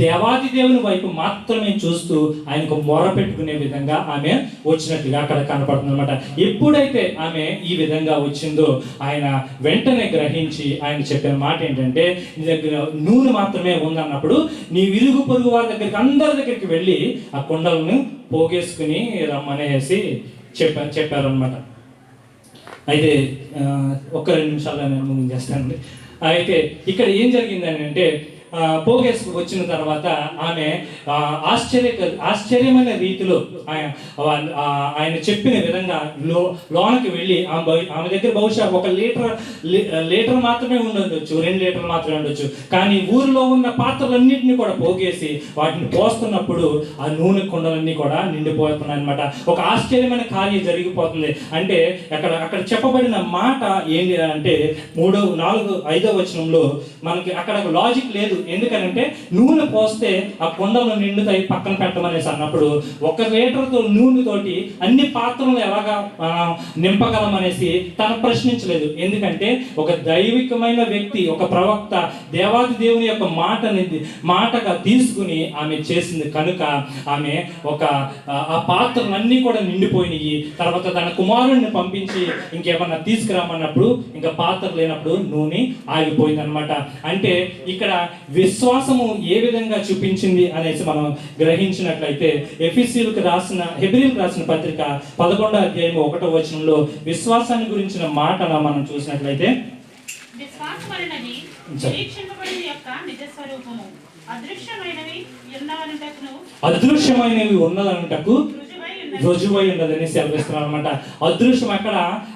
Speaker 10: దేవాది దేవుని వైపు మాత్రమే చూస్తూ ఆయనకు మొర పెట్టుకునే విధంగా ఆమె వచ్చినట్టుగా అక్కడ కనపడుతుంది అనమాట. ఎప్పుడైతే ఆమె ఈ విధంగా వచ్చిందో ఆయన వెంటనే గ్రహించి ఆయన చెప్పిన మాట ఏంటంటే, నీ దగ్గర నూనె మాత్రమే ఉందన్నప్పుడు నీ విరుగు పొరుగు వారి దగ్గరికి అందరి దగ్గరికి వెళ్ళి ఆ కుండలను పోగేసుకుని రమ్మనేసి చెప్పారనమాట. అయితే ఒక 2 నిమిషాలు నేను ముగించేస్తానండి. అయితే ఇక్కడ ఏం జరిగిందని అంటే పోగేసుకు వచ్చిన తర్వాత ఆమె ఆశ్చర్యమైన రీతిలో ఆయన చెప్పిన విధంగా లోనకి వెళ్ళి ఆమె దగ్గర బహుశా 1 లీటర్ మాత్రమే ఉండొచ్చు, 2 లీటర్లు మాత్రమే ఉండొచ్చు. కానీ ఊరిలో ఉన్న పాత్రలన్నింటినీ కూడా పోగేసి వాటిని పోస్తున్నప్పుడు ఆ నూనె కుండలన్నీ కూడా నిండిపోతున్నాయి అనమాట. ఒక ఆశ్చర్యమైన కార్యం జరిగిపోతుంది. అంటే అక్కడ చెప్పబడిన మాట ఏంటి అంటే 3, 4, 5వ వచనంలో మనకి అక్కడ లాజిక్ లేదు. ఎందుకనంటే నూనె పోస్తే ఆ కుండలు నిండుతాయి పక్కన పెట్టమనేసి అన్నప్పుడు 1 లీటర్తో నూనెతోటి అన్ని పాత్రలు ఎలాగా నింపగలం అనేసి తను ప్రశ్నించలేదు. ఎందుకంటే ఒక దైవికమైన వ్యక్తి, ఒక ప్రవక్త దేవాది దేవుని యొక్క మాటగా తీసుకుని ఆమె చేసింది కనుక ఆమె ఆ పాత్రలన్నీ కూడా నిండిపోయినాయి. తర్వాత తన కుమారుడిని పంపించి ఇంకేమన్నా తీసుకురామన్నప్పుడు ఇంకా పాత్ర లేనప్పుడు నూనె ఆగిపోయింది అనమాట. అంటే ఇక్కడ విశ్వాసము ఏ విధంగా చూపించింది అనేసి మనం గ్రహించినట్లయితే హెబ్రీయులకు రాసిన పత్రిక 11వ అధ్యాయం 1వ వచనంలో విశ్వాసాన్ని గురించిన మాట మనం చూసినట్లయితే,
Speaker 11: విశ్వాసమనేది నిరీక్షింపబడిన యొక్క నిజ స్వరూపము, అదృశ్యమైనవి ఉన్నదనుటకు రుజువై ఉండదని సెలవిస్తున్నారు అనమాట. అదృశ్యం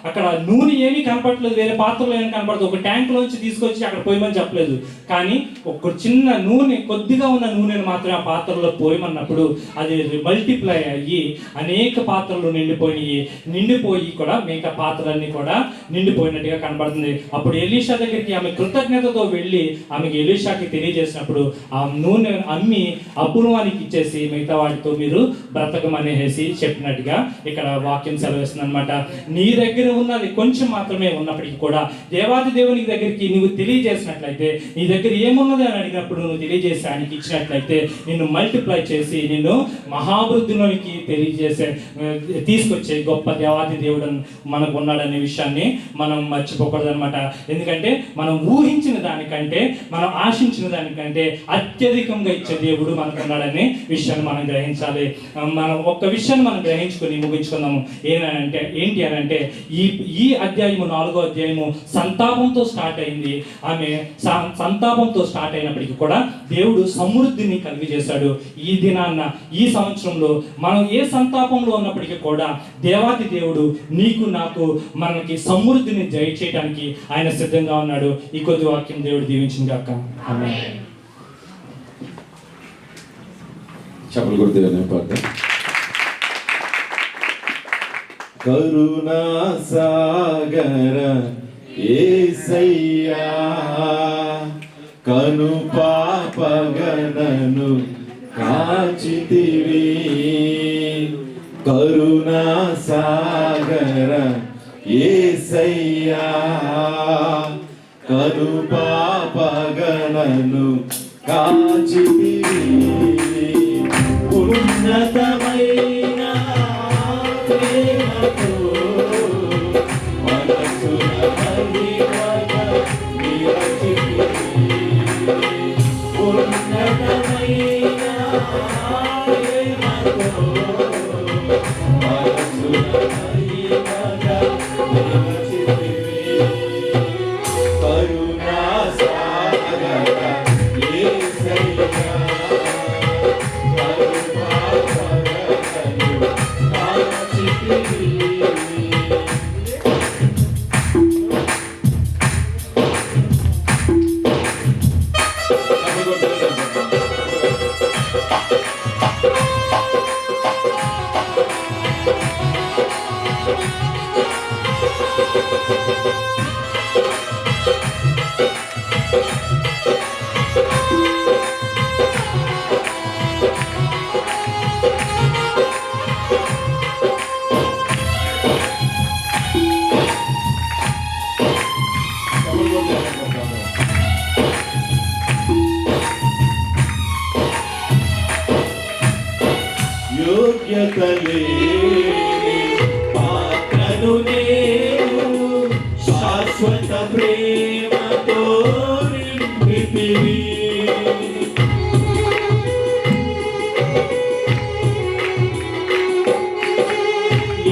Speaker 11: అక్కడ నూనె ఏమీ కనపడలేదు, వేరే పాత్రలో ఏమి కనపడదు. ఒక ట్యాంక్ లోంచి తీసుకొచ్చి అక్కడ పోయమని చెప్పలేదు. కానీ ఒక చిన్న నూనె, కొద్దిగా ఉన్న నూనెను మాత్రం ఆ పాత్రలో పోయమన్నప్పుడు అది మల్టిప్లై అయ్యి అనేక పాత్రలు నిండిపోయి కూడా మిగతా పాత్రలన్నీ కూడా నిండిపోయినట్టుగా కనపడుతుంది. అప్పుడు ఎలీషా దగ్గరికి ఆమె కృతజ్ఞతతో వెళ్ళి ఆమెకి ఎలీషాకి తెలియజేసినప్పుడు ఆ నూనె అమ్మి అపూర్వానికి ఇచ్చేసి మిగతా వాటితో మీరు బ్రతకమనేసి చెప్పినట్టుగా ఇక్కడ వాక్యం సెలవిస్తుంది అనమాట. నీ దగ్గర ఉన్నది కొంచెం మాత్రమే ఉన్నప్పటికీ కూడా దేవాది దేవుని దగ్గరికి నువ్వు తెలియజేసినట్లయితే, నీ దగ్గర ఏమున్నది అని అడిగినప్పుడు నువ్వు తెలియజేసి ఆయనకి ఇచ్చినట్లయితే నిన్ను మల్టిప్లై చేసి నిన్ను మహాభివృద్ధిలోనికి తీసుకొచ్చే గొప్ప దేవాది దేవుడు మనకు ఉన్నాడనే విషయాన్ని మనం మర్చిపోకూడదు అనమాట. ఎందుకంటే మనం ఊహించిన దానికంటే, మనం ఆశించిన దానికంటే అత్యధికంగా ఇచ్చే దేవుడు మనకు ఉన్నాడనే విషయాన్ని మనం గ్రహించాలి. మనం ఒక్క విషయాన్ని మనం గ్రహించుకొని ముగించుకుందాము. ఏంటి అని అంటే ఈ అధ్యాయము 4వ అధ్యాయము సంతాపంతో స్టార్ట్ అయింది. ఆమె సంతాపంతో స్టార్ట్ అయినప్పటికీ కూడా దేవుడు సమృద్ధిని కలిగజేశాడు. ఈ దినాన్న, ఈ సంవత్సరంలో మనం ఏ సంతాపంలో ఉన్నప్పటికీ కూడా దేవాది దేవుడు నీకు నాకు మనకి సమృద్ధిని దయచేయడానికి ఆయన సిద్ధంగా ఉన్నాడు. ఈ కొద్ది వాక్యం దేవుడు దీవించింది గాక. ఆమేన్.
Speaker 6: చెప్పలు కొడుతుంది. కరుణా సాగర యేసయ్యా, కను పాపగణను కాచితివి. కరుణా సాగర యేసయ్యా, కను పాపగణను కాచితివి ఉన్నతమైన ప్రేమతో మనసున మహిమగా నిలచితివి ఉన్నతమైన ప్రేమతో మనసున మహిమగా నిలచితివి కరుణా సాగర యేసయ్యా కరుణాపరగను కాచితివి యోగ్యత లేని పాత్రను నేను శాశ్వత ప్రేమతో నింపితివి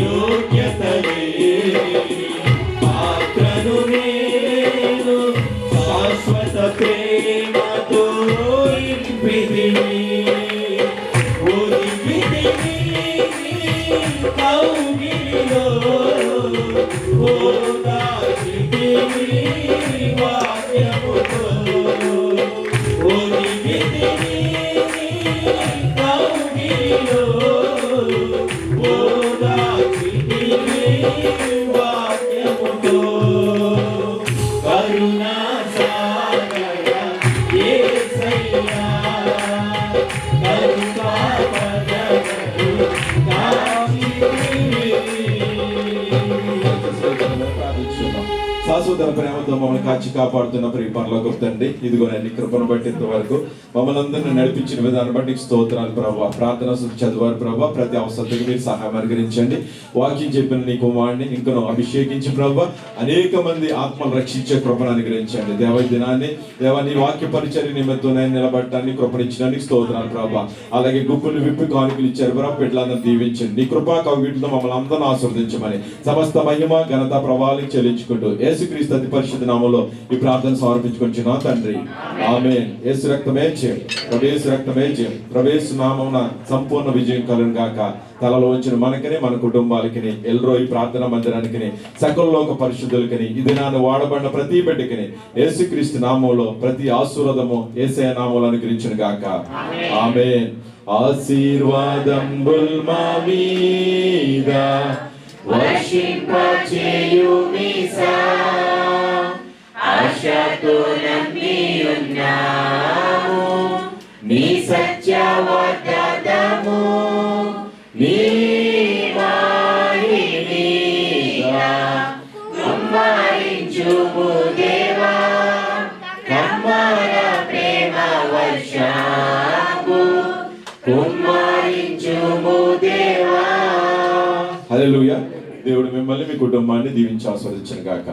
Speaker 6: యోగ్యత లేని పాత్రను నేను శాశ్వత ప్రేమతో నింపితివి కౌగిలిలో ఓదాచితివి వాక్యముతో ఓదివితివి కౌగిలిలో ఓదాచితివి వాక్యముతో కరుణా సాగర యేసయ్యా కరుణాపరగను శాశ్వత ప్రేమతో మమ్మల్ని కాచి కాపాడుతున్న ప్రియ పరలోకపు తండ్రి, ఇదిగో నీ కృపను బట్టి ఇంతవరకు మమ్మల్ని అందరినీ నడిపించిన విధానం బట్టి స్తోత్రాలు ప్రభావ. ప్రార్థన చదివారు ప్రభావ, ప్రతి అవసరతకు మీరు సహాయం అనుగ్రహించండి. వాక్యం చెప్పిన నీ కుమారుని ఇంకను అభిషేకించి ప్రభావ అనేక మంది ఆత్మలు రక్షించే కృపను అనుగ్రహించండి. దేవ దినాన్ని దేవ నీ వాక్య పరిచర్య నిమిత్తం నేను నిలబడటానికి కృపణించడానికి స్తోత్రాలు ప్రభావ. అలాగే గుప్పులు విప్పి కానుకలు ఇచ్చారు ప్రభావ, బిడ్డలందరూ దీవించండి. నీ కృపా కౌగిట్లో మమ్మల్ని అందరిని ఆశీర్వదించమని సమస్త మహిమ ఘనత ప్రభావాలు చెల్లించుకుంటూ యేసుక్రీస్తు అతి పరిశుద్ధ నామములో ఈ ప్రార్థన సమర్పించుకుంటున్నాం తండ్రి. ఆమేన్. యేసు రక్తమే జయం, యేసు రక్తమే జయం. యేసు నామమున సంపూర్ణ విజయం కలుగును గాక. తలలో వచ్చిన మనకని మన కుటుంబాలకి ఎల్రోయి ప్రార్థన మందిరానికి సకల లోక పరిశుద్ధులకని ఈ దినాన్ని వాడబడిన ప్రతి బిడ్డకిని యేసుక్రీస్తు నామములో ప్రతి ఆశీర్వాదము యేసయ్య నామములో అనుగ్రహించును గాక. ఆమేన్. ఆశీర్వాదంబుల్ మా మీద వర్షింపచేయుమిసా, ఆశతో నమ్మి ఉన్నాము నీ సత్య వాగ్దానము, నీ వాహినిగా కుమ్మరించుము దేవా, కమ్మర ప్రేమ వర్షము కుమ్మరించుము దేవా. హల్లెలూయా. దేవుడు మిమ్మల్ని మీ కుటుంబాన్ని దీవించి ఆస్వాదించును గాక.